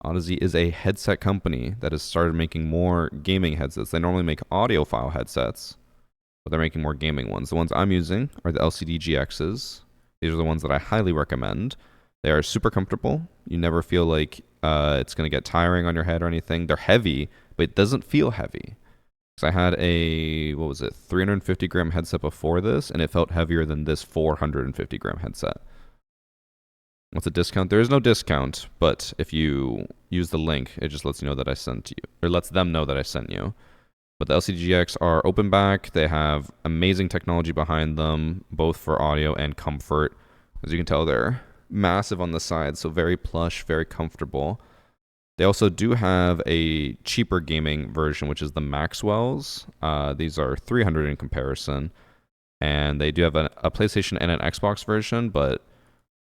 Odyssey is a headset company that has started making more gaming headsets. They normally make audiophile headsets, but they're making more gaming ones. The ones I'm using are the LCD GXs. These are the ones that I highly recommend. They are super comfortable. You never feel like it's going to get tiring on your head or anything. They're heavy, but it doesn't feel heavy. So I had a, 350 gram headset before this, and it felt heavier than this 450 gram headset. What's a discount? There is no discount, but if you use the link, it just lets you know that I sent you, or lets them know that I sent you. But the LCGX are open back. They have amazing technology behind them, both for audio and comfort. As you can tell, they're massive on the side, so very plush, very comfortable. They also do have a cheaper gaming version, which is the Maxwells. These are $300 in comparison. And they do have a PlayStation and an Xbox version, but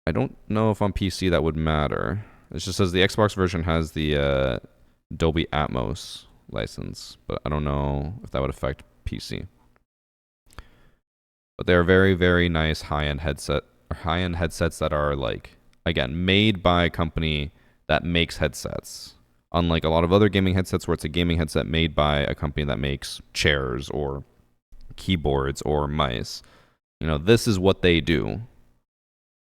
I don't know if on PC that would matter. It just says the Xbox version has the Dolby Atmos license, but I don't know if that would affect PC. But they're very, very nice high-end headsets that are, like, again, made by a company that makes headsets. Unlike a lot of other gaming headsets where it's a gaming headset made by a company that makes chairs or keyboards or mice. You know, this is what they do.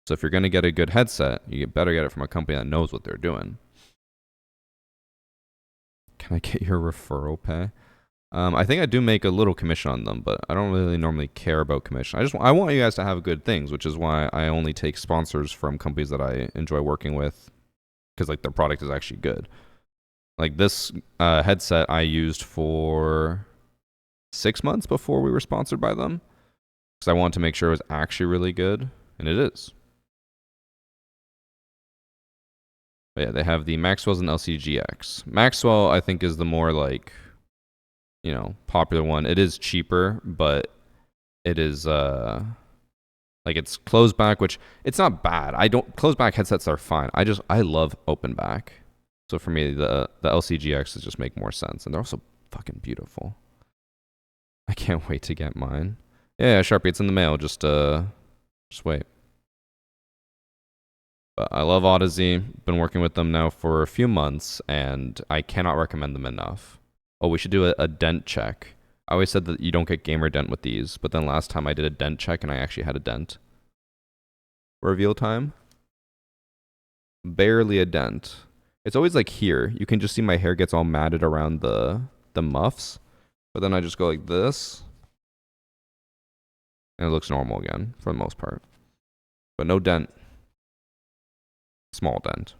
So if you're going to get a good headset, you better get it from a company that knows what they're doing. Can I get your referral pay? I think I do make a little commission on them, but I don't really normally care about commission. I want you guys to have good things, which is why I only take sponsors from companies that I enjoy working with, because like their product is actually good. Like this headset I used for 6 months before we were sponsored by them, because I wanted to make sure it was actually really good, and it is. But yeah, they have the Maxwells and LCGX. Maxwell, I think, is the more like you know, popular one. It is cheaper, but it is like it's closed back, which it's not bad. Closed back headsets are fine. I love open back. So for me, the LCGXs just make more sense, and they're also fucking beautiful. I can't wait to get mine. Yeah, Sharpie, it's in the mail. Just wait. But I love Odyssey. Been working with them now for a few months, and I cannot recommend them enough. Oh, we should do a dent check. I always said that you don't get gamer dent with these, but then last time I did a dent check, and I actually had a dent. Reveal time. Barely a dent. It's always like here. You can just see my hair gets all matted around the muffs, but then I just go like this, and it looks normal again for the most part. But no dent. Small dent.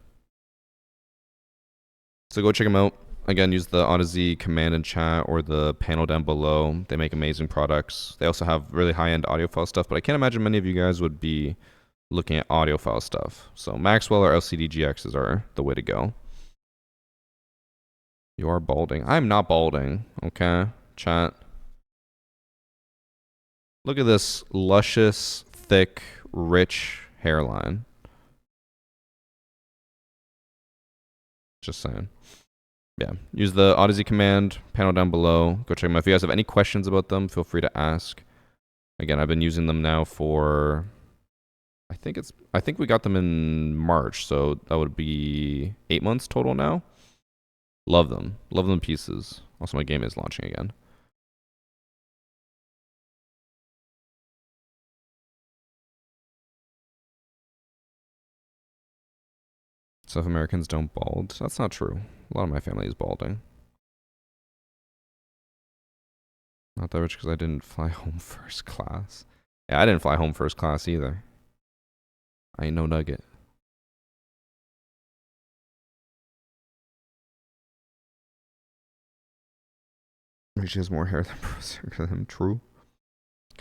So go check them out. Again, use the Odyssey command in chat or the panel down below. They make amazing products. They also have really high-end audiophile stuff, but I can't imagine many of you guys would be looking at audiophile stuff. So Maxwell or LCD GXs are the way to go. You are balding. I'm not balding, okay? Chat. Look at this luscious, thick, rich hairline. Just saying. Yeah, use the Odyssey command, panel down below. Go check them out. If you guys have any questions about them, feel free to ask. Again, I've been using them now for, I think we got them in March, so that would be 8 months total now. Love them. Love them pieces. Also, my game is launching again. South Americans don't bald. That's not true. A lot of my family is balding. Not that rich because I didn't fly home first class. Yeah, I didn't fly home first class either. I ain't no nugget. She has more hair than true.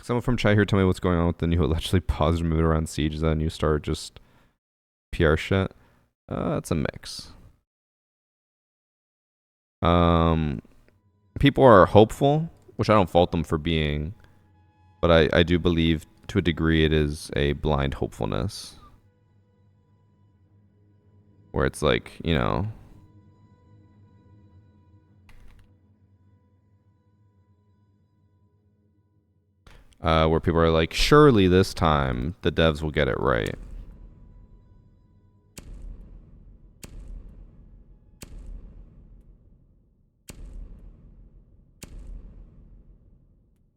Someone from chat here tell me what's going on with the new allegedly positive mood around Siege. Is that a new start, just PR shit? It's a mix. People are hopeful, which I don't fault them for being, but I do believe to a degree it is a blind hopefulness. Where it's like, you know, where people are like, surely this time the devs will get it right.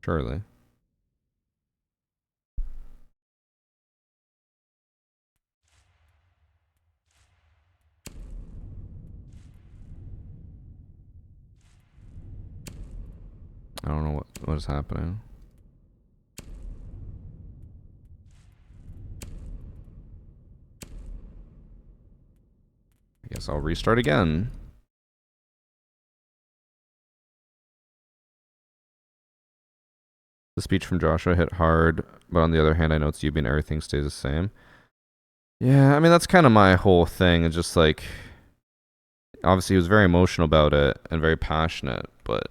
Surely. I don't know what is happening. I guess I'll restart again. The speech from Joshua hit hard, but on the other hand, I know it's Yubi and everything stays the same. Yeah, I mean, that's kind of my whole thing. It's just like, obviously he was very emotional about it and very passionate, but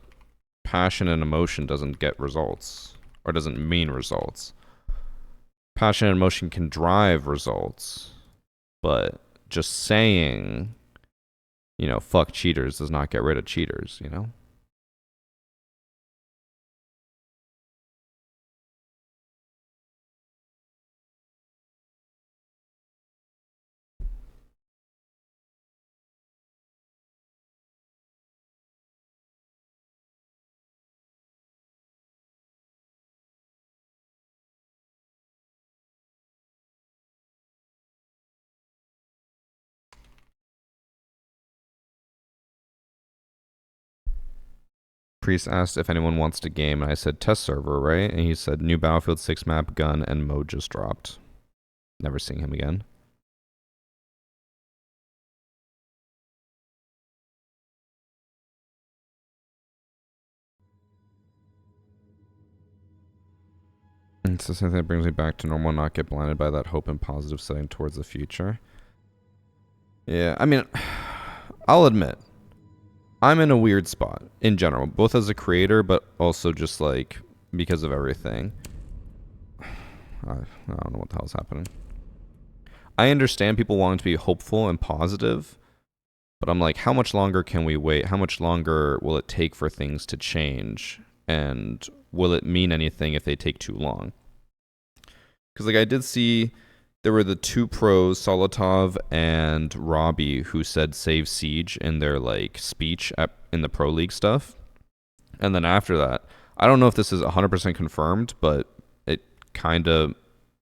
passion and emotion doesn't get results, or doesn't mean results. Passion and emotion can drive results, but just saying, you know, fuck cheaters does not get rid of cheaters, you know? Priest asked if anyone wants to game, and I said test server, right? And he said new Battlefield 6 map, gun, and mode just dropped. Never seeing him again. It's the same thing that brings me back to normal, not get blinded by that hope and positive setting towards the future. Yeah, I mean, I'll admit, I'm in a weird spot in general, both as a creator, but also just like because of everything. I don't know what the hell's happening. I understand people wanting to be hopeful and positive, but I'm like, how much longer can we wait? How much longer will it take for things to change? And will it mean anything if they take too long? Because like I did see there were the two pros, Solotov and Robbie, who said save Siege in their like speech in the Pro League stuff. And then after that, I don't know if this is 100% confirmed, but it kind of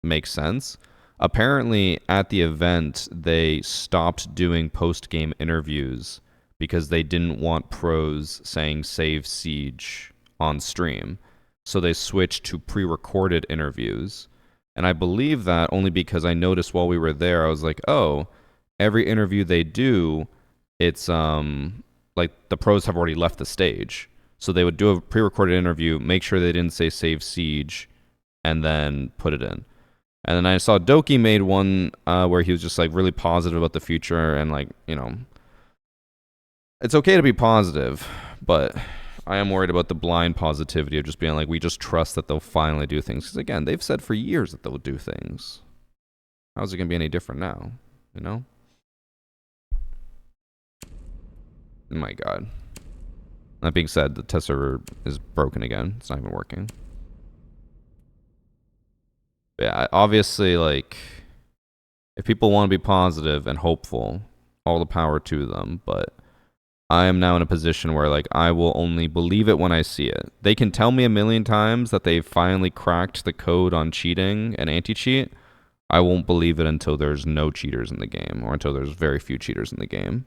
makes sense. Apparently, at the event, they stopped doing post-game interviews because they didn't want pros saying save Siege on stream. So they switched to pre-recorded interviews. And I believe that only because I noticed while we were there, I was like, oh, every interview they do, it's like the pros have already left the stage. So they would do a pre-recorded interview, make sure they didn't say save Siege, and then put it in. And then I saw Doki made one where he was just like really positive about the future and like, you know, it's okay to be positive, but I am worried about the blind positivity of just being like, we just trust that they'll finally do things. Because again, they've said for years that they'll do things. How's it going to be any different now? You know? Oh my God. That being said, the test server is broken again. It's not even working. Yeah, obviously, like, if people want to be positive and hopeful, all the power to them, but I am now in a position where, like, I will only believe it when I see it. They can tell me a million times that they've finally cracked the code on cheating and anti-cheat. I won't believe it until there's no cheaters in the game, or until there's very few cheaters in the game.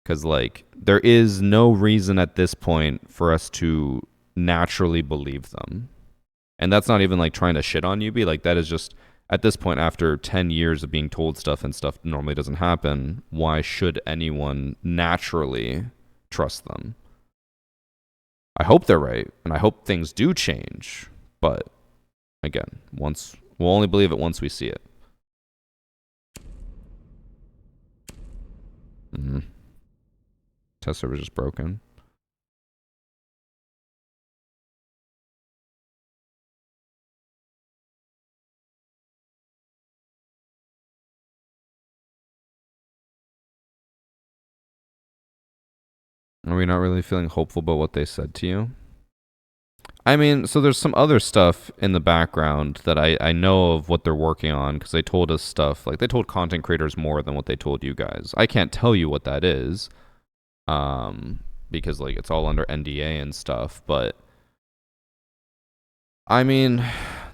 Because, like, there is no reason at this point for us to naturally believe them. And that's not even like trying to shit on UB. Like that is just at this point, after 10 years of being told stuff and stuff normally doesn't happen, why should anyone naturally trust them? I hope they're right, and I hope things do change. But again, we'll only believe it once we see it. Test server just broken. Are we not really feeling hopeful about what they said to you? I mean, so there's some other stuff in the background that I know of what they're working on because they told us stuff. Like, they told content creators more than what they told you guys. I can't tell you what that is because, like, it's all under NDA and stuff. But, I mean,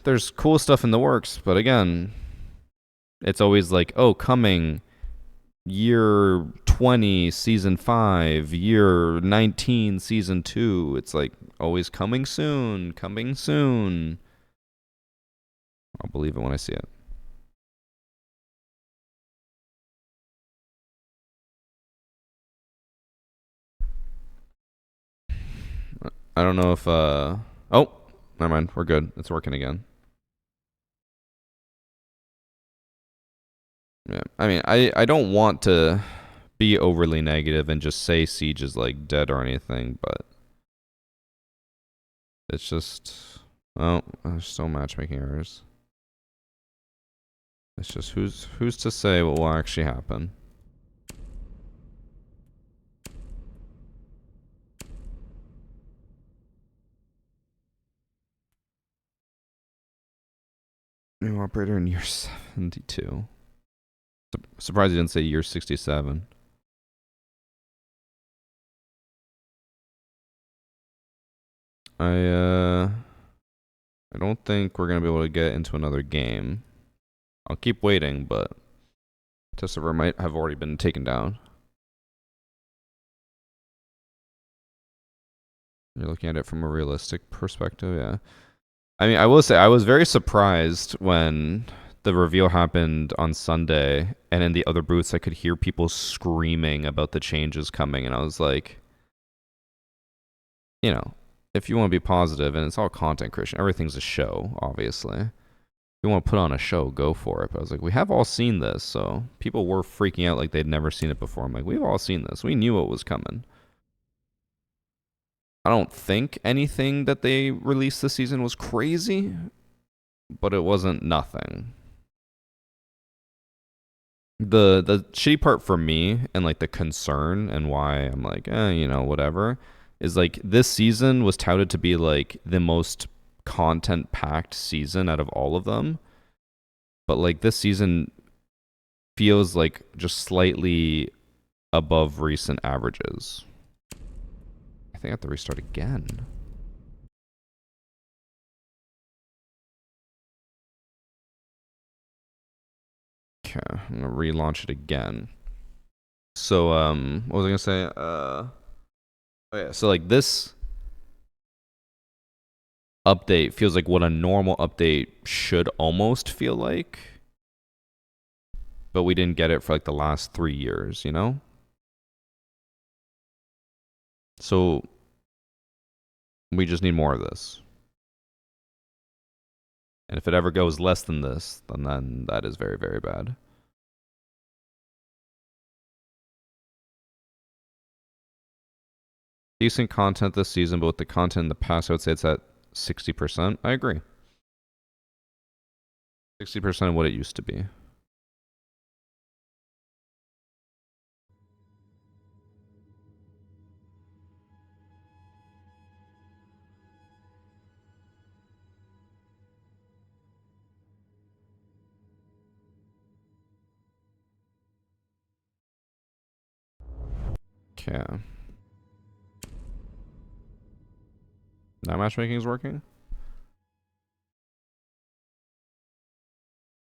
there's cool stuff in the works. But, again, it's always like, oh, coming year 20 season 5, year 19 season 2. It's like always coming soon. I'll believe it when I see it. I don't know if oh, never mind, we're good. It's working again. Yeah, I mean, I don't want to be overly negative and just say Siege is like dead or anything, but it's just, oh, there's still matchmaking errors. It's just who's to say what will actually happen. New operator in year 72. Surprised you didn't say year 67. I don't think we're gonna be able to get into another game. I'll keep waiting, but test server might have already been taken down. You're looking at it from a realistic perspective, yeah. I mean, I will say I was very surprised when the reveal happened on Sunday, and in the other booths I could hear people screaming about the changes coming, and I was like, you know, if you want to be positive, and it's all content creation, everything's a show, obviously. you want to put on a show, go for it. But I was like, we have all seen this, so people were freaking out like they'd never seen it before. I'm like, we've all seen this. We knew what was coming. I don't think anything that they released this season was crazy, but it wasn't nothing. The shitty part for me and like the concern and why I'm like, you know, whatever, is like this season was touted to be like the most content packed season out of all of them, but like this season feels like just slightly above recent averages. I think I have to restart again. Okay, I'm gonna relaunch it again. So what was I gonna say? Oh yeah, so like this update feels like what a normal update should almost feel like, but we didn't get it for like the last 3 years, you know? So we just need more of this. And if it ever goes less than this, then that is very, very bad. Decent content this season, but with the content in the past, I would say it's at 60%. I agree. 60% of what it used to be. Okay. Now matchmaking is working?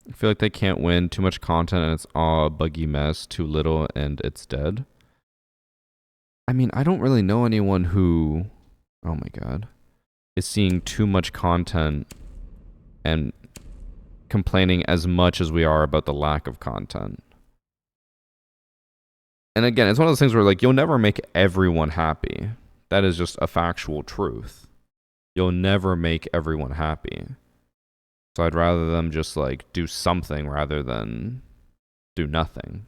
I feel like they can't win. Too much content and it's all a buggy mess. Too little and it's dead. I mean, I don't really know anyone who, oh my god, is seeing too much content and complaining as much as we are about the lack of content. And again, it's one of those things where like you'll never make everyone happy. That is just a factual truth. You'll never make everyone happy. So I'd rather them just like do something rather than do nothing.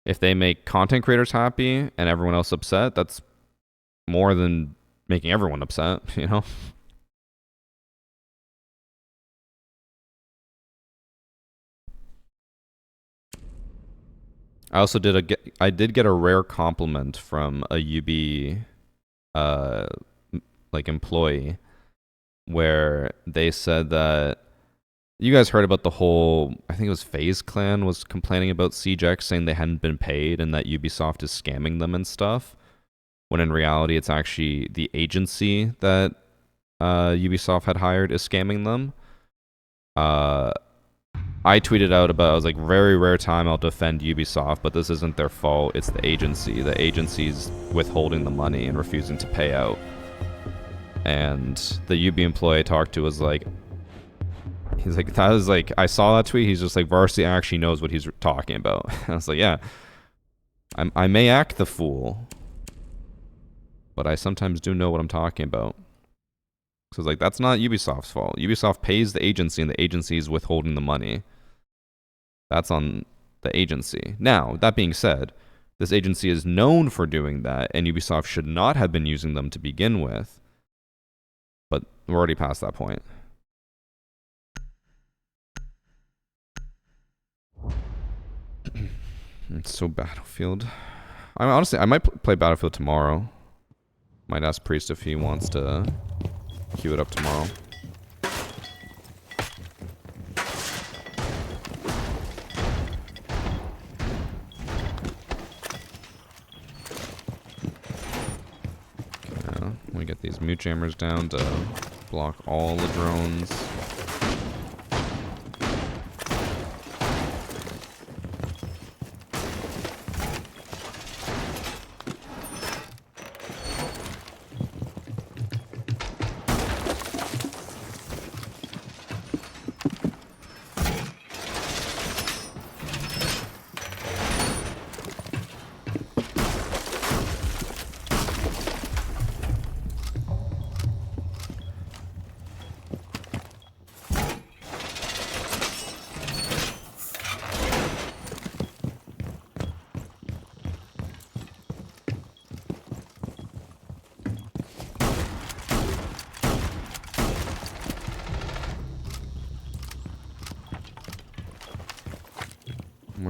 If they make content creators happy and everyone else upset, that's more than making everyone upset, you know? I also did get a rare compliment from a UB like employee where they said that you guys heard about the whole, I think it was FaZe Clan was complaining about CJX saying they hadn't been paid and that Ubisoft is scamming them and stuff, when in reality it's actually the agency that Ubisoft had hired is scamming them. I tweeted out about, I was like, very rare time I'll defend Ubisoft, but this isn't their fault, it's the agency. The agency's withholding the money and refusing to pay out. And the UB employee I talked to was like, he's like, that was like, I saw that tweet, he's just like, Varsity actually knows what he's talking about. I was like, yeah, I may act the fool, but I sometimes do know what I'm talking about. So it's like, that's not Ubisoft's fault. Ubisoft pays the agency and the agency is withholding the money. That's on the agency. Now, that being said, this agency is known for doing that and Ubisoft should not have been using them to begin with. But we're already past that point. It's so Battlefield. I mean, honestly, I might play Battlefield tomorrow. Might ask Priest if he wants to queue it up tomorrow. Okay, we get these mute jammers down to block all the drones.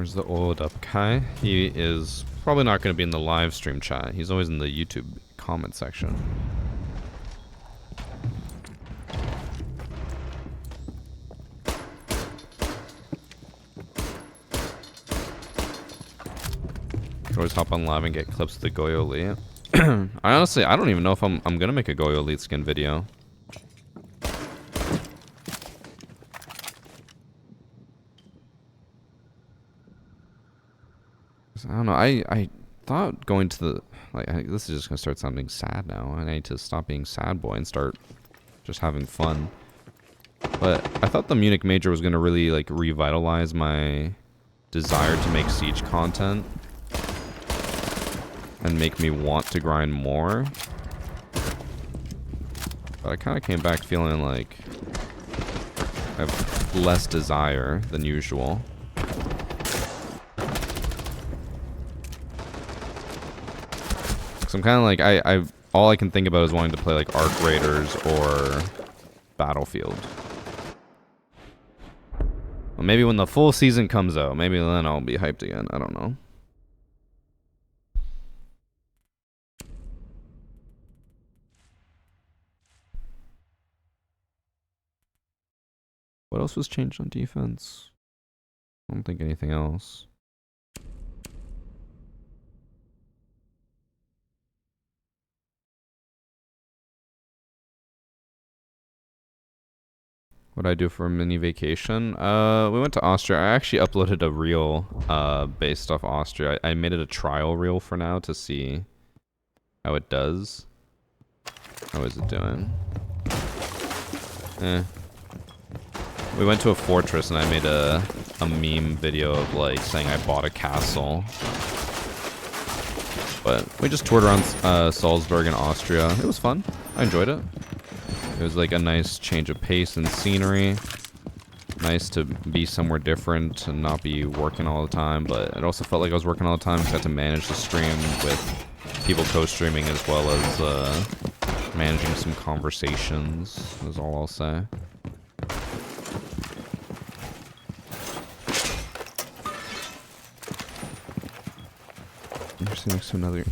Where's the oiled up guy? He is probably not going to be in the live stream chat. He's always in the YouTube comment section. Always hop on live and get clips of the Goyo Elite. I don't even know if I'm gonna make a Goyo Elite skin video. I don't know. I thought going to the this is just gonna start sounding sad now. I need to stop being sad boy and start just having fun. But I thought the Munich Major was gonna really like revitalize my desire to make Siege content and make me want to grind more. But I kind of came back feeling like I have less desire than usual. Cause I'm kind of like I all I can think about is wanting to play like Arc Raiders or Battlefield. Well, maybe when the full season comes out, maybe then I'll be hyped again. I don't know. What else was changed on defense? I don't think anything else. What'd I do for a mini vacation? We went to Austria. I actually uploaded a reel based off Austria. I made it a trial reel for now to see how it does. How is it doing? We went to a fortress and I made a meme video of like saying I bought a castle. But we just toured around Salzburg in Austria. It was fun. I enjoyed it. It was like a nice change of pace and scenery. Nice to be somewhere different and not be working all the time, but it also felt like I was working all the time because I had to manage the stream with people co-streaming as well as managing some conversations, is all I'll say. Next to another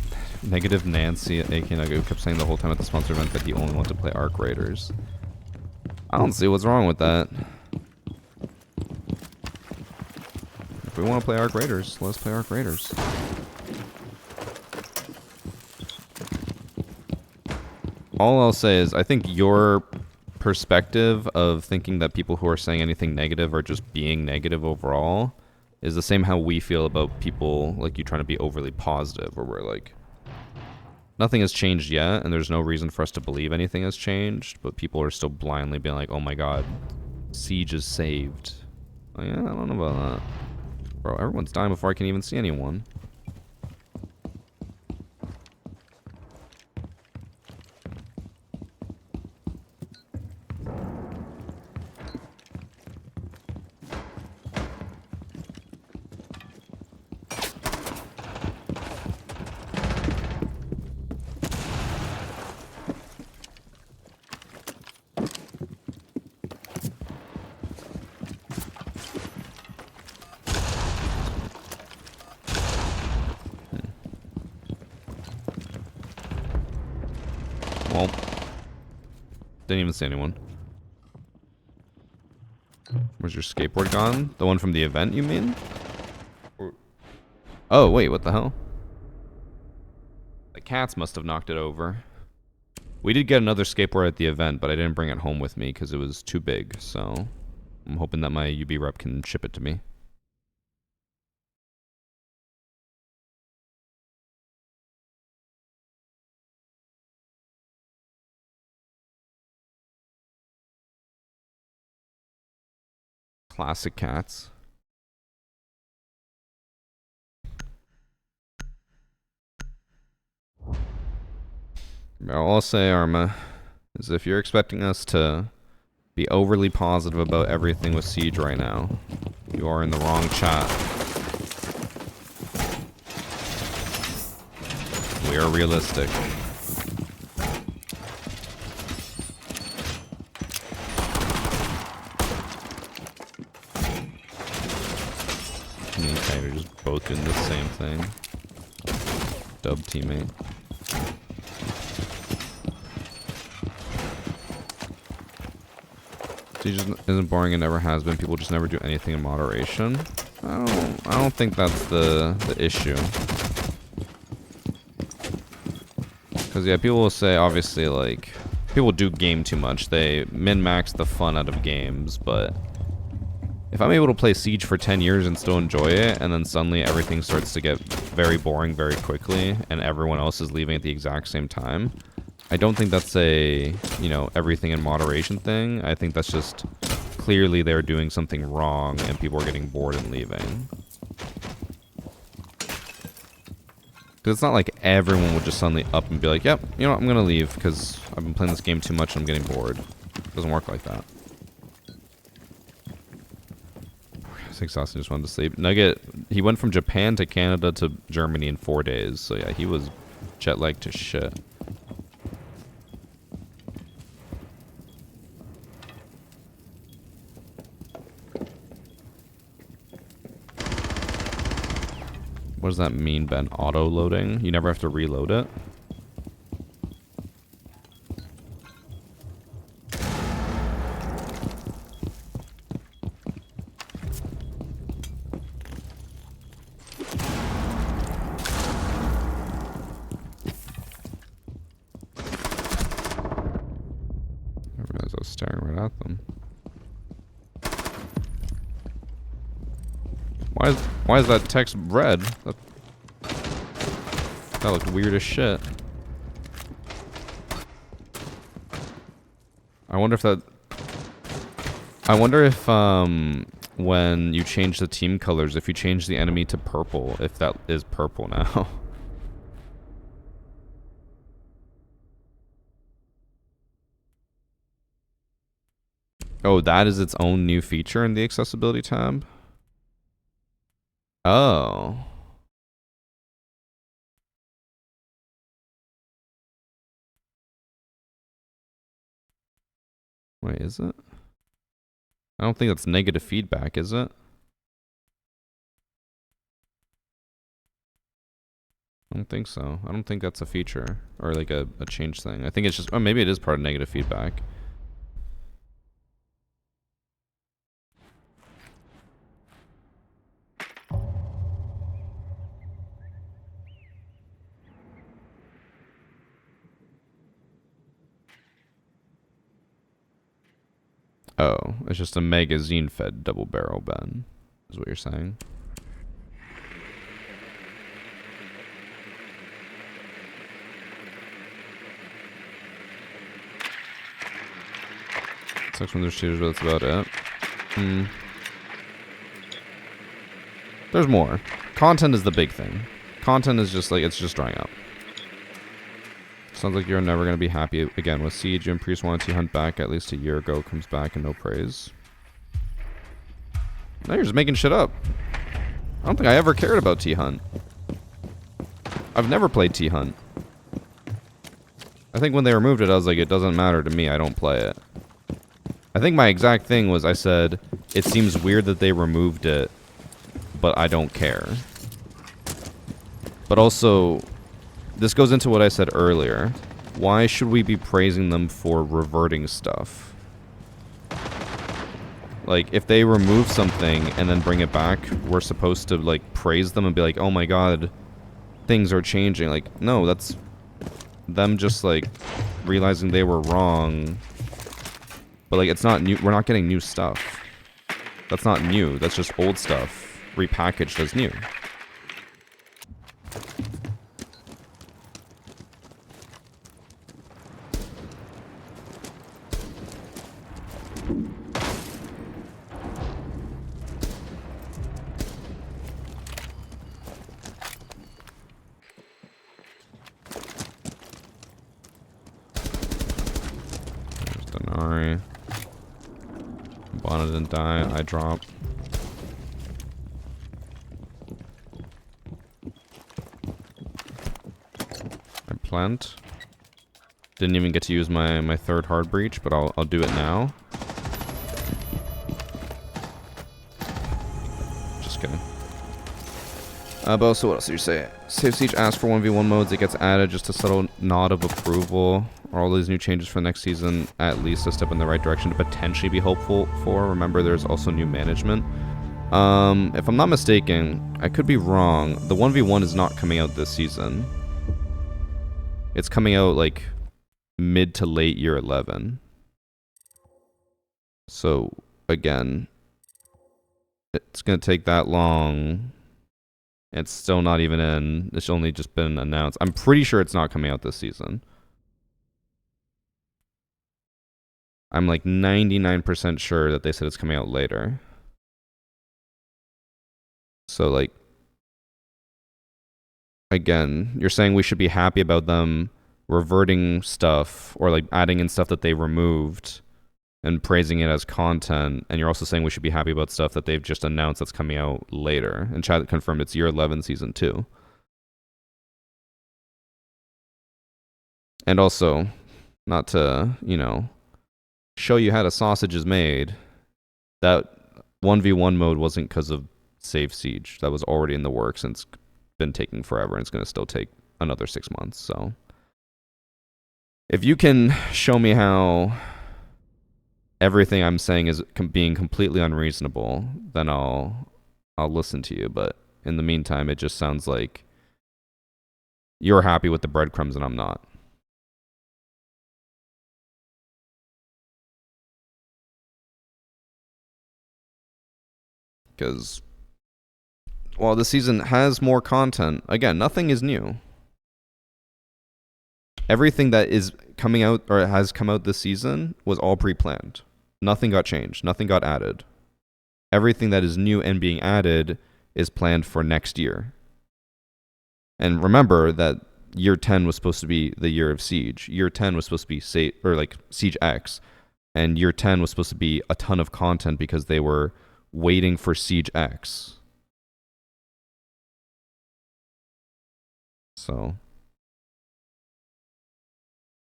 negative Nancy at AK Nugget, who kept saying the whole time at the sponsor event that he only wanted to play Arc Raiders. I don't see what's wrong with that. If we want to play Arc Raiders, let's play Arc Raiders. All I'll say is I think your perspective of thinking that people who are saying anything negative are just being negative overall is the same how we feel about people like you trying to be overly positive, where we're like, nothing has changed yet and there's no reason for us to believe anything has changed, but people are still blindly being like, oh my god, Siege is saved. Like, yeah, I don't know about that. Bro, everyone's dying before I can even see anyone. Well, didn't even see anyone. Where's your skateboard gone? The one from the event, you mean? Oh, wait, what the hell? The cats must have knocked it over. We did get another skateboard at the event, but I didn't bring it home with me because it was too big, so I'm hoping that my UB rep can ship it to me. Classic cats. All I'll say, Arma, is if you're expecting us to be overly positive about everything with Siege right now, you are in the wrong chat. We are realistic. Okay, teammate are just both doing the same thing. Dub teammate. It just isn't boring and never has been. People just never do anything in moderation. I don't think that's the issue. Because yeah, people will say obviously like people do game too much. They min-max the fun out of games, but if I'm able to play Siege for 10 years and still enjoy it, and then suddenly everything starts to get very boring very quickly, and everyone else is leaving at the exact same time, I don't think that's a, you know, everything in moderation thing. I think that's just clearly they're doing something wrong and people are getting bored and leaving. Because it's not like everyone would just suddenly up and be like, yep, you know what, I'm going to leave because I've been playing this game too much and I'm getting bored. It doesn't work like that. It's exhausting, just wanted to sleep. Nugget, he went from Japan to Canada to Germany in 4 days. So yeah, he was jet-lagged to shit. What does that mean, Ben? Auto-loading? You never have to reload it? I realized I was staring right at them. Why is that text red? That looked weird as shit. I wonder if when you change the team colors, if you change the enemy to purple, if that is purple now. Oh, that is its own new feature in the accessibility tab? Oh. Wait, is it? I don't think that's negative feedback, is it? I don't think so. I don't think that's a feature or like a change thing. I think it's just, oh, maybe it is part of negative feedback. Oh, it's just a magazine-fed double barrel, Ben, is what you're saying. Sucks when there's shooters, but that's about it. There's more. Content is the big thing. Content is just like, it's just drying up. Sounds like you're never going to be happy again with Siege. And Priest wanted T-Hunt back at least a year ago. Comes back and no praise. Now you're just making shit up. I don't think I ever cared about T-Hunt. I've never played T-Hunt. I think when they removed it, I was like, it doesn't matter to me. I don't play it. I think my exact thing was I said, it seems weird that they removed it, but I don't care. But also, this goes into what I said earlier. Why should we be praising them for reverting stuff? Like, if they remove something and then bring it back, we're supposed to, like, praise them and be like, oh my god, things are changing. Like, no, that's them just, like, realizing they were wrong. But, like, it's not new. We're not getting new stuff. That's not new. That's just old stuff repackaged as new. Bonnet didn't die. I drop. I plant. Didn't even get to use my third hard breach, but I'll do it now. Just kidding. But also, what else did you say? Save Siege asked for 1v1 modes. It gets added just to subtle nod of approval. Are all these new changes for next season at least a step in the right direction to potentially be hopeful for? Remember, there's also new management. If I'm not mistaken, I could be wrong. The 1v1 is not coming out this season. It's coming out like mid to late year 11. So again, it's gonna take that long. It's still not even in. It's only just been announced. I'm pretty sure it's not coming out this season. I'm like 99% sure that they said it's coming out later. So like, again, you're saying we should be happy about them reverting stuff or like adding in stuff that they removed and praising it as content, and you're also saying we should be happy about stuff that they've just announced that's coming out later. And chat confirmed it's year 11 season 2. And also, not to, you know, show you how the sausage is made, that 1v1 mode wasn't because of Save Siege. That was already in the works and it's been taking forever, and it's going to still take another 6 months. So if you can show me how everything I'm saying is being completely unreasonable, then I'll listen to you. But in the meantime, it just sounds like you're happy with the breadcrumbs and I'm not. Because while the season has more content, again, nothing is new. Everything that is coming out or has come out this season was all pre-planned. Nothing got changed. Nothing got added. Everything that is new and being added is planned for next year. And remember that year 10 was supposed to be the year of Siege. Year 10 was supposed to be Siege X. And year 10 was supposed to be a ton of content because they were waiting for Siege X. So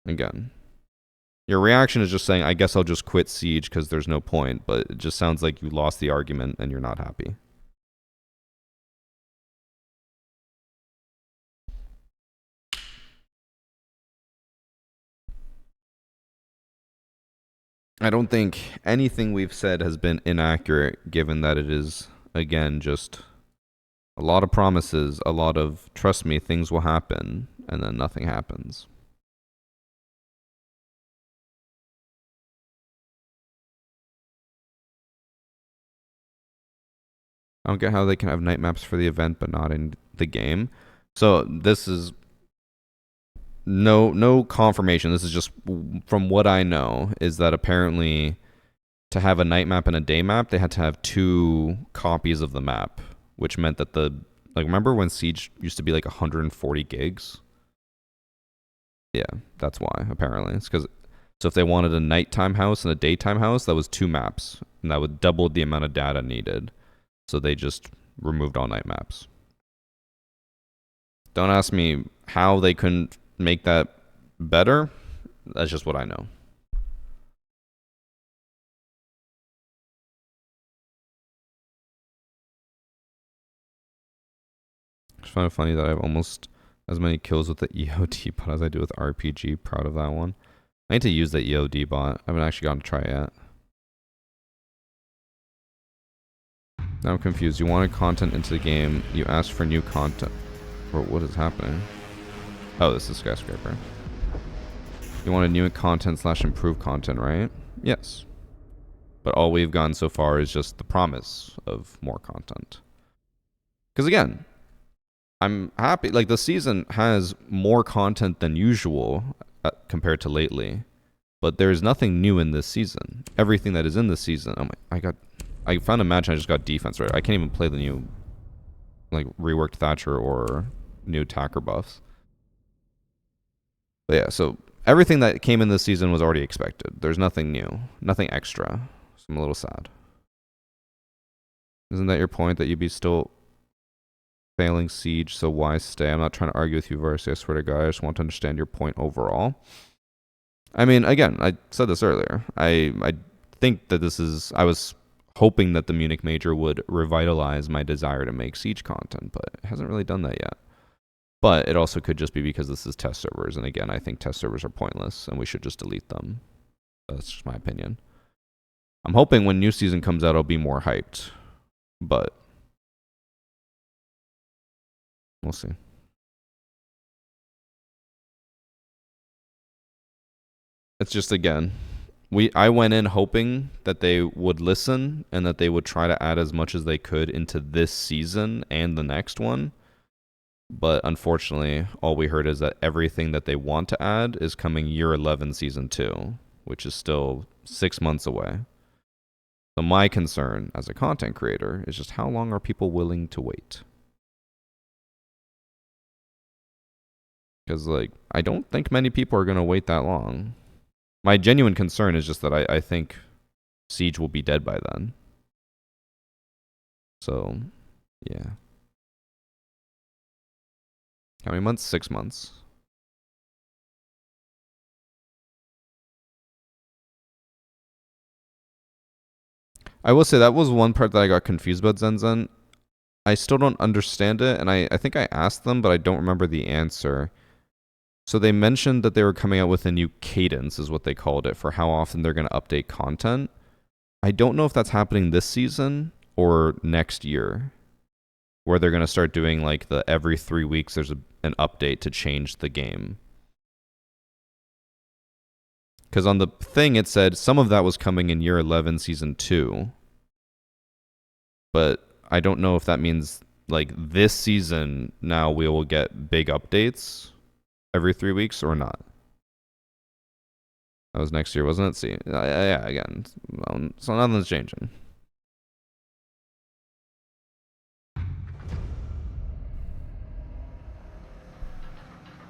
again, your reaction is just saying, I guess I'll just quit Siege because there's no point, but it just sounds like you lost the argument and you're not happy. I don't think anything we've said has been inaccurate, given that it is, again, just a lot of promises, a lot of, trust me, things will happen, and then nothing happens. I don't get how they can have night maps for the event but not in the game. So this is no confirmation. This is just from what I know, is that apparently to have a night map and a day map, they had to have 2 copies of the map, which meant that remember when Siege used to be like 140 gigs? Yeah, that's why, apparently. It's because, so if they wanted a nighttime house and a daytime house, that was 2 maps, and that would double the amount of data needed. So they just removed all night maps. Don't ask me how they couldn't make that better. That's just what I know. I find it funny that I have almost as many kills with the EOD bot as I do with RPG. Proud of that one. I need to use the EOD bot. I haven't actually gotten to try it yet. Now I'm confused. You wanted content into the game. You asked for new content. What is happening? Oh, this is Skyscraper. You wanted new content / improved content, right? Yes. But all we've gotten so far is just the promise of more content. Because again, I'm happy. Like, the season has more content than usual compared to lately. But there's nothing new in this season. Everything that is in this season. Oh my, I found a match and I just got defense right. I can't even play the new, like, reworked Thatcher or new attacker buffs. But yeah, so everything that came in this season was already expected. There's nothing new, nothing extra. So I'm a little sad. Isn't that your point, that you'd be still failing Siege, so why stay? I'm not trying to argue with you, Varsity. I swear to God, I just want to understand your point overall. I mean, again, I said this earlier. I think that this is, I was hoping that the Munich Major would revitalize my desire to make Siege content, but it hasn't really done that yet. But it also could just be because this is test servers, and again, I think test servers are pointless, and we should just delete them. That's just my opinion. I'm hoping when new season comes out, I'll be more hyped, but we'll see. It's just, again, I went in hoping that they would listen and that they would try to add as much as they could into this season and the next one. But unfortunately, all we heard is that everything that they want to add is coming year 11 season 2, which is still 6 months away. So my concern as a content creator is just how long are people willing to wait? Because, like, I don't think many people are going to wait that long. My genuine concern is just that I think Siege will be dead by then. So, yeah. How many months? 6 months. I will say that was one part that I got confused about, Zenzen. I still don't understand it, and I think I asked them, but I don't remember the answer. So they mentioned that they were coming out with a new cadence, is what they called it, for how often they're going to update content. I don't know if that's happening this season or next year, where they're going to start doing like the every 3 weeks there's an update to change the game. Because on the thing it said some of that was coming in year 11 season 2. But I don't know if that means like this season now we will get big updates every 3 weeks or not. That was next year, wasn't it? See, yeah, again, so nothing's changing.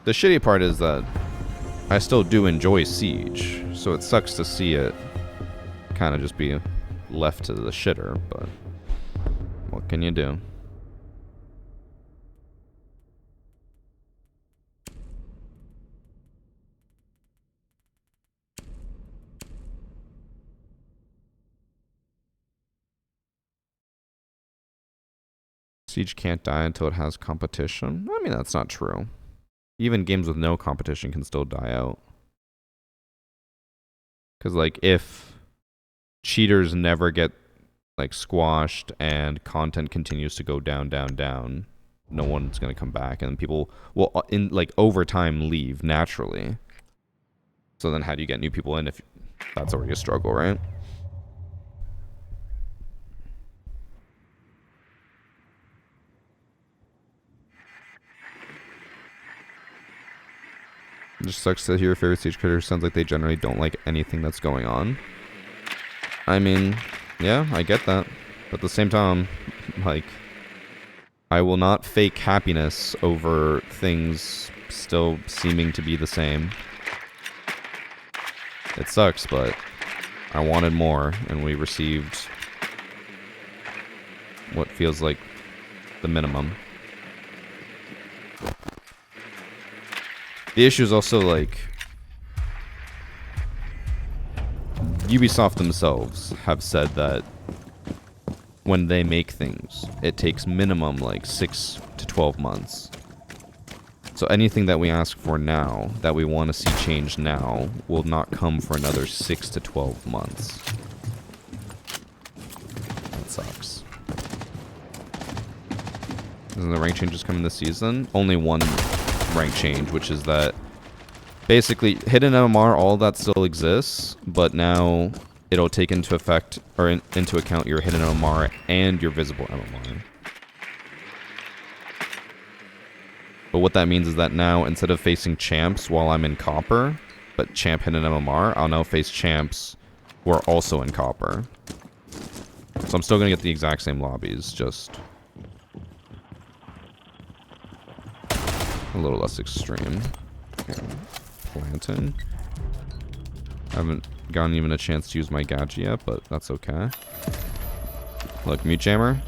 The shitty part is that I still do enjoy Siege, so it sucks to see it kind of just be left to the shitter, but what can you do? Siege can't die until it has competition. I mean, that's not true. Even games with no competition can still die out. Because, like, if cheaters never get, like, squashed and content continues to go down, down, down, no one's going to come back. And people will, over time, leave naturally. So then how do you get new people in if that's already a struggle, right? It just sucks to hear your favorite Siege creator sounds like they generally don't like anything that's going on. I mean, yeah, I get that. But at the same time, like, I will not fake happiness over things still seeming to be the same. It sucks, but I wanted more, and we received what feels like the minimum. The issue is also, like, Ubisoft themselves have said that when they make things, it takes minimum, like, 6 to 12 months. So anything that we ask for now, that we want to see change now, will not come for another 6 to 12 months. That sucks. Isn't the rank changes coming this season? Only one rank change, which is that basically hidden MMR, all that still exists, but now it'll take into effect or into account your hidden MMR and your visible MMR. But what that means is that now instead of facing champs while I'm in copper, but champ hidden MMR, I'll now face champs who are also in copper. So I'm still gonna get the exact same lobbies, just a little less extreme. Okay. Planting. I haven't gotten even a chance to use my gadget yet, but that's okay. Look, mute jammer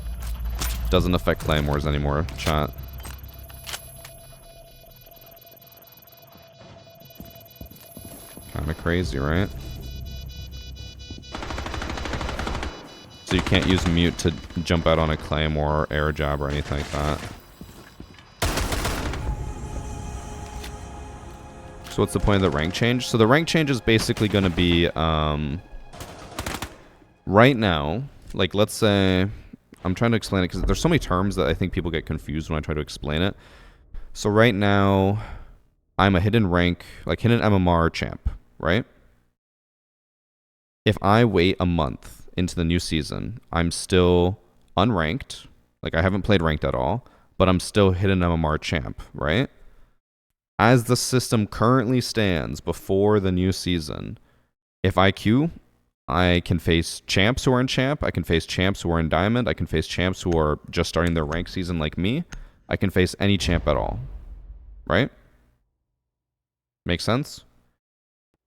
doesn't affect claymores anymore, chat. Kinda crazy, right? So you can't use mute to jump out on a claymore or air jab or anything like that. So what's the point of the rank change? So the rank change is basically going to be, right now, like let's say, I'm trying to explain it because there's so many terms that I think people get confused when I try to explain it. So right now, I'm a hidden rank, like hidden MMR champ, right? If I wait a month into the new season, I'm still unranked, like I haven't played ranked at all, but I'm still hidden MMR champ, right? As the system currently stands before the new season, if I queue, I can face champs who are in champ, I can face champs who are in diamond, I can face champs who are just starting their rank season like me, I can face any champ at all, right? Make sense?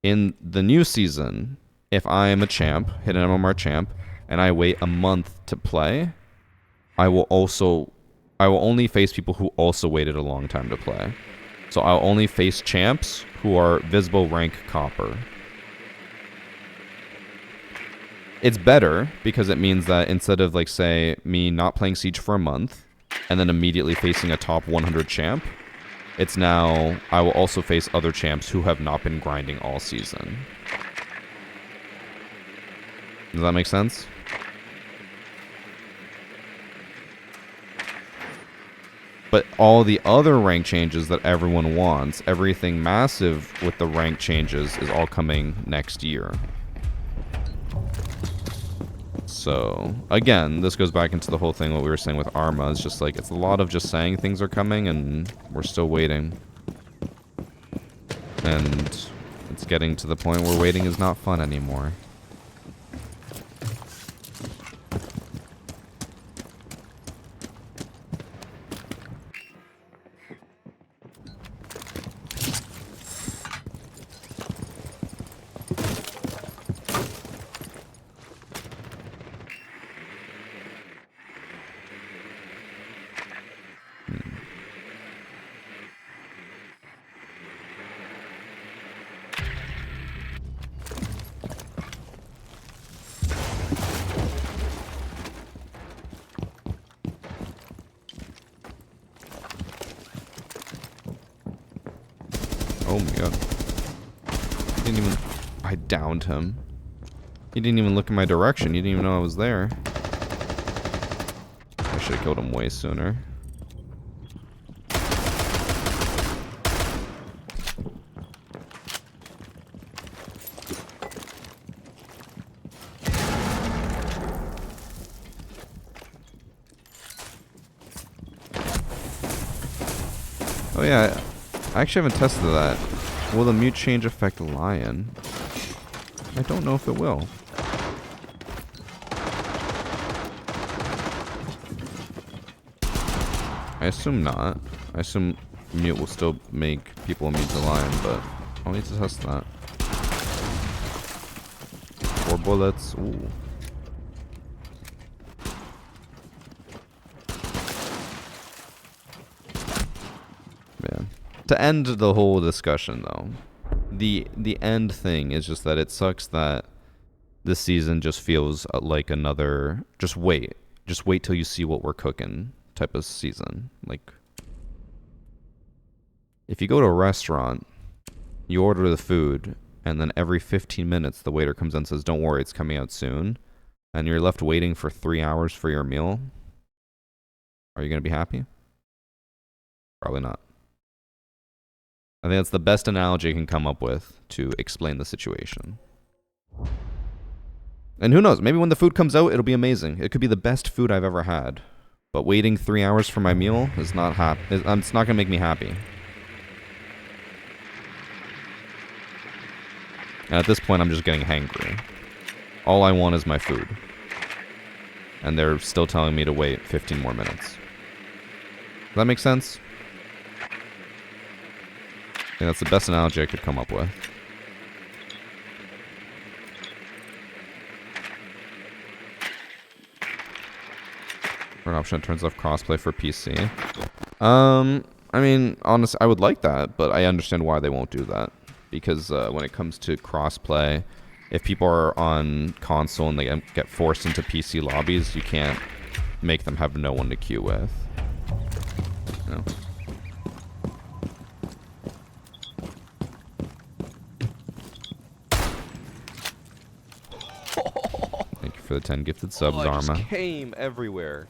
In the new season, if I am a champ, hidden MMR champ, and I wait a month to play, I will only face people who also waited a long time to play. So I'll only face champs who are visible rank copper. It's better because it means that instead of, like, say, me not playing Siege for a month and then immediately facing a top 100 champ, it's now I will also face other champs who have not been grinding all season. Does that make sense? But all the other rank changes that everyone wants, everything massive with the rank changes is all coming next year. So, again, this goes back into the whole thing what we were saying with Arma. It's just like, it's a lot of just saying things are coming and we're still waiting. And it's getting to the point where waiting is not fun anymore. Oh my god. I downed him. He didn't even look in my direction. He didn't even know I was there. I should have killed him way sooner. Oh yeah, I actually haven't tested that. Will the mute change affect Lion? I don't know if it will. I assume not. I assume mute will still make people immune to Lion, but I'll need to test that. 4 bullets. Ooh. Man. To end the whole discussion, though, the end thing is just that it sucks that this season just feels like another just wait till you see what we're cooking type of season. Like, if you go to a restaurant, you order the food, and then every 15 minutes the waiter comes in and says, "Don't worry, it's coming out soon," and you're left waiting for 3 hours for your meal, are you going to be happy? Probably not. I think that's the best analogy I can come up with to explain the situation. And who knows, maybe when the food comes out, it'll be amazing. It could be the best food I've ever had. But waiting 3 hours for my meal is not it's not going to make me happy. And at this point, I'm just getting hangry. All I want is my food. And they're still telling me to wait 15 more minutes. Does that make sense? I think that's the best analogy I could come up with. For an option that turns off crossplay for PC. I mean, honestly, I would like that, but I understand why they won't do that. Because when it comes to crossplay, if people are on console and they get forced into PC lobbies, you can't make them have no one to queue with. You know? Thank you for the 10 gifted subs, I just Arma. came everywhere.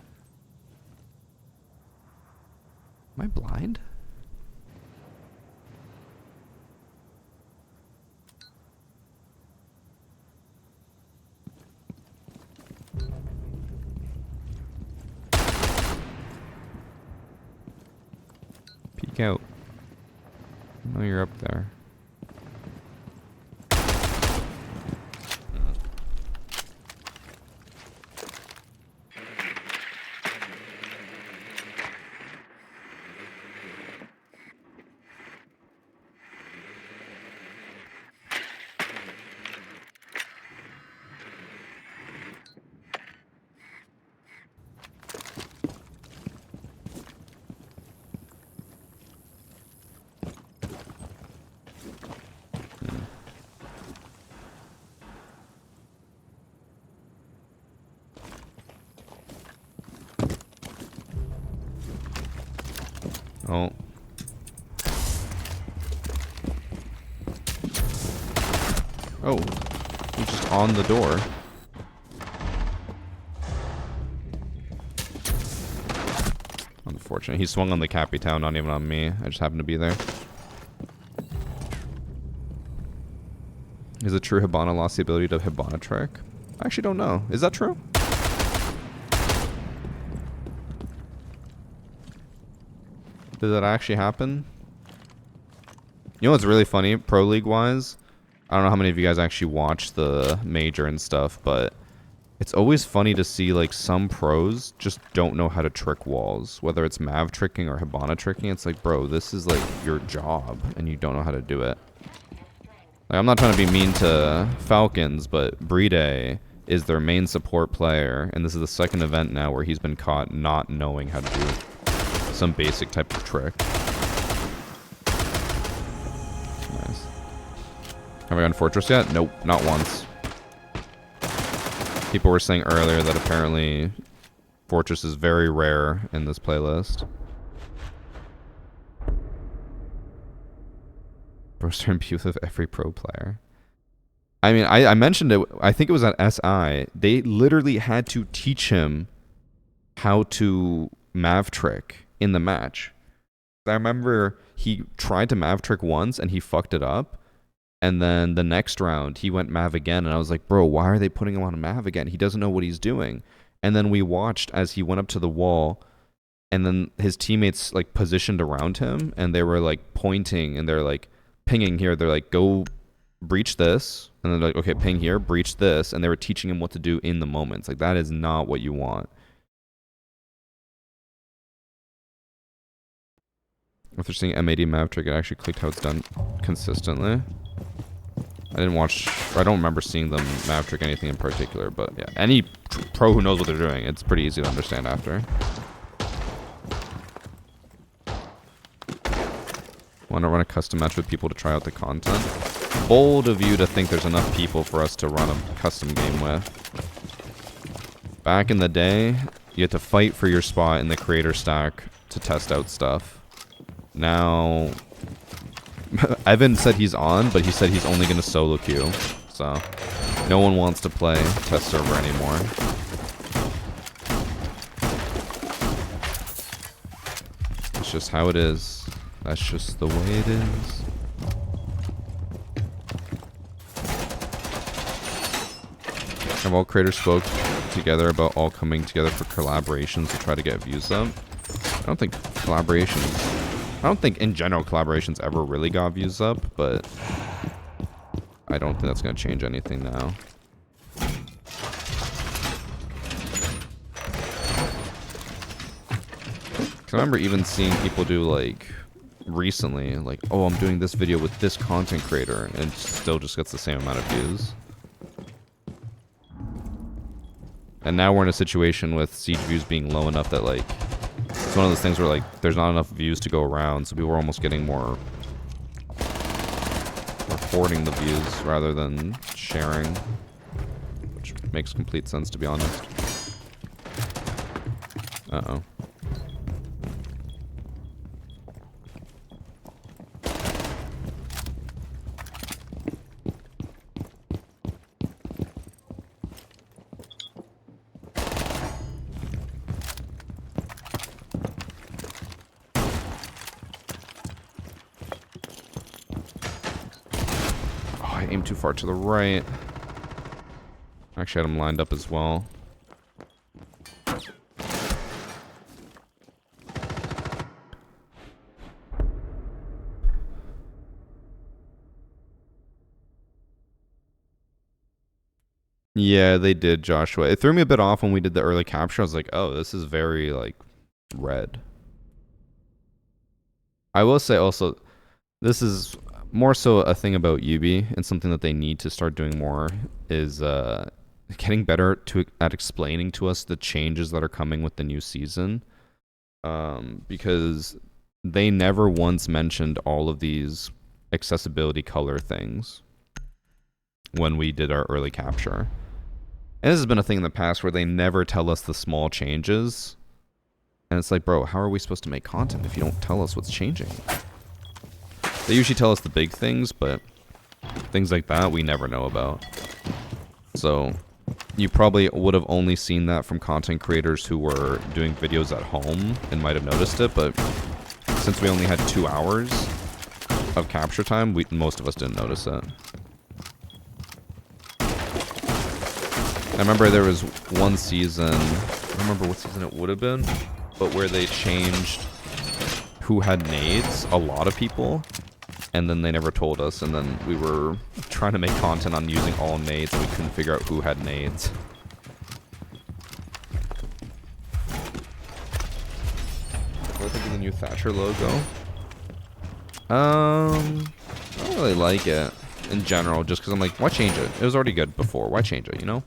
Am I blind? Peek out. I know you're up there. Oh. Oh. He's just on the door. Unfortunate. He swung on the Capitan, not even on me. I just happened to be there. Is it true Hibana lost the ability to Hibana trick? I actually don't know. Is that true? Did that actually happen? You know what's really funny, Pro League wise? I don't know how many of you guys actually watch the major and stuff, but it's always funny to see like some pros just don't know how to trick walls. Whether it's Mav tricking or Hibana tricking, it's like, bro, this is like your job and you don't know how to do it. Like, I'm not trying to be mean to Falcons, but Bride is their main support player, and this is the second event now where he's been caught not knowing how to do some basic type of trick. Nice. Have I gone Fortress yet? Nope, not once. People were saying earlier that apparently Fortress is very rare in this playlist. Broster and Puth of every pro player. I mean, I mentioned it, I think it was at SI. They literally had to teach him how to Mav trick in the match. I remember he tried to Mav trick once and he fucked it up. And then the next round he went Mav again and I was like, bro, why are they putting him on a Mav again? He doesn't know what he's doing. And then we watched as he went up to the wall and then his teammates like positioned around him and they were like pointing and they're like pinging here. They're like, go breach this. And then they're like, okay, ping here, breach this. And they were teaching him what to do in the moments. Like, that is not what you want. If they're seeing M80 Mav trick, it actually clicked how it's done consistently. I didn't watch, or I don't remember seeing them Mav trick anything in particular, but yeah, any pro who knows what they're doing, it's pretty easy to understand after. Want to run a custom match with people to try out the content? Bold of you to think there's enough people for us to run a custom game with. Back in the day, you had to fight for your spot in the creator stack to test out stuff. Now, Evan said he's on, but he said he's only going to solo queue. So, no one wants to play test server anymore. It's just how it is. That's just the way it is. Have all creators spoke together about all coming together for collaborations to try to get views up? I don't think collaborations... I don't think in general collaborations ever really got views up, but I don't think that's going to change anything now. Cause I remember even seeing people do like recently, like, oh, I'm doing this video with this content creator, and it still just gets the same amount of views. And now we're in a situation with Siege views being low enough that like it's one of those things where like there's not enough views to go around, so people are almost getting more reporting the views rather than sharing, which makes complete sense, to be honest. Uh-oh. Aim too far to the right. Actually had him lined up as well. Yeah, they did, Joshua. It threw me a bit off when we did the early capture. I was like, oh, this is very, like, red. I will say also, this is more so a thing about Ubi, and something that they need to start doing more is getting better at explaining to us the changes that are coming with the new season. Because they never once mentioned all of these accessibility color things when we did our early capture. And this has been a thing in the past where they never tell us the small changes. And it's like, bro, how are we supposed to make content if you don't tell us what's changing? They usually tell us the big things, but things like that we never know about. So you probably would have only seen that from content creators who were doing videos at home and might have noticed it, but since we only had 2 hours of capture time, most of us didn't notice it. I remember there was one season, I don't remember what season it would have been, but where they changed who had nades, a lot of people, and then they never told us, and then we were trying to make content on using all nades, and we couldn't figure out who had nades. What do I think of the new Thatcher logo? I don't really like it in general, just because I'm like, why change it? It was already good before. Why change it, you know?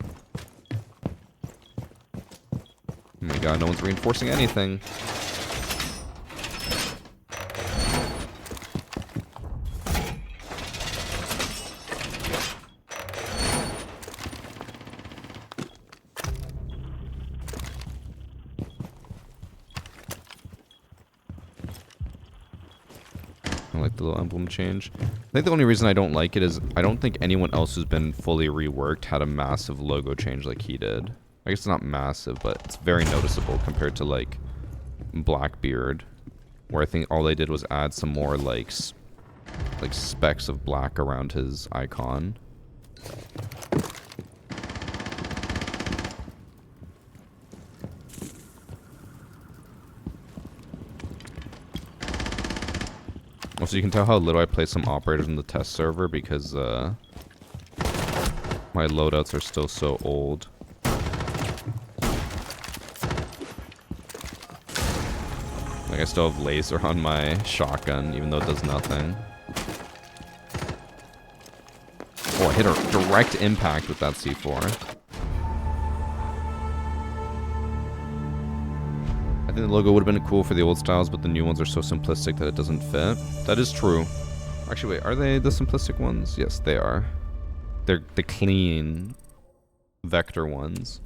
Oh my god, no one's reinforcing anything. I like the little emblem change. I think the only reason I don't like it is I don't think anyone else who's been fully reworked had a massive logo change like he did. I guess it's not massive, but it's very noticeable compared to like Blackbeard, where I think all they did was add some more like specks of black around his icon. Also, you can tell how little I play some operators in the test server because my loadouts are still so old. Like, I still have laser on my shotgun, even though it does nothing. Oh, I hit a direct impact with that C4. I think the logo would have been cool for the old styles, but the new ones are so simplistic that it doesn't fit. That is true. Actually, wait, are they the simplistic ones? Yes, they are. They're the clean vector ones.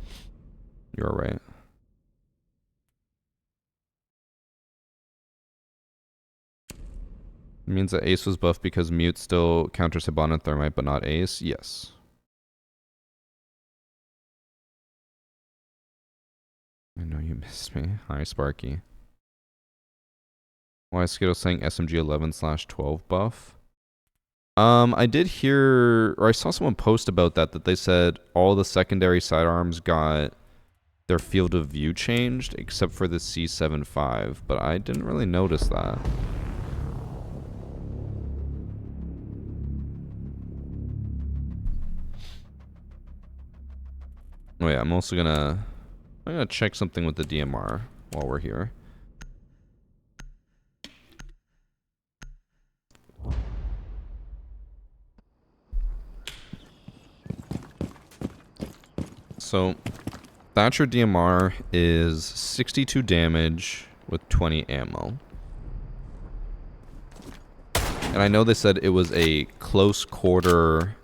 You're right. It means that Ace was buffed because Mute still counters Hibana and Thermite, but not Ace? Yes. I know you missed me. Hi, Sparky. Why is Skittle saying SMG 11/12 buff? I did hear, or I saw someone post about that they said all the secondary sidearms got their field of view changed, except for the C75, but I didn't really notice that. Oh yeah, I'm gonna check something with the DMR while we're here. So, Thatcher DMR is 62 damage with 20 ammo. And I know they said it was a close quarter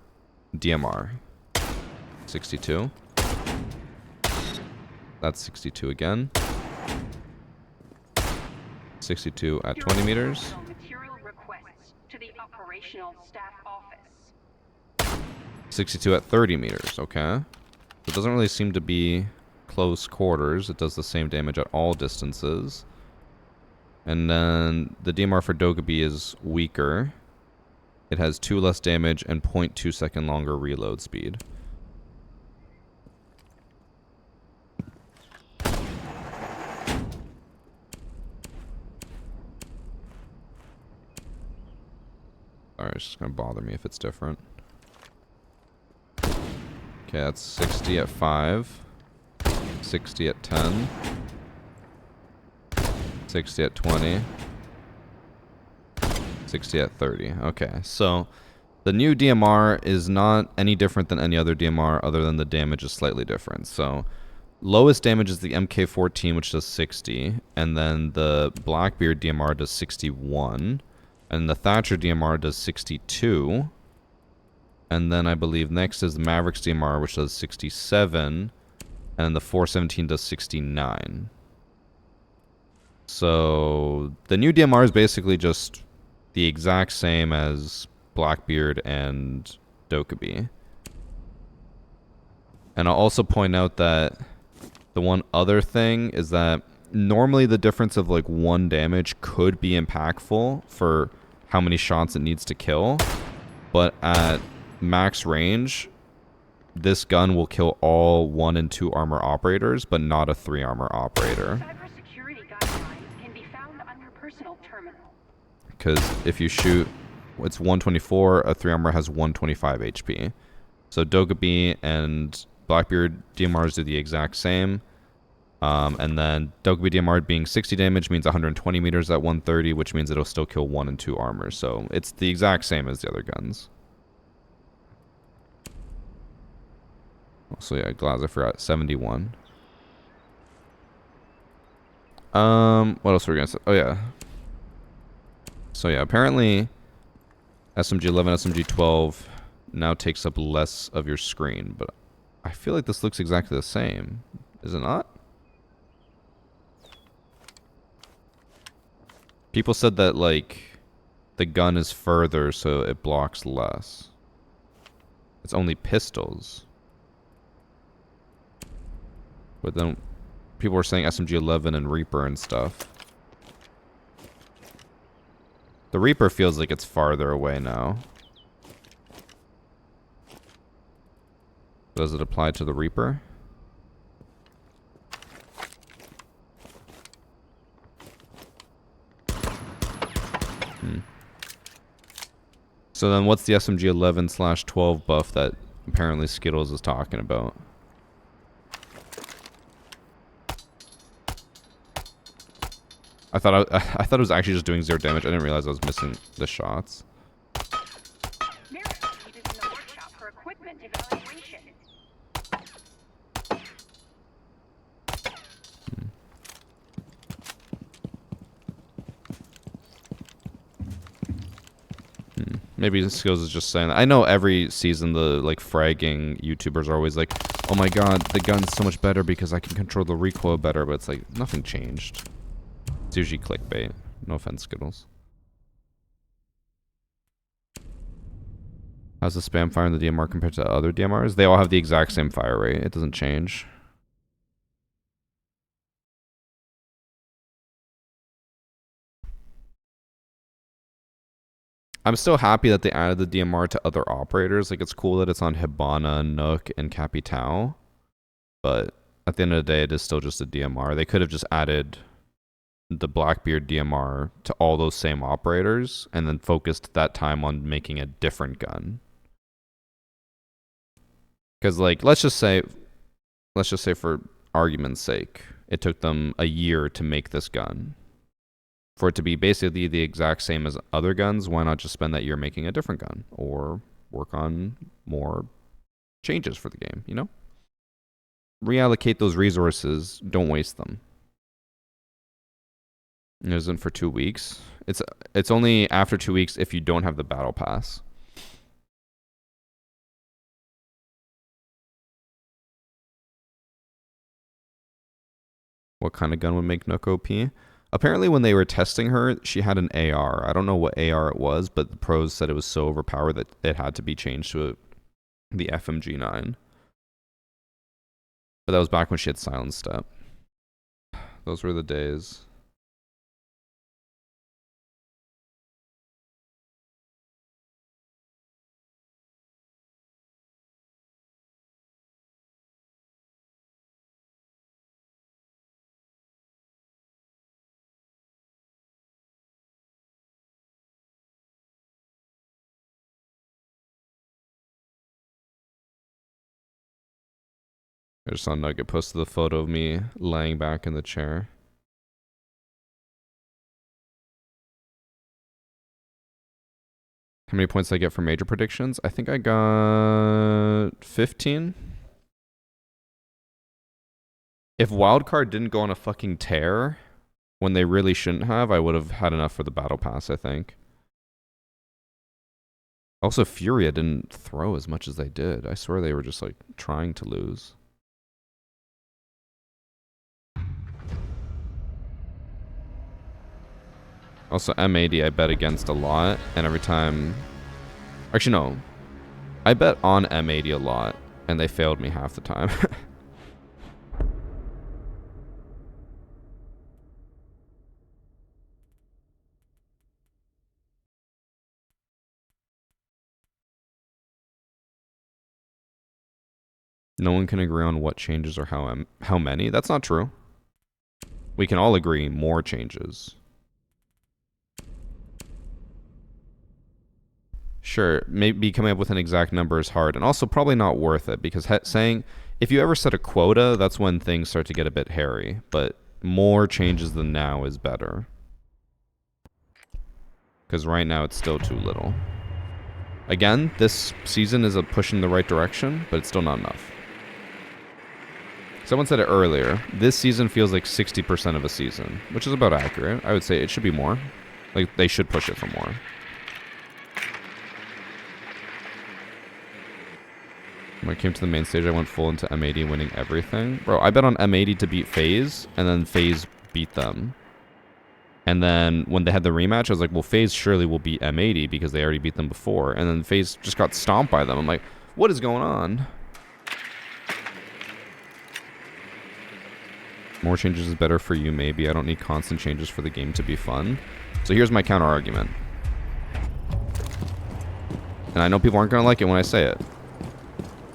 DMR. 62. That's 62 again. 62 at 20 meters. Material requests to the operational staff office. 62 at 30 meters, okay. It doesn't really seem to be close quarters. It does the same damage at all distances. And then the DMR for Dokkaebi is weaker. It has 2 less damage and 0.2 second longer reload speed. Alright, it's just gonna bother me if it's different. Okay, that's 60 at 5. 60 at 10. 60 at 20. 60 at 30. Okay, so the new DMR is not any different than any other DMR other than the damage is slightly different. So lowest damage is the MK14, which does 60, and then the Blackbeard DMR does 61, and the Thatcher DMR does 62, and then I believe next is the Mavericks DMR, which does 67, and the 417 does 69. So the new DMR is basically just the exact same as Blackbeard and Dokkaebi. And I'll also point out that the one other thing is that normally the difference of like 1 damage could be impactful for how many shots it needs to kill, but at max range, this gun will kill all 1 and 2 armor operators, but not a 3 armor operator. Cybersecurity guidelines can be found on your personal terminal. Because if you shoot, it's 124, a 3 armor has 125 HP. So Dokkaebi and Blackbeard DMRs do the exact same. And then Dokkaebi DMR being 60 damage means 120 meters at 130, which means it'll still kill 1 and 2 armor. So it's the exact same as the other guns. So yeah, Glass, I forgot, 71. What else were we gonna say? Oh yeah. So yeah, apparently SMG-11, SMG-12 now takes up less of your screen, but I feel like this looks exactly the same. Is it not? People said that, like, the gun is further, so it blocks less. It's only pistols. But then people were saying SMG-11 and Reaper and stuff. The Reaper feels like it's farther away now. Does it apply to the Reaper? So then what's the SMG-11/12 buff that apparently Skittles is talking about? I thought it was actually just doing 0 damage. I didn't realize I was missing the shots. Maybe Skills is just saying that. I know every season the like fragging YouTubers are always like, oh my god, the gun's so much better because I can control the recoil better, but it's like nothing changed. It's usually clickbait. No offense, Skittles. How's the spam fire in the DMR compared to other DMRs? They all have the exact same fire rate. It doesn't change. I'm still happy that they added the DMR to other operators. Like, it's cool that it's on Hibana, Nook, and Capitao. But at the end of the day, it is still just a DMR. They could have just added the Blackbeard DMR to all those same operators and then focused that time on making a different gun. Because, like, let's just say for argument's sake, it took them a year to make this gun. For it to be basically the exact same as other guns, why not just spend that year making a different gun? Or work on more changes for the game, you know? Reallocate those resources, don't waste them. It isn't for 2 weeks. It's only after 2 weeks if you don't have the battle pass. What kind of gun would make Nook OP? Apparently when they were testing her, she had an AR. I don't know what AR it was, but the pros said it was so overpowered that it had to be changed to the FMG9. But that was back when she had Silent Step. Those were the days. I just saw Nugget posted the photo of me laying back in the chair. How many points did I get for major predictions? I think I got 15. If Wildcard didn't go on a fucking tear when they really shouldn't have, I would have had enough for the battle pass, I think. Also, Furia didn't throw as much as they did. I swear they were just like trying to lose. Also, M80 I bet against a lot, and every time... Actually, no. I bet on M80 a lot, and they failed me half the time. No one can agree on what changes or how many. That's not true. We can all agree more changes. Sure, maybe coming up with an exact number is hard, and also probably not worth it, because saying, if you ever set a quota, that's when things start to get a bit hairy, but more changes than now is better. Because right now it's still too little. Again, this season is a push in the right direction, but it's still not enough. Someone said it earlier, this season feels like 60% of a season, which is about accurate. I would say it should be more. Like, they should push it for more. When I came to the main stage, I went full into M80 winning everything. Bro, I bet on M80 to beat FaZe, and then FaZe beat them. And then when they had the rematch, I was like, well, FaZe surely will beat M80 because they already beat them before. And then FaZe just got stomped by them. I'm like, what is going on? More changes is better for you, maybe. I don't need constant changes for the game to be fun. So here's my counter argument. And I know people aren't going to like it when I say it.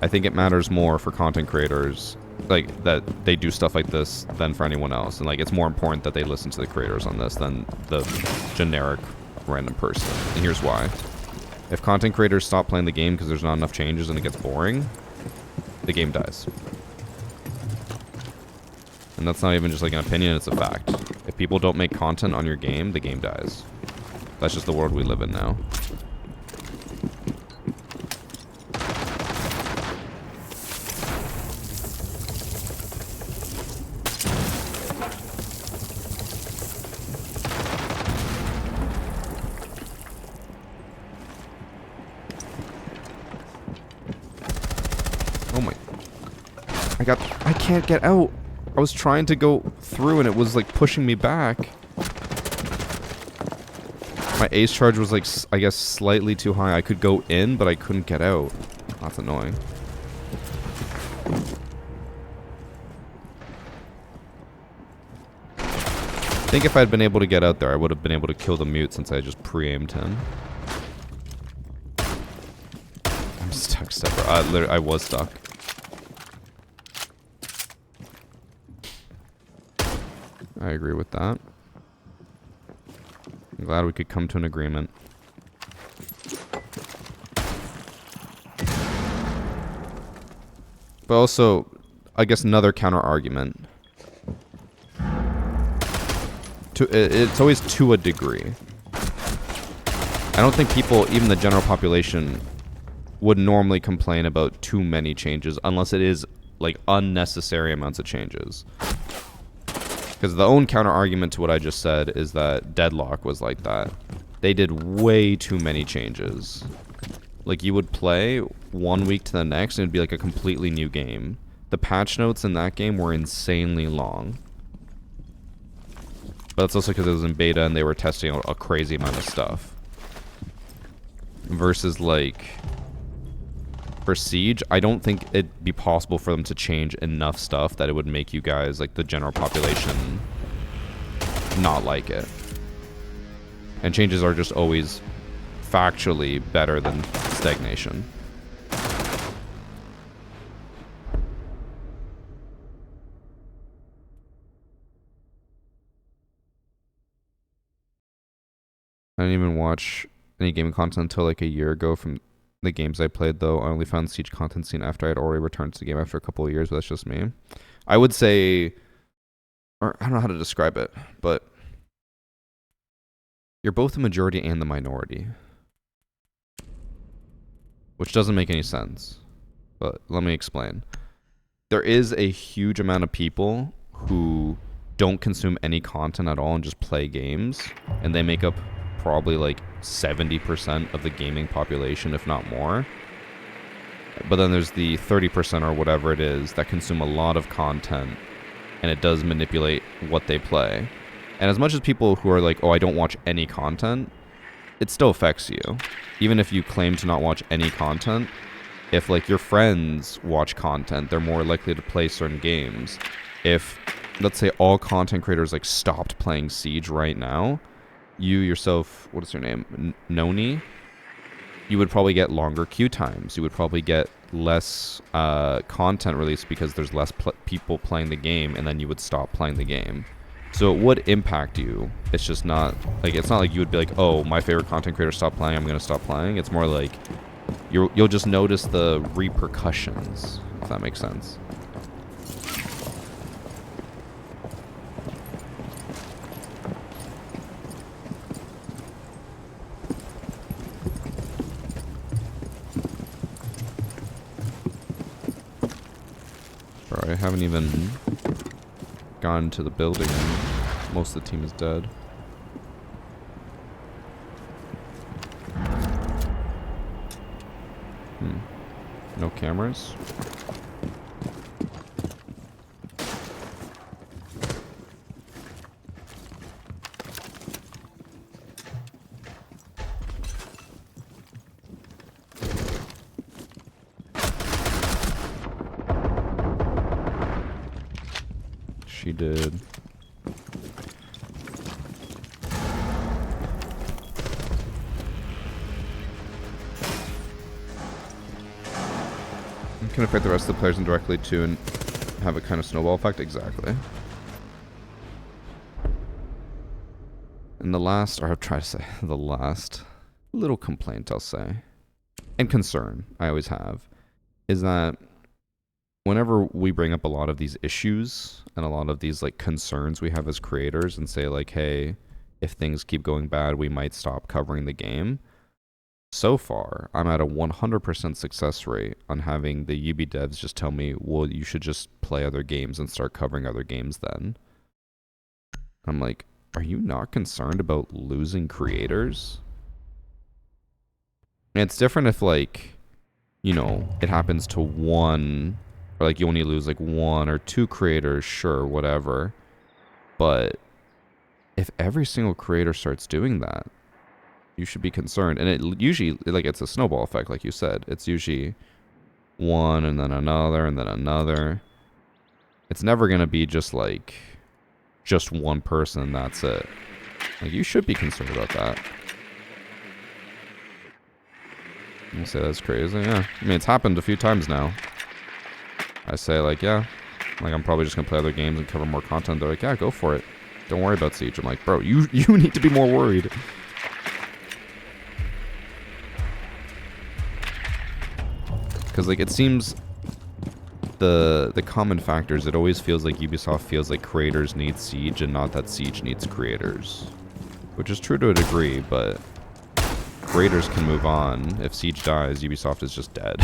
I think it matters more for content creators, like, that they do stuff like this than for anyone else. And, like, it's more important that they listen to the creators on this than the generic random person. And here's why. If content creators stop playing the game because there's not enough changes and it gets boring, the game dies. And that's not even just, like, an opinion, it's a fact. If people don't make content on your game, the game dies. That's just the world we live in now. I can't get out. I was trying to go through and it was like pushing me back. My ace charge was like, I guess, slightly too high. I could go in, but I couldn't get out. That's annoying. I think if I'd been able to get out there, I would have been able to kill the mute since I just pre-aimed him. I'm stuck, Stepper. I was stuck. I agree with that. I'm glad we could come to an agreement. But also, I guess another counter argument. It's always to a degree. I don't think people, even the general population, would normally complain about too many changes unless it is like unnecessary amounts of changes. Because the own counter argument to what I just said is that Deadlock was like that. They did way too many changes. Like, you would play 1 week to the next and it'd be like a completely new game. The patch notes in that game were insanely long. But that's also because it was in beta and they were testing out a crazy amount of stuff. Versus, like, for Siege, I don't think it'd be possible for them to change enough stuff that it would make you guys, like, the general population, not like it. And changes are just always factually better than stagnation. I didn't even watch any gaming content until like a year ago from the games I played, though. I only found Siege content scene after I had already returned to the game after a couple of years, but that's just me. I would say, or I don't know how to describe it, but you're both the majority and the minority. Which doesn't make any sense, but let me explain. There is a huge amount of people who don't consume any content at all and just play games, and they make up probably like 70% of the gaming population, if not more. But then there's the 30% or whatever it is that consume a lot of content, and it does manipulate what they play. And as much as people who are like, oh, I don't watch any content, it still affects you. Even if you claim to not watch any content, if like your friends watch content, they're more likely to play certain games. If, let's say, all content creators like stopped playing Siege right now, you yourself, what is your name, Noni, you would probably get longer queue times. You would probably get less content released because there's less people playing the game, and then you would stop playing the game. So it would impact you. It's just not like, it's not like you would be like, oh, my favorite content creator stopped playing, I'm gonna stop playing. It's more like you'll just notice the repercussions, if that makes sense. Bro, I haven't even gone to the building and most of the team is dead. No cameras? She did. Can affect the rest of the players indirectly too and have a kind of snowball effect? Exactly. And the last, or I'll try to say, the last little complaint I'll say, and concern I always have, is that whenever we bring up a lot of these issues and a lot of these like concerns we have as creators and say like, hey, if things keep going bad, we might stop covering the game. So far, I'm at a 100% success rate on having the UB devs just tell me, well, you should just play other games and start covering other games then. I'm like, are you not concerned about losing creators? And it's different if like, you know, it happens to one, or like you only lose like 1 or 2 creators, sure, whatever. But if every single creator starts doing that, you should be concerned. And it usually, like, it's a snowball effect, like you said. It's usually one and then another and then another. It's never going to be just like just one person, that's it. Like, you should be concerned about that. You say that's crazy? Yeah. I mean, it's happened a few times now. I say, like, yeah, like, I'm probably just going to play other games and cover more content. They're like, yeah, go for it. Don't worry about Siege. I'm like, bro, you need to be more worried. Because, like, it seems the common factors, it always feels like Ubisoft feels like creators need Siege and not that Siege needs creators. Which is true to a degree, but creators can move on. If Siege dies, Ubisoft is just dead.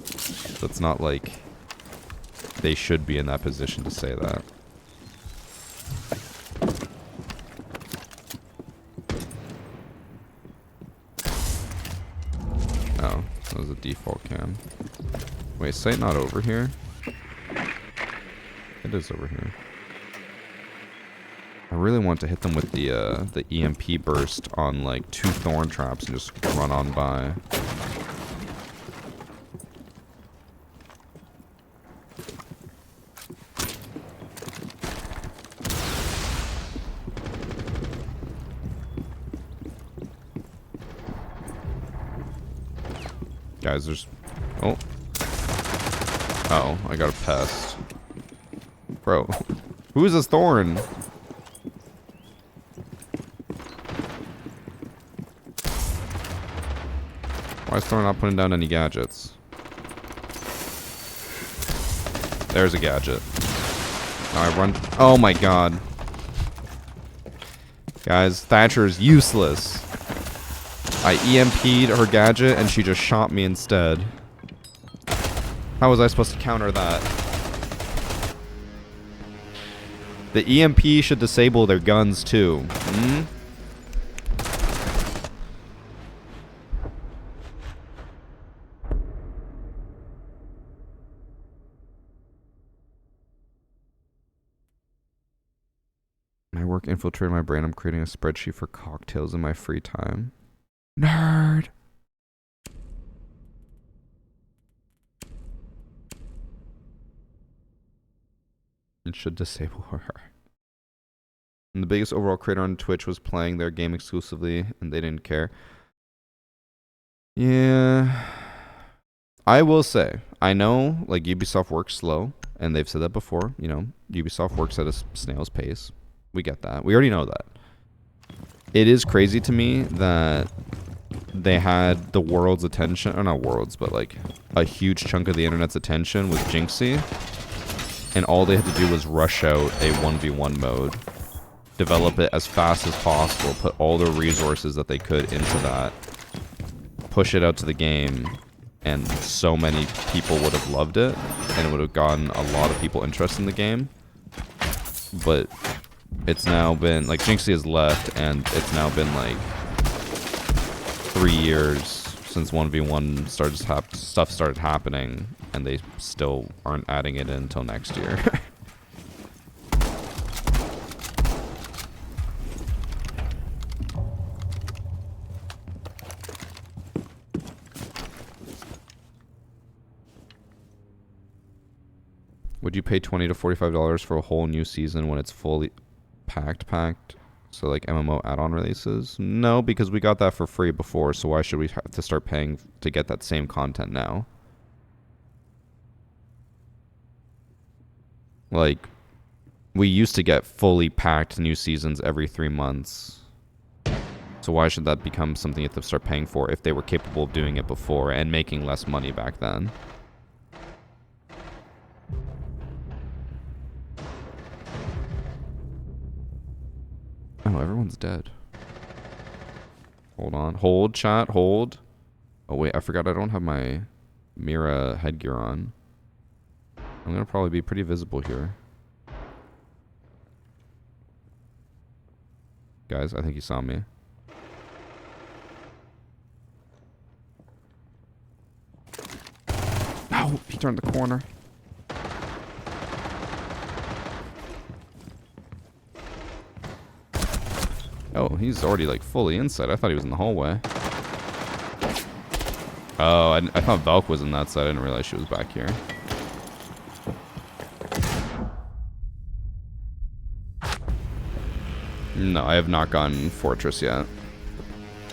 So it's not like they should be in that position to say that. default cam. Wait, site not over here? It is over here. I really want to hit them with the EMP burst on like 2 thorn traps and just run on by. Guys, there's... Oh. Uh-oh, I got a pest. Bro, who is this thorn? Why is Thorn not putting down any gadgets? There's a gadget. Now I run... Oh my god. Guys, Thatcher is useless. I EMP'd her gadget and she just shot me instead. How was I supposed to counter that? The EMP should disable their guns too. Hmm? My work infiltrated my brain. I'm creating a spreadsheet for cocktails in my free time. Nerd! It should disable her. And the biggest overall creator on Twitch was playing their game exclusively, and they didn't care. Yeah. I will say, I know, like, Ubisoft works slow, and they've said that before. You know, Ubisoft works at a snail's pace. We get that. We already know that. It is crazy to me that they had the world's attention, or not world's, but like a huge chunk of the internet's attention with Jinxie, and all they had to do was rush out a 1v1 mode, develop it as fast as possible, put all the resources that they could into that, push it out to the game, and so many people would have loved it, and it would have gotten a lot of people interested in the game. But it's now been, like, Jinxie has left, and it's now been like 3 years since 1v1 stuff started happening, and they still aren't adding it in until next year. Would you pay $20 to $45 for a whole new season when it's fully packed? So like MMO add-on releases? No, because we got that for free before, so why should we have to start paying to get that same content now? Like, we used to get fully packed new seasons every 3 months. So why should that become something you have to start paying for if they were capable of doing it before and making less money back then? Oh, everyone's dead. Hold on. Hold, chat. Hold. Oh, wait. I forgot I don't have my Mira headgear on. I'm going to probably be pretty visible here. Guys, I think he saw me. No! He turned the corner. Oh, he's already like fully inside. I thought he was in the hallway. Oh, I thought Valk was in that side. I didn't realize she was back here. No, I have not gotten Fortress yet.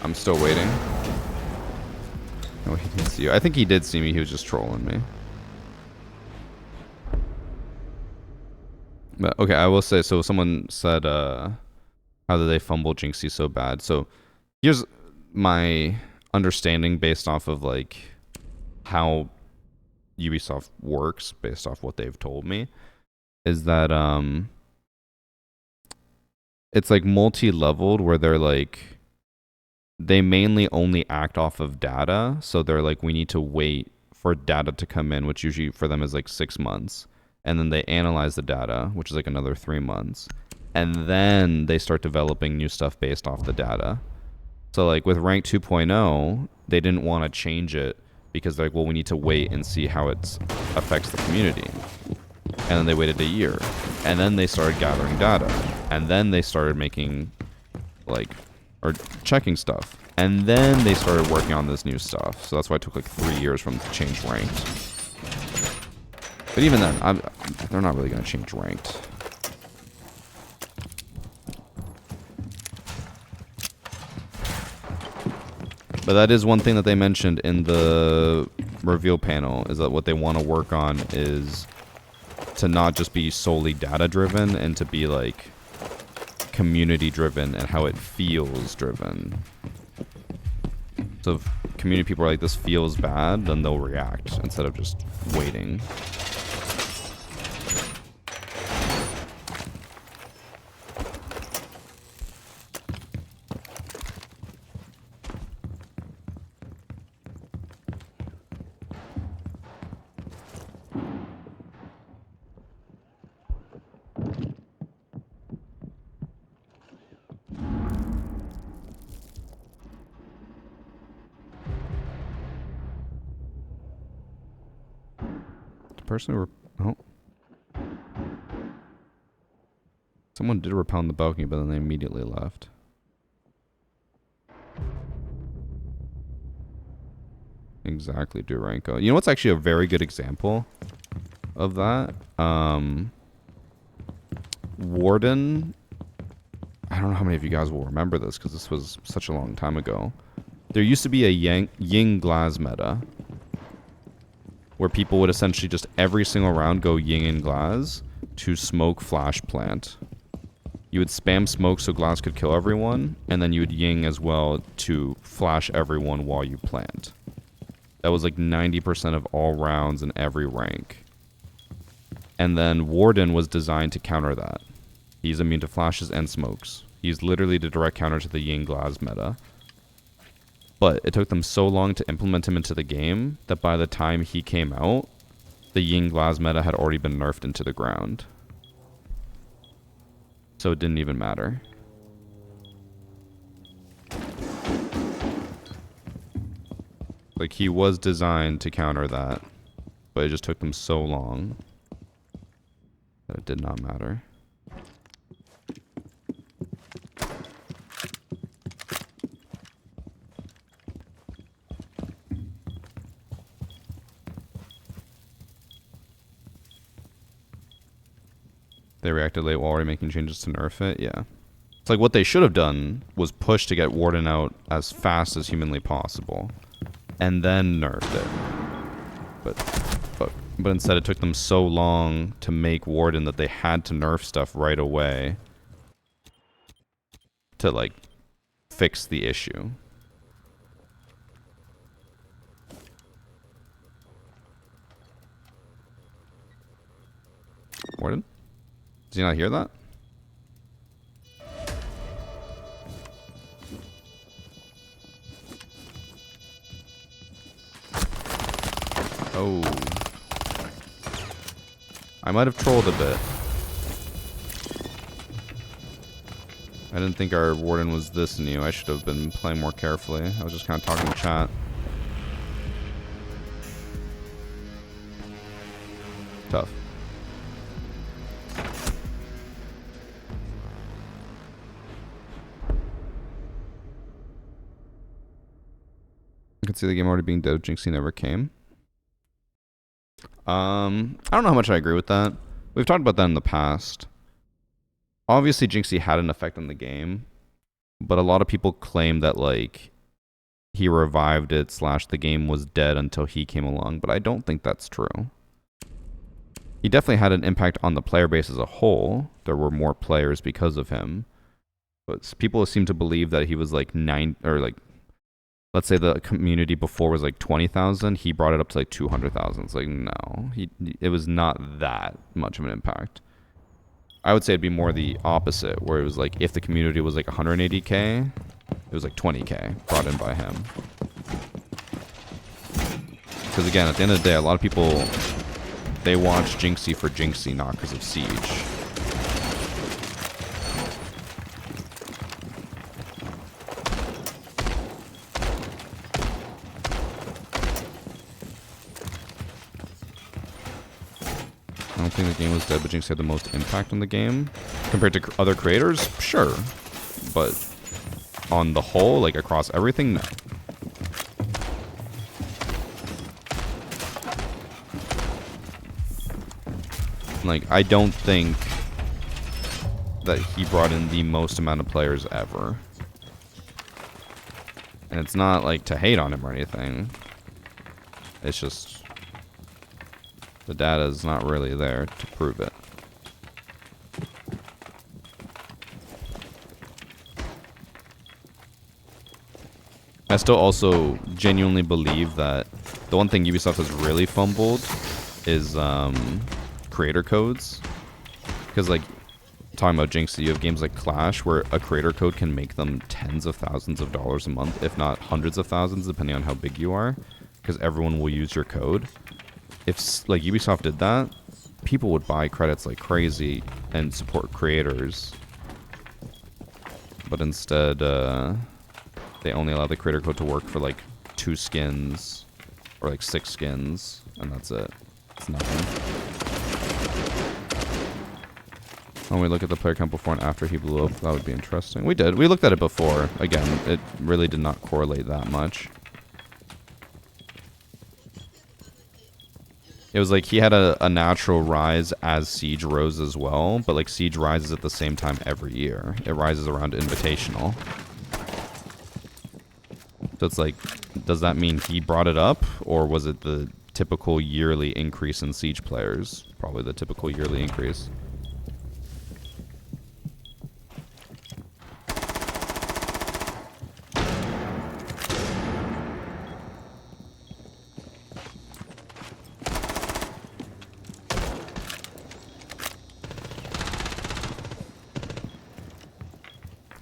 I'm still waiting. Oh, he didn't see you. I think he did see me. He was just trolling me. But, okay, I will say, so someone said, how did they fumble Jinxie so bad? So here's my understanding based off of like how Ubisoft works, based off what they've told me, is that it's like multi-leveled where they're like, they mainly only act off of data. So they're like, we need to wait for data to come in, which usually for them is like 6 months. And then they analyze the data, which is like another 3 months. And then they start developing new stuff based off the data. So like with rank 2.0, they didn't want to change it because they're like, well, we need to wait and see how it affects the community. And then they waited a year, and then they started gathering data, and then they started making, like, or checking stuff, and then they started working on this new stuff. So that's why it took like 3 years for them to change ranked. But even then, they're not really going to change ranked. But that is one thing that they mentioned in the reveal panel, is that what they want to work on is to not just be solely data driven, and to be like community driven and how it feels driven. So if community people are like, this feels bad, then they'll react instead of just waiting. Person oh, someone did repound the balcony, but then they immediately left. Exactly, Duranko. You know what's actually a very good example of that? Warden. I don't know how many of you guys will remember this because this was such a long time ago. There used to be a Ying Glaz meta, where people would essentially just every single round go Ying and Glaz to smoke Flash Plant. You would spam smoke so Glaz could kill everyone, and then you would Ying as well to flash everyone while you plant. That was like 90% of all rounds in every rank. And then Warden was designed to counter that. He's immune to flashes and smokes. He's literally the direct counter to the Ying Glaz meta. But it took them so long to implement him into the game that by the time he came out, the Ying Glaz meta had already been nerfed into the ground. So it didn't even matter. Like, he was designed to counter that, but it just took them so long that it did not matter. They reacted late while already making changes to nerf it. Yeah. It's like what they should have done was push to get Warden out as fast as humanly possible. And then nerfed it. But instead it took them so long to make Warden that they had to nerf stuff right away to, like, fix the issue. Warden? Does he not hear that? Oh. I might have trolled a bit. I didn't think our Warden was this new. I should have been playing more carefully. I was just kind of talking to chat. Tough. I could see the game already being dead if Jinxie never came. I don't know how much I agree with that. We've talked about that in the past. Obviously, Jinxie had an effect on the game, but a lot of people claim that, like, he revived it / the game was dead until he came along, but I don't think that's true. He definitely had an impact on the player base as a whole. There were more players because of him. But people seem to believe that he was like let's say the community before was like 20,000, he brought it up to like 200,000. It's like, no, it was not that much of an impact. I would say it'd be more the opposite, where it was like, if the community was like 180k, it was like 20k brought in by him. Because again, at the end of the day, a lot of people, they watch Jinxie for Jinxie, not because of Siege. I don't think the game was dead, but Jinx had the most impact on the game. Compared to other creators, sure. But on the whole, like across everything, no. Like, I don't think that he brought in the most amount of players ever. And it's not like to hate on him or anything. It's just the data is not really there to prove it. I still also genuinely believe that the one thing Ubisoft has really fumbled is creator codes. Because, like, talking about Jinx, you have games like Clash where a creator code can make them tens of thousands of dollars a month, if not hundreds of thousands, depending on how big you are. Because everyone will use your code. If, like, Ubisoft did that, people would buy credits like crazy and support creators. But instead, they only allow the creator code to work for, like, 2 skins. Or, like, 6 skins. And that's it. It's nothing. When we look at the player count before and after he blew up, that would be interesting. We did. We looked at it before. Again, it really did not correlate that much. It was like he had a natural rise as Siege rose as well, but like Siege rises at the same time every year. It rises around Invitational. So it's like, does that mean he brought it up, or was it the typical yearly increase in Siege players? Probably the typical yearly increase.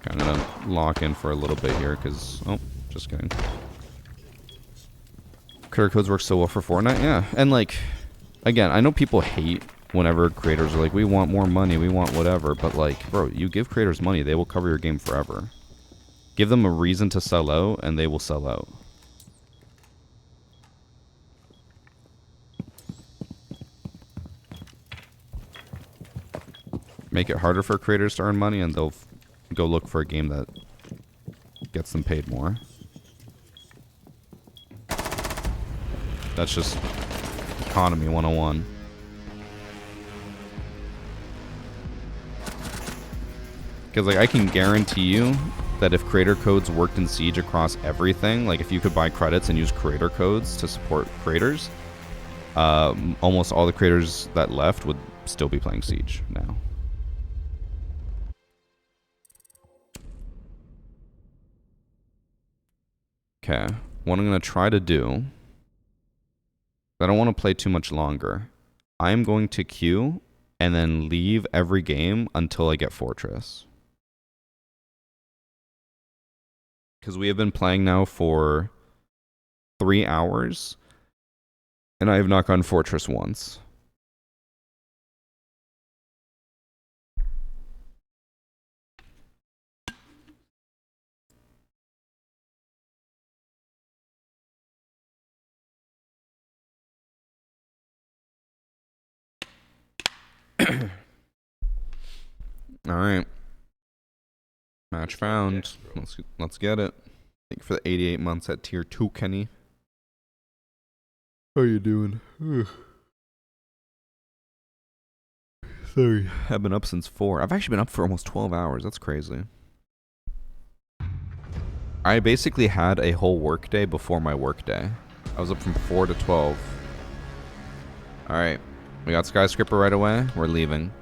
I'm gonna lock in for a little bit here, because... Oh, just kidding. Creator codes work so well for Fortnite, yeah. And, like, again, I know people hate whenever creators are like, we want more money, we want whatever. But, like, bro, you give creators money, they will cover your game forever. Give them a reason to sell out, and they will sell out. Make it harder for creators to earn money, and they'll go look for a game that gets them paid more. That's just economy 101. Because, like, I can guarantee you that if creator codes worked in Siege across everything, like if you could buy credits and use creator codes to support creators, almost all the creators that left would still be playing Siege now. Okay, what I'm going to try to do, I don't want to play too much longer. I'm going to queue and then leave every game until I get Fortress. Because we have been playing now for 3 hours, and I have not gotten Fortress once. All right. Match found. Let's get it. Thank you for the 88 months at tier 2, Kenny. How are you doing? Ugh. Sorry. I've been up since 4. I've actually been up for almost 12 hours. That's crazy. I basically had a whole work day before my work day. I was up from 4 to 12. Alright. We got Skyscraper right away. We're leaving.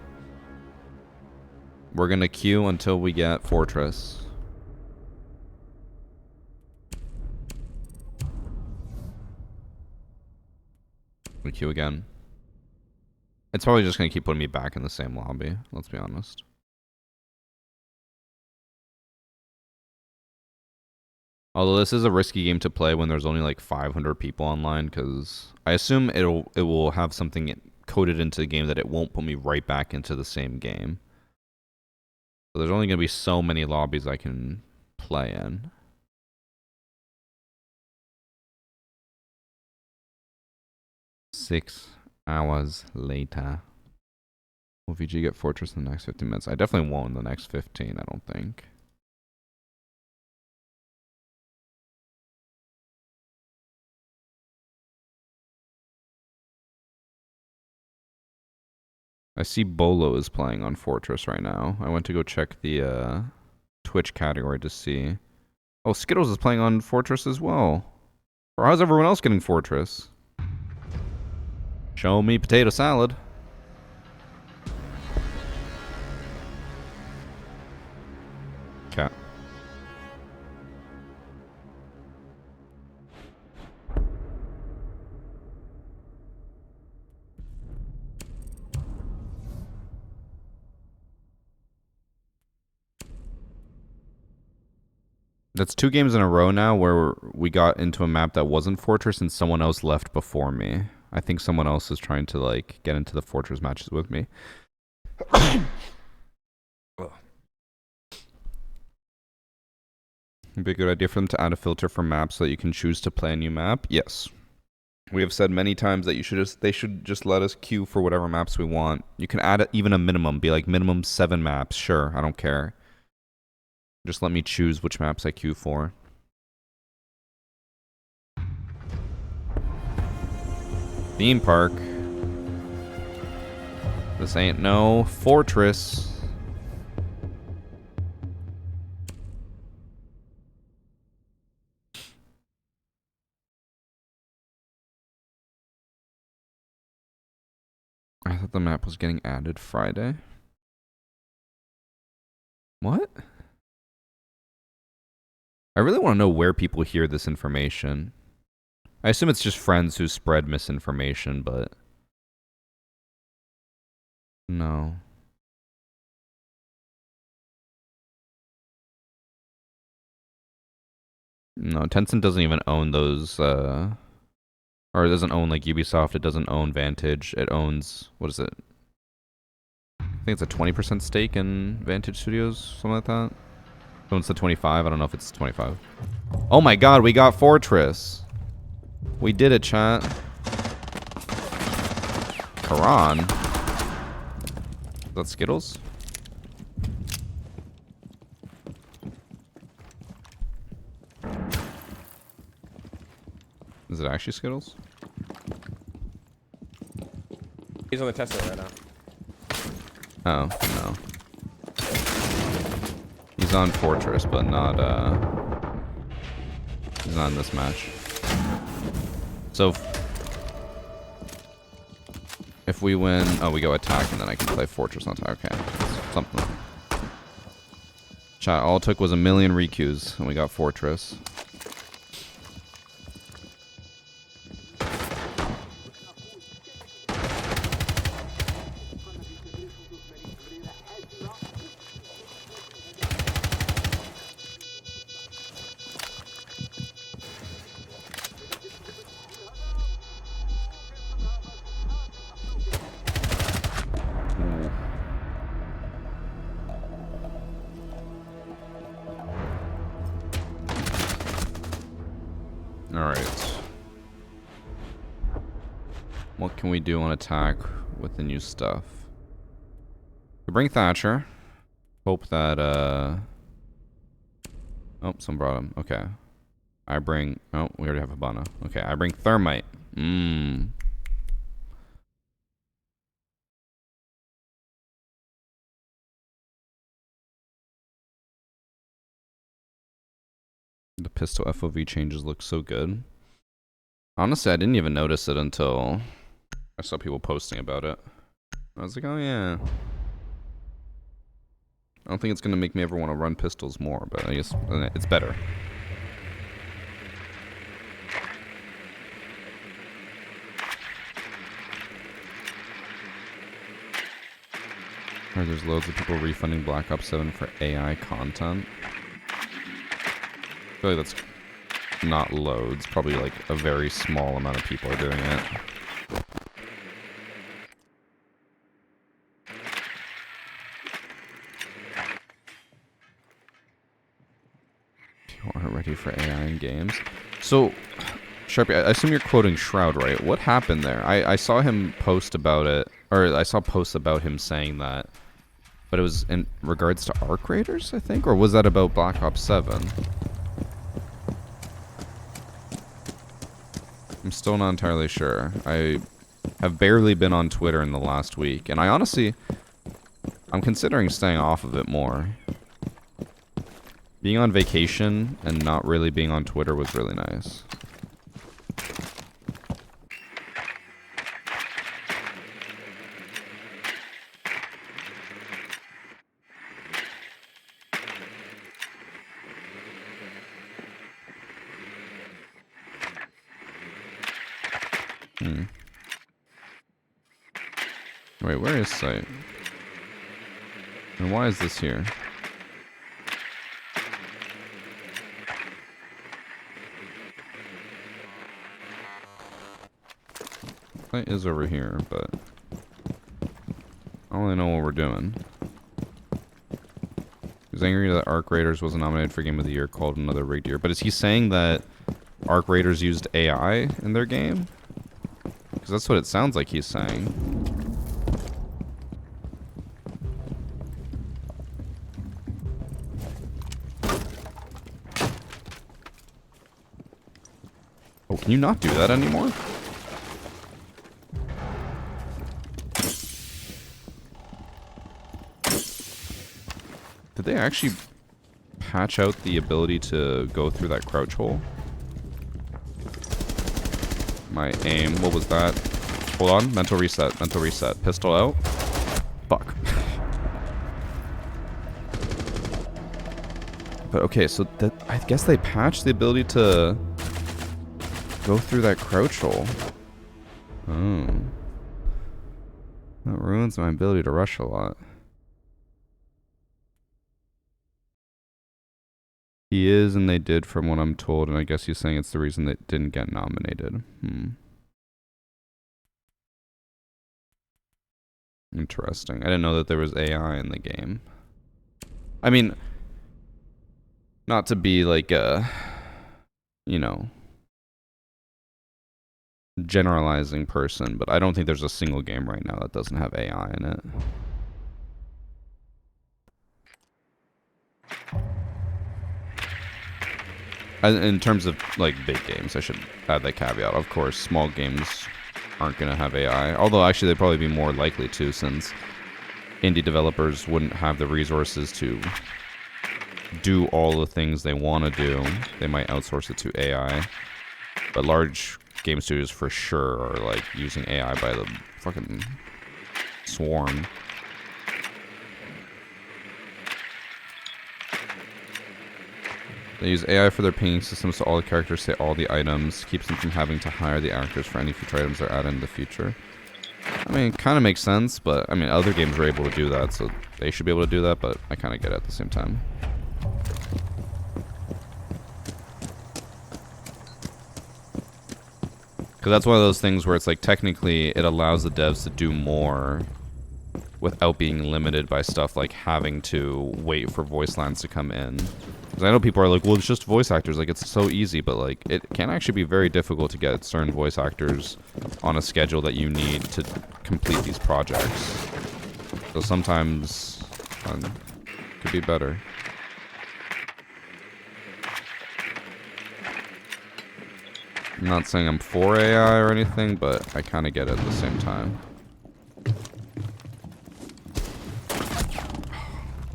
We're gonna queue until we get Fortress. We queue again. It's probably just gonna keep putting me back in the same lobby, let's be honest. Although this is a risky game to play when there's only like 500 people online, because I assume it will have something coded into the game that it won't put me right back into the same game. So there's only going to be so many lobbies I can play in. Six hours later. Will VG get Fortress in the next 15 minutes? I definitely won't in the next 15, I don't think. I see Bolo is playing on Fortress right now. I went to go check the Twitch category to see. Oh, Skittles is playing on Fortress as well. Or how's everyone else getting Fortress? Show me potato salad. Cat. That's 2 games in a row now where we got into a map that wasn't Fortress and someone else left before me. I think someone else is trying to like get into the Fortress matches with me. It'd be a good idea for them to add a filter for maps so that you can choose to play a new map. Yes. We have said many times that they should just let us queue for whatever maps we want. You can add even a minimum, be like minimum 7 maps. Sure, I don't care. Just let me choose which maps I queue for. Theme park. This ain't no Fortress. I thought the map was getting added Friday. What? I really want to know where people hear this information. I assume it's just friends who spread misinformation, but... No. No, Tencent doesn't even own those, or it doesn't own, like, Ubisoft, it doesn't own Vantage, it owns, what is it? I think it's a 20% stake in Vantage Studios, something like that. It owns the 25, I don't know if it's 25. Oh my god, we got Fortress! We did it, chat. Karan? Is that Skittles? Is it actually Skittles? He's on the Tesla right now. Oh, no. He's on Fortress, but not, he's not in this match. So, if we win... Oh, we go attack, and then I can play Fortress on attack. Okay. Something. Chat, all it took was 1,000,000 requeues, and we got Fortress. What can we do on attack with the new stuff? We bring Thatcher. Hope that, oh, someone brought him. Okay. I bring... Oh, we already have Habana. Okay, I bring Thermite. The pistol FOV changes look so good. Honestly, I didn't even notice it until I saw people posting about it. I was like, oh yeah. I don't think it's going to make me ever want to run pistols more, but I guess it's better. Or there's loads of people refunding Black Ops 7 for AI content. I feel like that's not loads. Probably like a very small amount of people are doing it. People aren't ready for AI in games. So, Sharpie, I assume you're quoting Shroud, right? What happened there? I saw him post about it, or I saw posts about him saying that, but it was in regards to Arc Raiders, I think, or was that about Black Ops 7? I'm still not entirely sure. I have barely been on Twitter in the last week, and I'm considering staying off of it more. Being on vacation and not really being on Twitter was really nice. Wait, where is site? And why is this here? Site is over here, but I don't really know what we're doing. He's angry that Arc Raiders wasn't nominated for Game of the Year, called another rigged year. But is he saying that Arc Raiders used AI in their game? Because that's what it sounds like he's saying. Oh, can you not do that anymore? Did they actually patch out the ability to go through that crouch hole? My aim, what was that? Hold on, mental reset, pistol out. Fuck. But okay, so that, I guess they patched the ability to go through that crouch hole. Oh. That ruins my ability to rush a lot. He is, and they did from what I'm told, and I guess he's saying it's the reason they didn't get nominated. Interesting. I didn't know that there was AI in the game. I mean, not to be like a, you know, generalizing person, but I don't think there's a single game right now that doesn't have AI in it. In terms of like big games, I should add that caveat. Of course, small games aren't going to have AI, although actually they'd probably be more likely to, since indie developers wouldn't have the resources to do all the things they want to do. They might outsource it to AI, but large game studios for sure are like using AI by the fucking swarm. They use AI for their pinging systems so all the characters say all the items, keeps them from having to hire the actors for any future items they're added in the future. I mean, it kind of makes sense, but I mean, other games are able to do that, so they should be able to do that, but I kind of get it at the same time. Because that's one of those things where it's like, technically, it allows the devs to do more without being limited by stuff like having to wait for voice lines to come in. Because I know people are like, well, it's just voice actors, like, it's so easy, but like, it can actually be very difficult to get certain voice actors on a schedule that you need to complete these projects. So sometimes, could be better. I'm not saying I'm for AI or anything, but I kind of get it at the same time.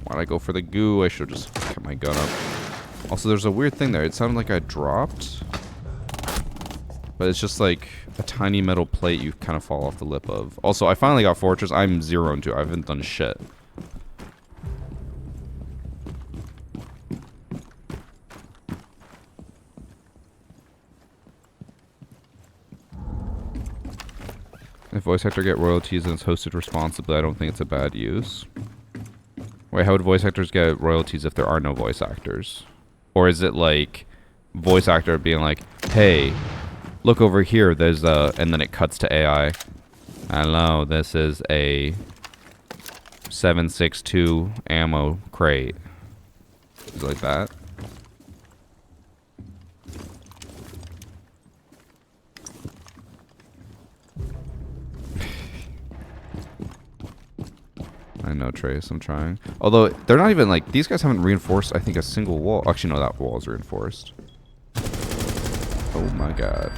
Why'd I go for the goo? I should have just kept my gun up. Also, there's a weird thing there. It sounded like I dropped, but it's just like a tiny metal plate you kind of fall off the lip of. Also, I finally got Fortress. I'm 0 and 2. I haven't done shit. If voice actor get royalties and it's hosted responsibly, I don't think it's a bad use. Wait, how would voice actors get royalties if there are no voice actors? Or is it like voice actor being like, hey, look over here, there's a, and then it cuts to AI. Hello, this is a 7.62 ammo crate. Is it like that? I know, Trace. I'm trying. Although, they're not even, like... These guys haven't reinforced, I think, a single wall. Actually, no, that wall is reinforced. Oh, my God.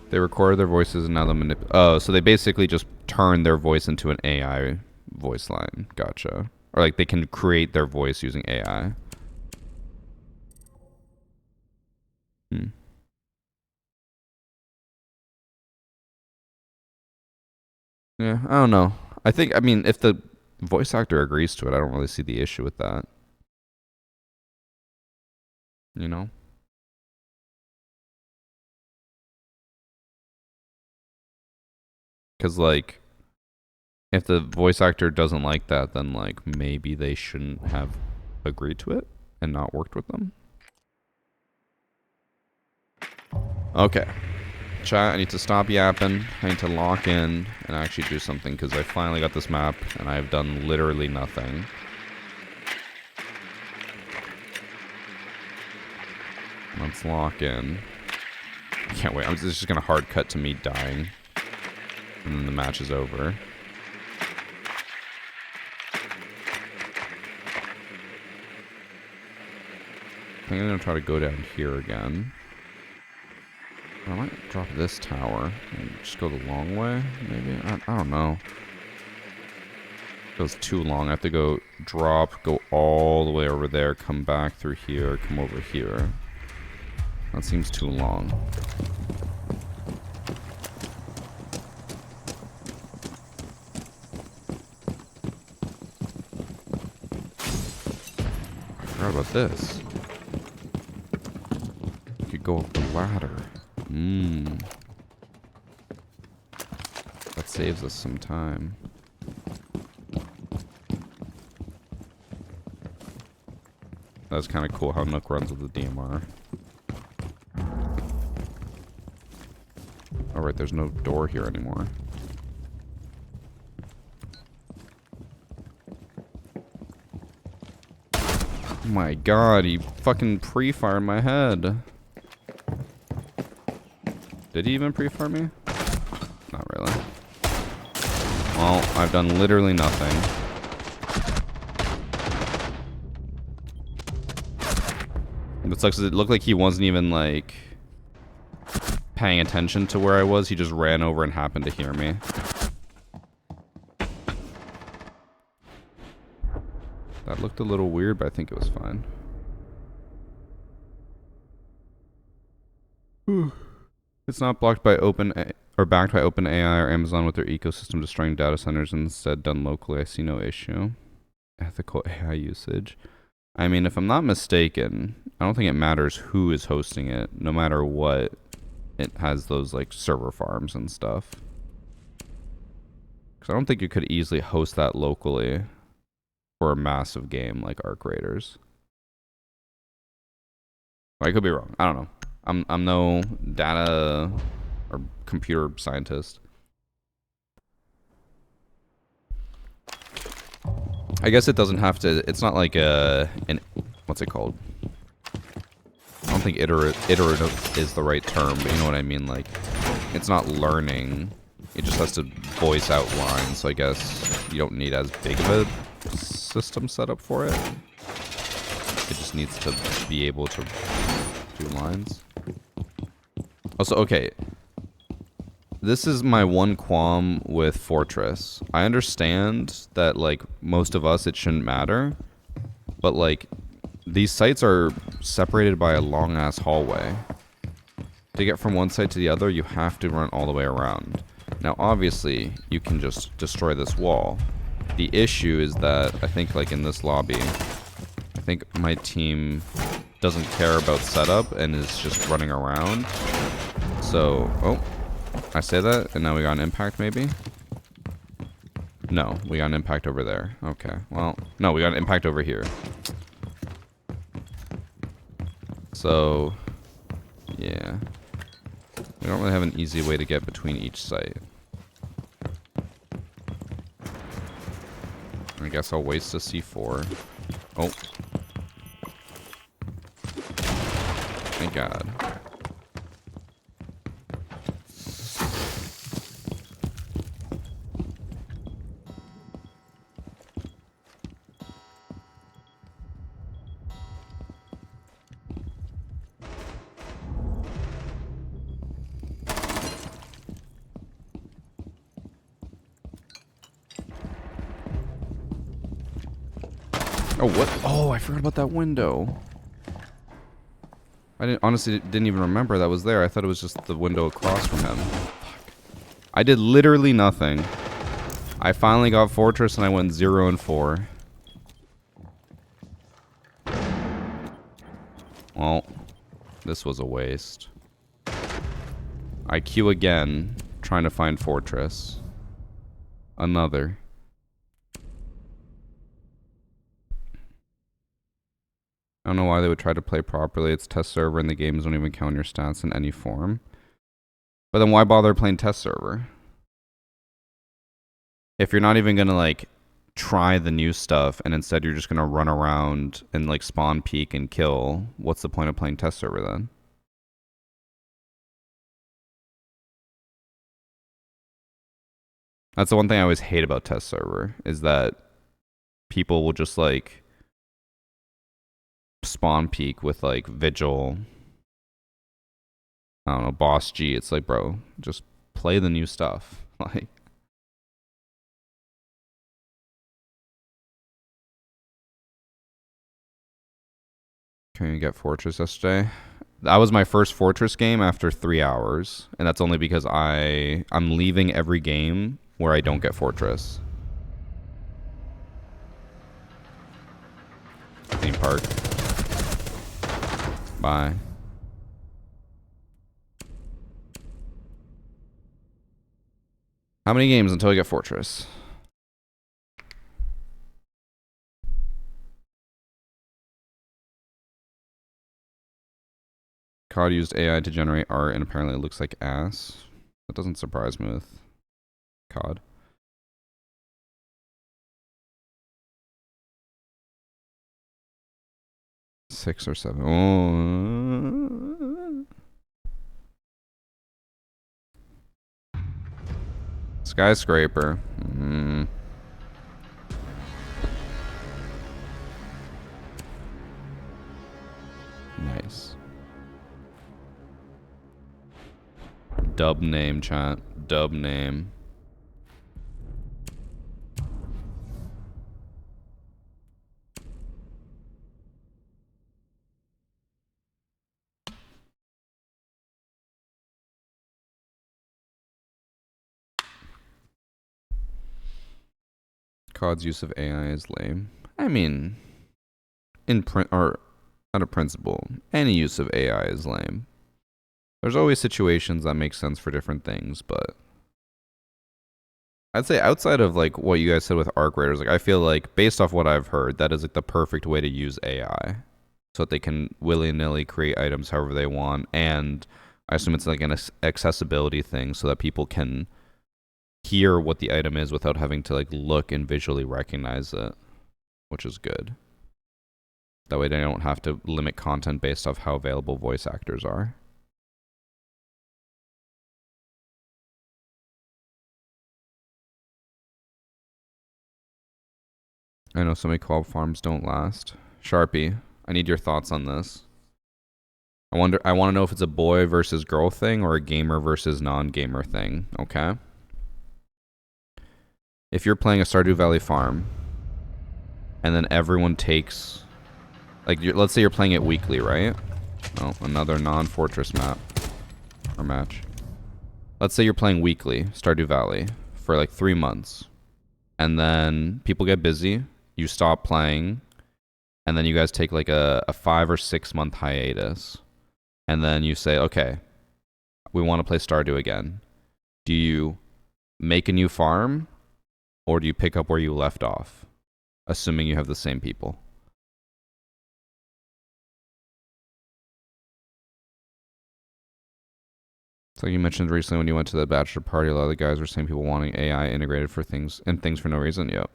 They recorded their voices and now they oh, so they basically just turn their voice into an AI voice line. Gotcha. Or, like, they can create their voice using AI. Hmm. Yeah, I don't know. I mean, if the voice actor agrees to it, I don't really see the issue with that. You know? Because, like, if the voice actor doesn't like that, then, like, maybe they shouldn't have agreed to it and not worked with them. Okay. Chat, I need to stop yapping. I need to lock in and actually do something because I finally got this map and I've done literally nothing. Let's lock in. I can't wait. This is just going to hard cut to me dying. And then the match is over. I think I'm going to try to go down here again. I might drop this tower and just go the long way, maybe? I don't know. It goes too long. I have to go drop, go all the way over there, come back through here, come over here. That seems too long. I forgot about this. You could go up the ladder. That saves us some time. That's kind of cool how Nook runs with the DMR. Alright, there's no door here anymore. Oh my god, he fucking pre-fired my head. Did he even pre-fire me? Not really. Well, I've done literally nothing. What sucks is it looked like he wasn't even, like, paying attention to where I was. He just ran over and happened to hear me. That looked a little weird, but I think it was fine. It's not blocked by or backed by OpenAI or Amazon with their ecosystem destroying data centers, instead done locally. I see no issue. Ethical AI usage. I mean, if I'm not mistaken, I don't think it matters who is hosting it. No matter what, it has those, like, server farms and stuff. Because I don't think you could easily host that locally for a massive game like Arc Raiders. I could be wrong. I don't know. I'm no data or computer scientist. I guess it doesn't have to. It's not like what's it called? I don't think iterative is the right term, but you know what I mean. Like, it's not learning. It just has to voice out lines. So I guess you don't need as big of a system set up for it. It just needs to be able to do lines. Also, okay. This is my one qualm with Fortress. I understand that, like, most of us, it shouldn't matter. But, like, these sites are separated by a long-ass hallway. To get from one site to the other, you have to run all the way around. Now, obviously, you can just destroy this wall. The issue is that, I think, like, in this lobby, I think my team doesn't care about setup and is just running around. So, oh, I say that, and now we got an impact, maybe? No, we got an impact over there. Okay, well, no, we got an impact over here. So, yeah. We don't really have an easy way to get between each site. I guess I'll waste a C4. Oh. Thank God. Oh, what? Oh, I forgot about that window. I honestly didn't even remember that was there. I thought it was just the window across from him. Fuck. I did literally nothing. I finally got Fortress and I went 0 and 4. Well, this was a waste. I queue again, trying to find Fortress. Another. I don't know why they would try to play properly. It's test server and the games don't even count your stats in any form. But then why bother playing test server? If you're not even gonna like try the new stuff and instead you're just gonna run around and like spawn peek and kill, what's the point of playing test server then? That's the one thing I always hate about test server, is that people will just like spawn peek with like Vigil, I don't know, Boss G. It's like, bro, just play the new stuff. Like, can you get Fortress yesterday? That was my first Fortress game after 3 hours, and that's only because I'm leaving every game where I don't get Fortress. Theme park. Bye. How many games until I get Fortress? COD used AI to generate art and apparently it looks like ass. That doesn't surprise me with COD. Six or 7. Oh. Skyscraper. Nice. Dub name, chat. Dub name. COD's use of AI is lame. I mean, in print or out of principle, any use of AI is lame. There's always situations that make sense for different things, but I'd say outside of like what you guys said with Arc Raiders, like I feel like based off what I've heard, that is like the perfect way to use AI, so that they can willy-nilly create items however they want, and I assume it's like an accessibility thing, so that people can hear what the item is without having to like look and visually recognize it, which is good. That way they don't have to limit content based off how available voice actors are. I know so many co-op farms don't last. Sharpie, I need your thoughts on this. I want to know if it's a boy versus girl thing or a gamer versus non-gamer thing, okay? If you're playing a Stardew Valley farm, and then everyone takes, like, let's say you're playing it weekly, right? Oh, another non-fortress map or match. Let's say you're playing weekly Stardew Valley for like 3 months, and then people get busy, you stop playing, and then you guys take like a 5 or 6 month hiatus, and then you say, okay, we want to play Stardew again. Do you make a new farm? Or do you pick up where you left off, assuming you have the same people? It's like you mentioned recently when you went to the bachelor party, a lot of the guys were saying people wanting AI integrated for things and things for no reason. Yep.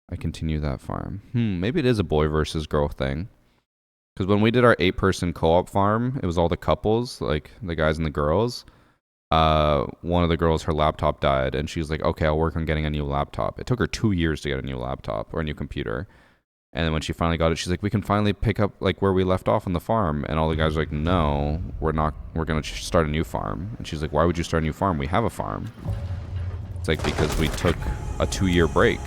I continue that farm. Maybe it is a boy versus girl thing. Because when we did our 8-person co-op farm, it was all the couples, like the guys and the girls. One of the girls, her laptop died, and she was like, okay, I'll work on getting a new laptop. It took her 2 years to get a new laptop or a new computer. And then when she finally got it, she's like, we can finally pick up like where we left off on the farm. And all the guys are like, no, we're not. We're going to start a new farm. And she's like, why would you start a new farm? We have a farm. It's like, because we took a 2-year break.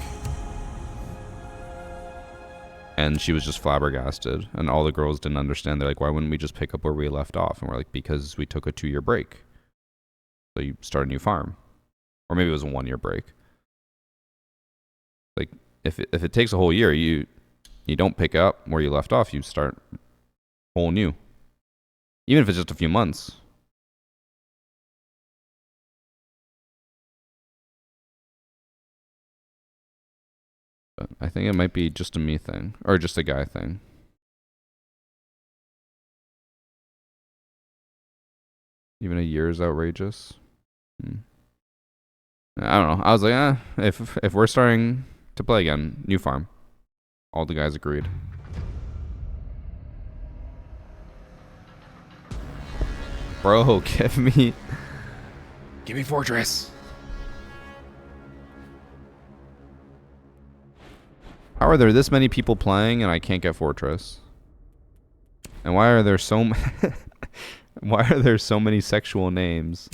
And she was just flabbergasted. And all the girls didn't understand. They're like, why wouldn't we just pick up where we left off? And we're like, because we took a 2-year break. So you start a new farm. Or maybe it was a 1-year break. Like, if it takes a whole year, you don't pick up where you left off. You start whole new. Even if it's just a few months. But I think it might be just a me thing. Or just a guy thing. Even a year is outrageous. I don't know. I was like, if we're starting to play again, new farm. All the guys agreed. Bro, give me Fortress. How are there this many people playing and I can't get Fortress? And why are there so why are there so many sexual names?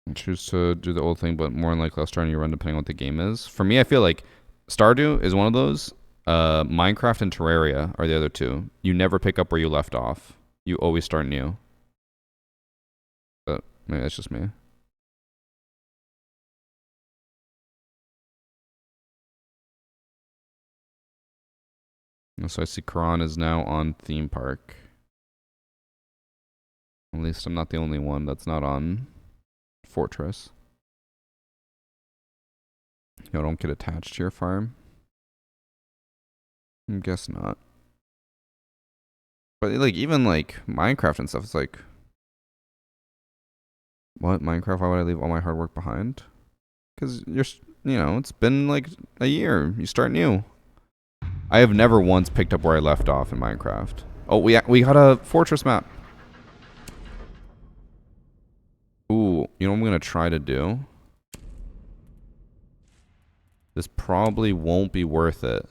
I choose to do the old thing, but more than likely I'll start a new run depending on what the game is. For me, I feel like Stardew is one of those. Minecraft and Terraria are the other two. You never pick up where you left off. You always start new. But maybe that's just me. So I see Karan is now on Theme Park. At least I'm not the only one that's not on Fortress. Yo, don't get attached to your farm. I guess not. But like even like Minecraft and stuff, it's like, what, Minecraft? Why would I leave all my hard work behind? Because it's been like a year. You start new. I have never once picked up where I left off in Minecraft. Oh, we got a fortress map. Ooh, you know what I'm gonna try to do? This probably won't be worth it,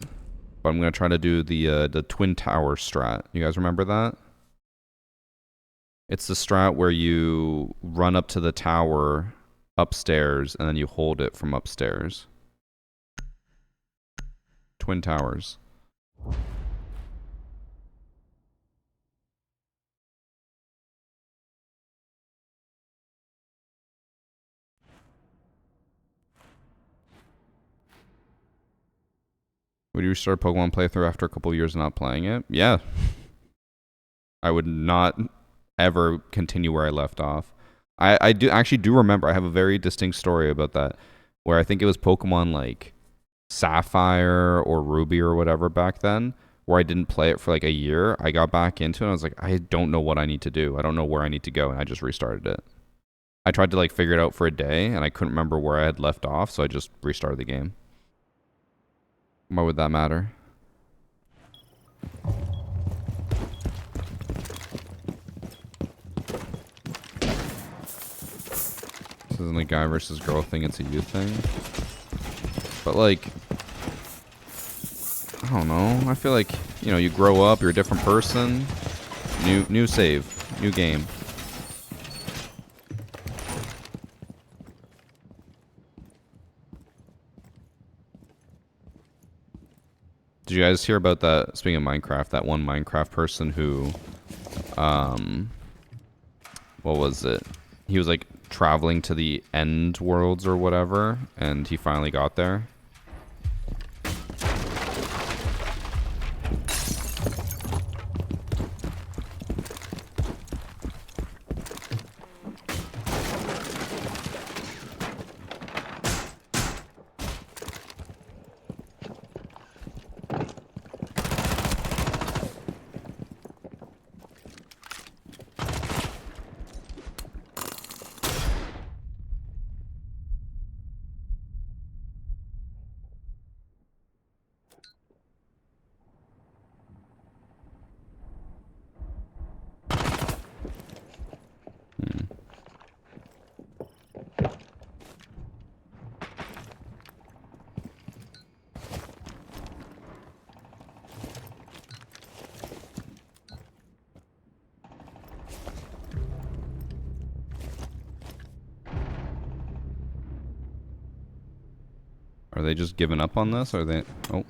but I'm gonna try to do the Twin Tower strat. You guys remember that? It's the strat where you run up to the tower upstairs and then you hold it from upstairs. Twin Towers. Would you restart a Pokemon playthrough after a couple years of not playing it? Yeah. I would not ever continue where I left off. I do remember, I have a very distinct story about that, where I think it was Pokemon like Sapphire or Ruby or whatever back then, where I didn't play it for like a year. I got back into it and I was like, I don't know what I need to do. I don't know where I need to go, and I just restarted it. I tried to like figure it out for a day and I couldn't remember where I had left off, so I just restarted the game. Why would that matter? This isn't a guy versus girl thing, it's a you thing. But like, I don't know. I feel like, you grow up, you're a different person. New save, new game. Did you guys hear about that, speaking of Minecraft, that one Minecraft person who, what was it? He was like traveling to the end worlds or whatever, and he finally got there. Are they just giving up on this? Or are they... Oh.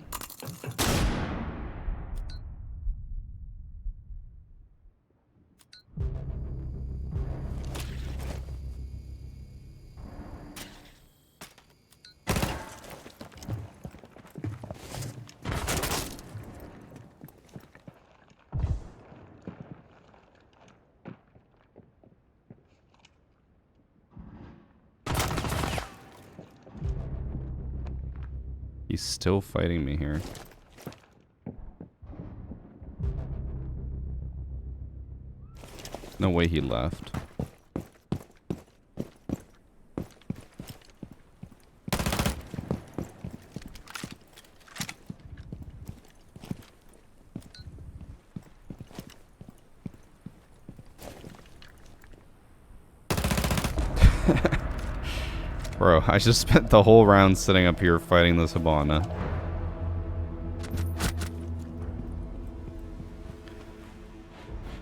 He's still fighting me here. No way he left. Bro, I just spent the whole round sitting up here fighting this Hibana.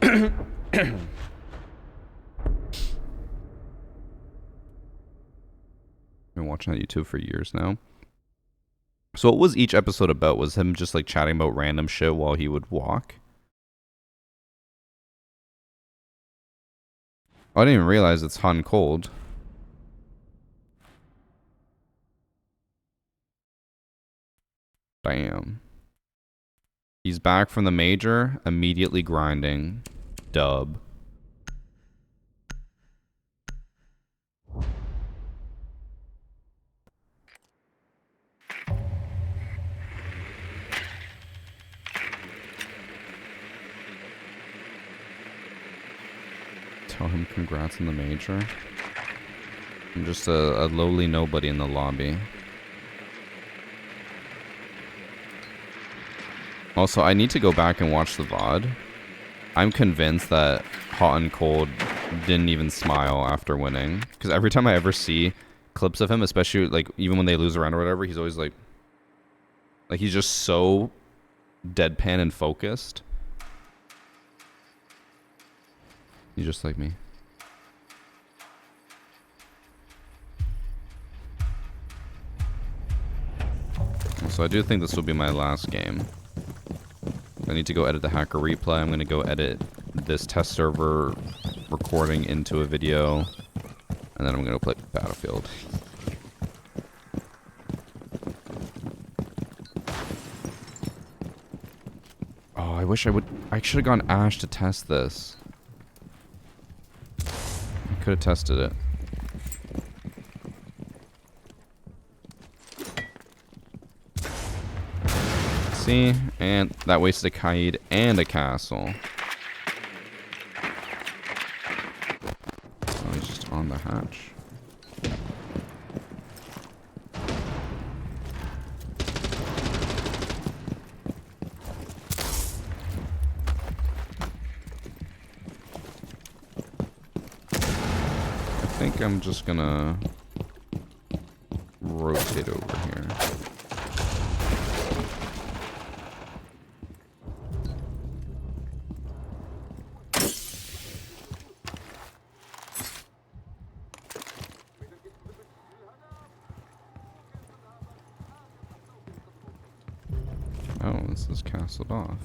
Been watching on YouTube for years now. So what was each episode about? Was him just like chatting about random shit while he would walk? Oh, I didn't even realize it's hot and cold. Damn. He's back from the major, immediately grinding. Dub. Tell him congrats on the major. I'm just a lowly nobody in the lobby. Also, I need to go back and watch the VOD. I'm convinced that Hot and Cold didn't even smile after winning. Because every time I ever see clips of him, especially like even when they lose a round or whatever, he's always like he's just so deadpan and focused. He's just like me. So I do think this will be my last game. I need to go edit the hacker replay. I'm going to go edit this test server recording into a video. And then I'm going to play Battlefield. Oh, I wish I should have gone Ash to test this. I could have tested it. See? And that wasted a Kaid and a castle. Oh, he's just on the hatch. I think I'm just gonna rotate over here. Oh, this is castled off.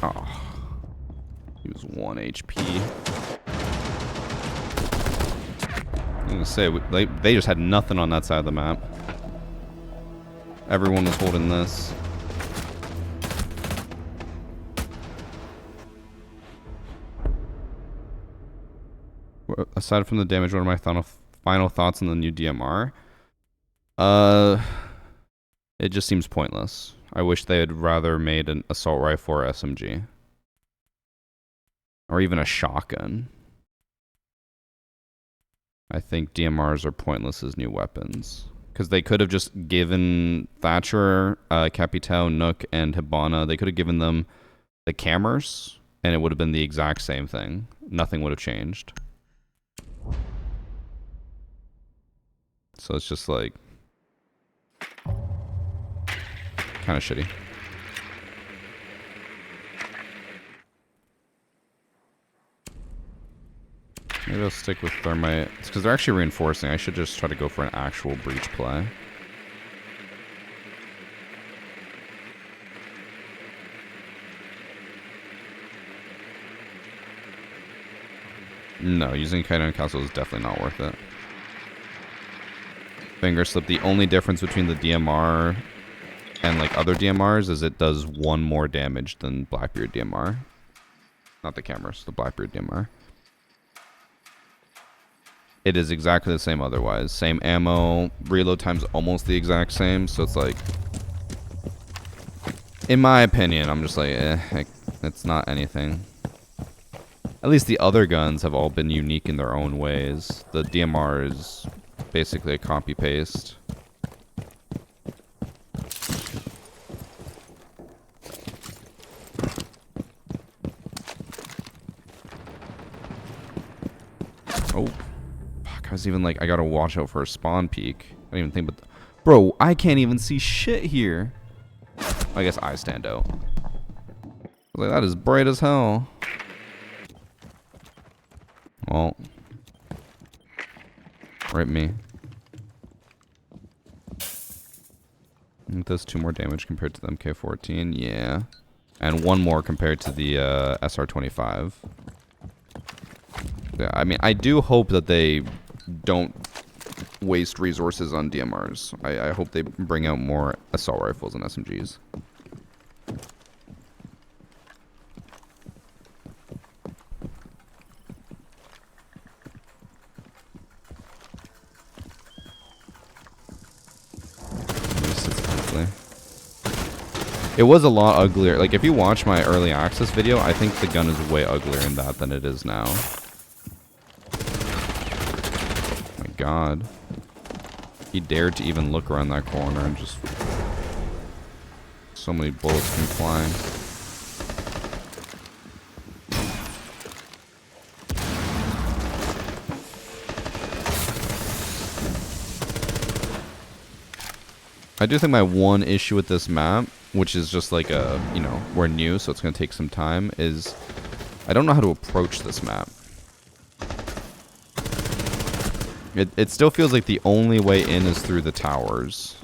Oh, he was 1 HP. I'm gonna say, they just had nothing on that side of the map. Everyone was holding this. Aside from the damage, what are my final thoughts on the new DMR? It just seems pointless. I wish they had rather made an assault rifle or SMG. Or even a shotgun. I think DMRs are pointless as new weapons. Because they could have just given Thatcher, Capitao, Nook, and Hibana, they could have given them the cameras, and it would have been the exact same thing. Nothing would have changed. So it's just like kind of shitty. Maybe I'll stick with Thermite. It's because they're actually reinforcing. I should just try to go for an actual breach play. No, using Kaido and Castle is definitely not worth it. Finger Slip, the only difference between the DMR and like other DMRs is it does 1 more damage than Blackbeard DMR. Not the cameras, the Blackbeard DMR. It is exactly the same otherwise. Same ammo, reload time's almost the exact same, so it's like, in my opinion, I'm just like, it's not anything. At least the other guns have all been unique in their own ways. The DMR is basically a copy-paste. Oh. Fuck, I was even like, I gotta watch out for a spawn peek. I didn't even think about bro, I can't even see shit here. I guess I stand out. I was like, that is bright as hell. Well, rip me. It does 2 more damage compared to the MK14, yeah. And 1 more compared to the SR25. Yeah, I mean, I do hope that they don't waste resources on DMRs. I hope they bring out more assault rifles and SMGs. It was a lot uglier. Like, if you watch my early access video, I think the gun is way uglier in that than it is now. Oh my god. He dared to even look around that corner and just... So many bullets came flying. I do think my one issue with this map, which is just like a, you know, we're new, so it's going to take some time, is I don't know how to approach this map. It still feels like the only way in is through the towers.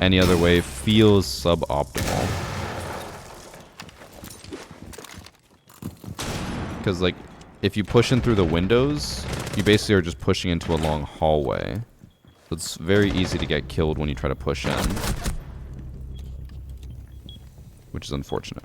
Any other way feels suboptimal. Because, like, if you push in through the windows, you basically are just pushing into a long hallway. So it's very easy to get killed when you try to push in. Which is unfortunate.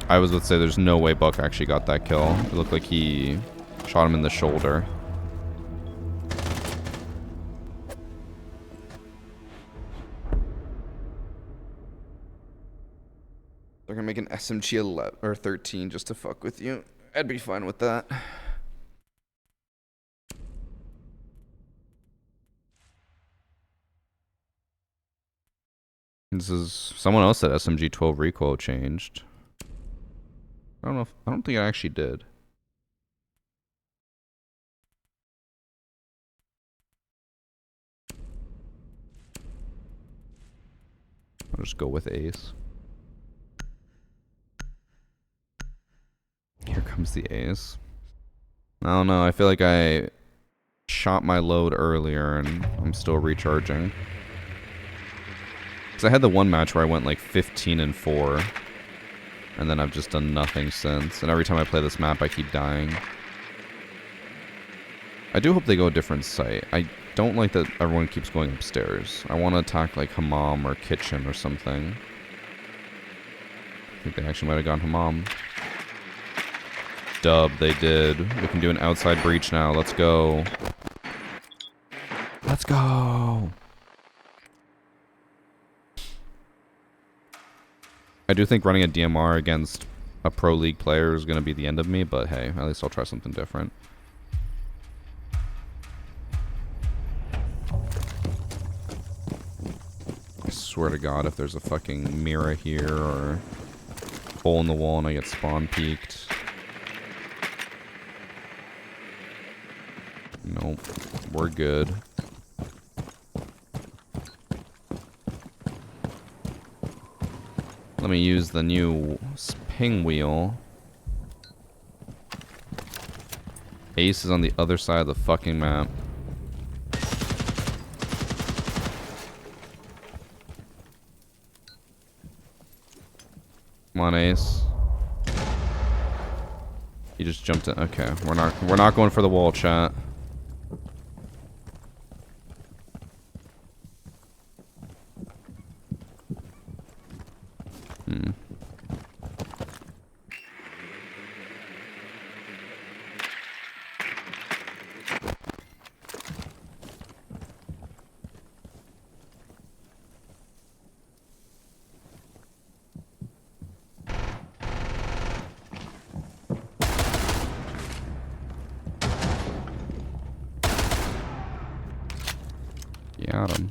I was about to say there's no way Buck actually got that kill. It looked like he shot him in the shoulder. They're gonna make an SMG 11 or 13 just to fuck with you. I'd be fine with that. This is someone else said SMG 12 recoil changed. I don't think it actually did. I'll just go with Ace. Here comes the Ace. I don't know, I feel like I shot my load earlier and I'm still recharging. Because I had the one match where I went like 15-4. And then I've just done nothing since. And every time I play this map, I keep dying. I do hope they go a different site. I don't like that everyone keeps going upstairs. I want to attack like Hammam or Kitchen or something. I think they actually might have gone Hammam. Dub, they did. We can do an outside breach now. Let's go. Let's go. I do think running a DMR against a pro league player is going to be the end of me, but hey, at least I'll try something different. swear to God, if there's a fucking mirror here or hole in the wall and I get spawn peeked. Nope. We're good. Let me use the new ping wheel. Ace is on the other side of the fucking map. Come on, Ace. He just jumped in. Okay, we're not going for the wall, chat. Got him.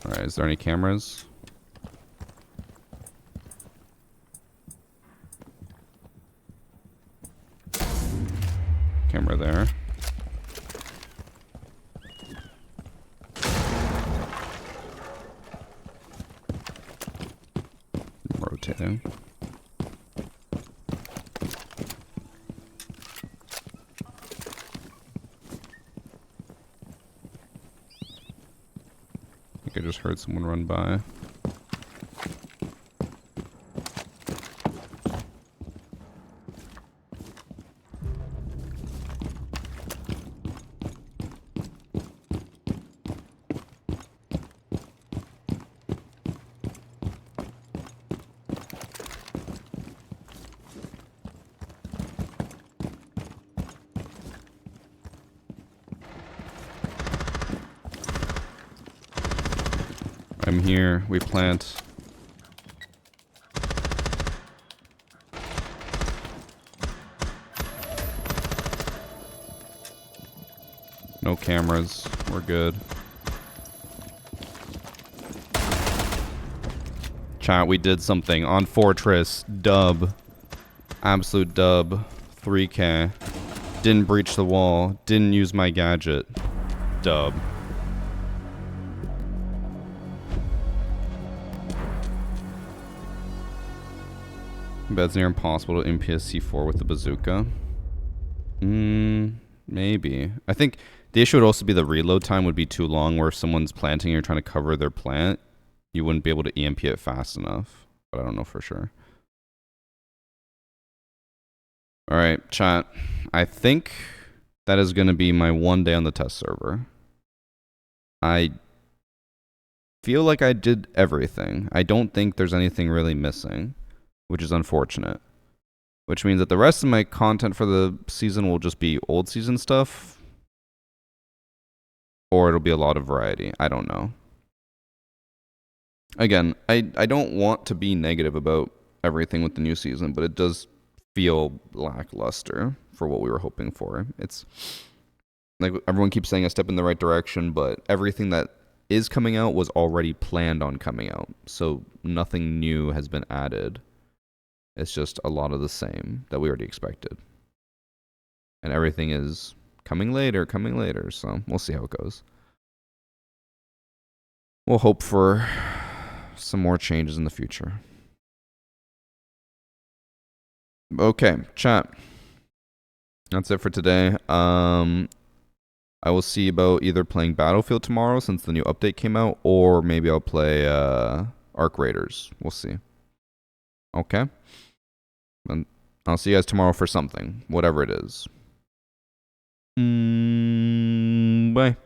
Alright, is there any cameras? Camera there. Rotating. I just heard someone run by. I'm here. We plant. No cameras. We're good. Chat, we did something on Fortress. Dub. Absolute dub. 3K. Didn't breach the wall. Didn't use my gadget. Dub. Bet it's near impossible to MPS C4 with the bazooka. Maybe. I think the issue would also be the reload time would be too long, where if someone's planting and you're trying to cover their plant, you wouldn't be able to EMP it fast enough. But I don't know for sure. Alright, chat. I think that is going to be my one day on the test server. I feel like I did everything. I don't think there's anything really missing, which is unfortunate. Which means that the rest of my content for the season will just be old season stuff. Or it'll be a lot of variety. I don't know. Again, I don't want to be negative about everything with the new season, but it does feel lackluster for what we were hoping for. It's like everyone keeps saying a step in the right direction, but everything that is coming out was already planned on coming out. So nothing new has been added. It's just a lot of the same that we already expected. And everything is coming later, so we'll see how it goes. We'll hope for some more changes in the future. Okay, chat. That's it for today. I will see about either playing Battlefield tomorrow since the new update came out, or maybe I'll play Arc Raiders. We'll see. Okay? And I'll see you guys tomorrow for something, whatever it is. Bye.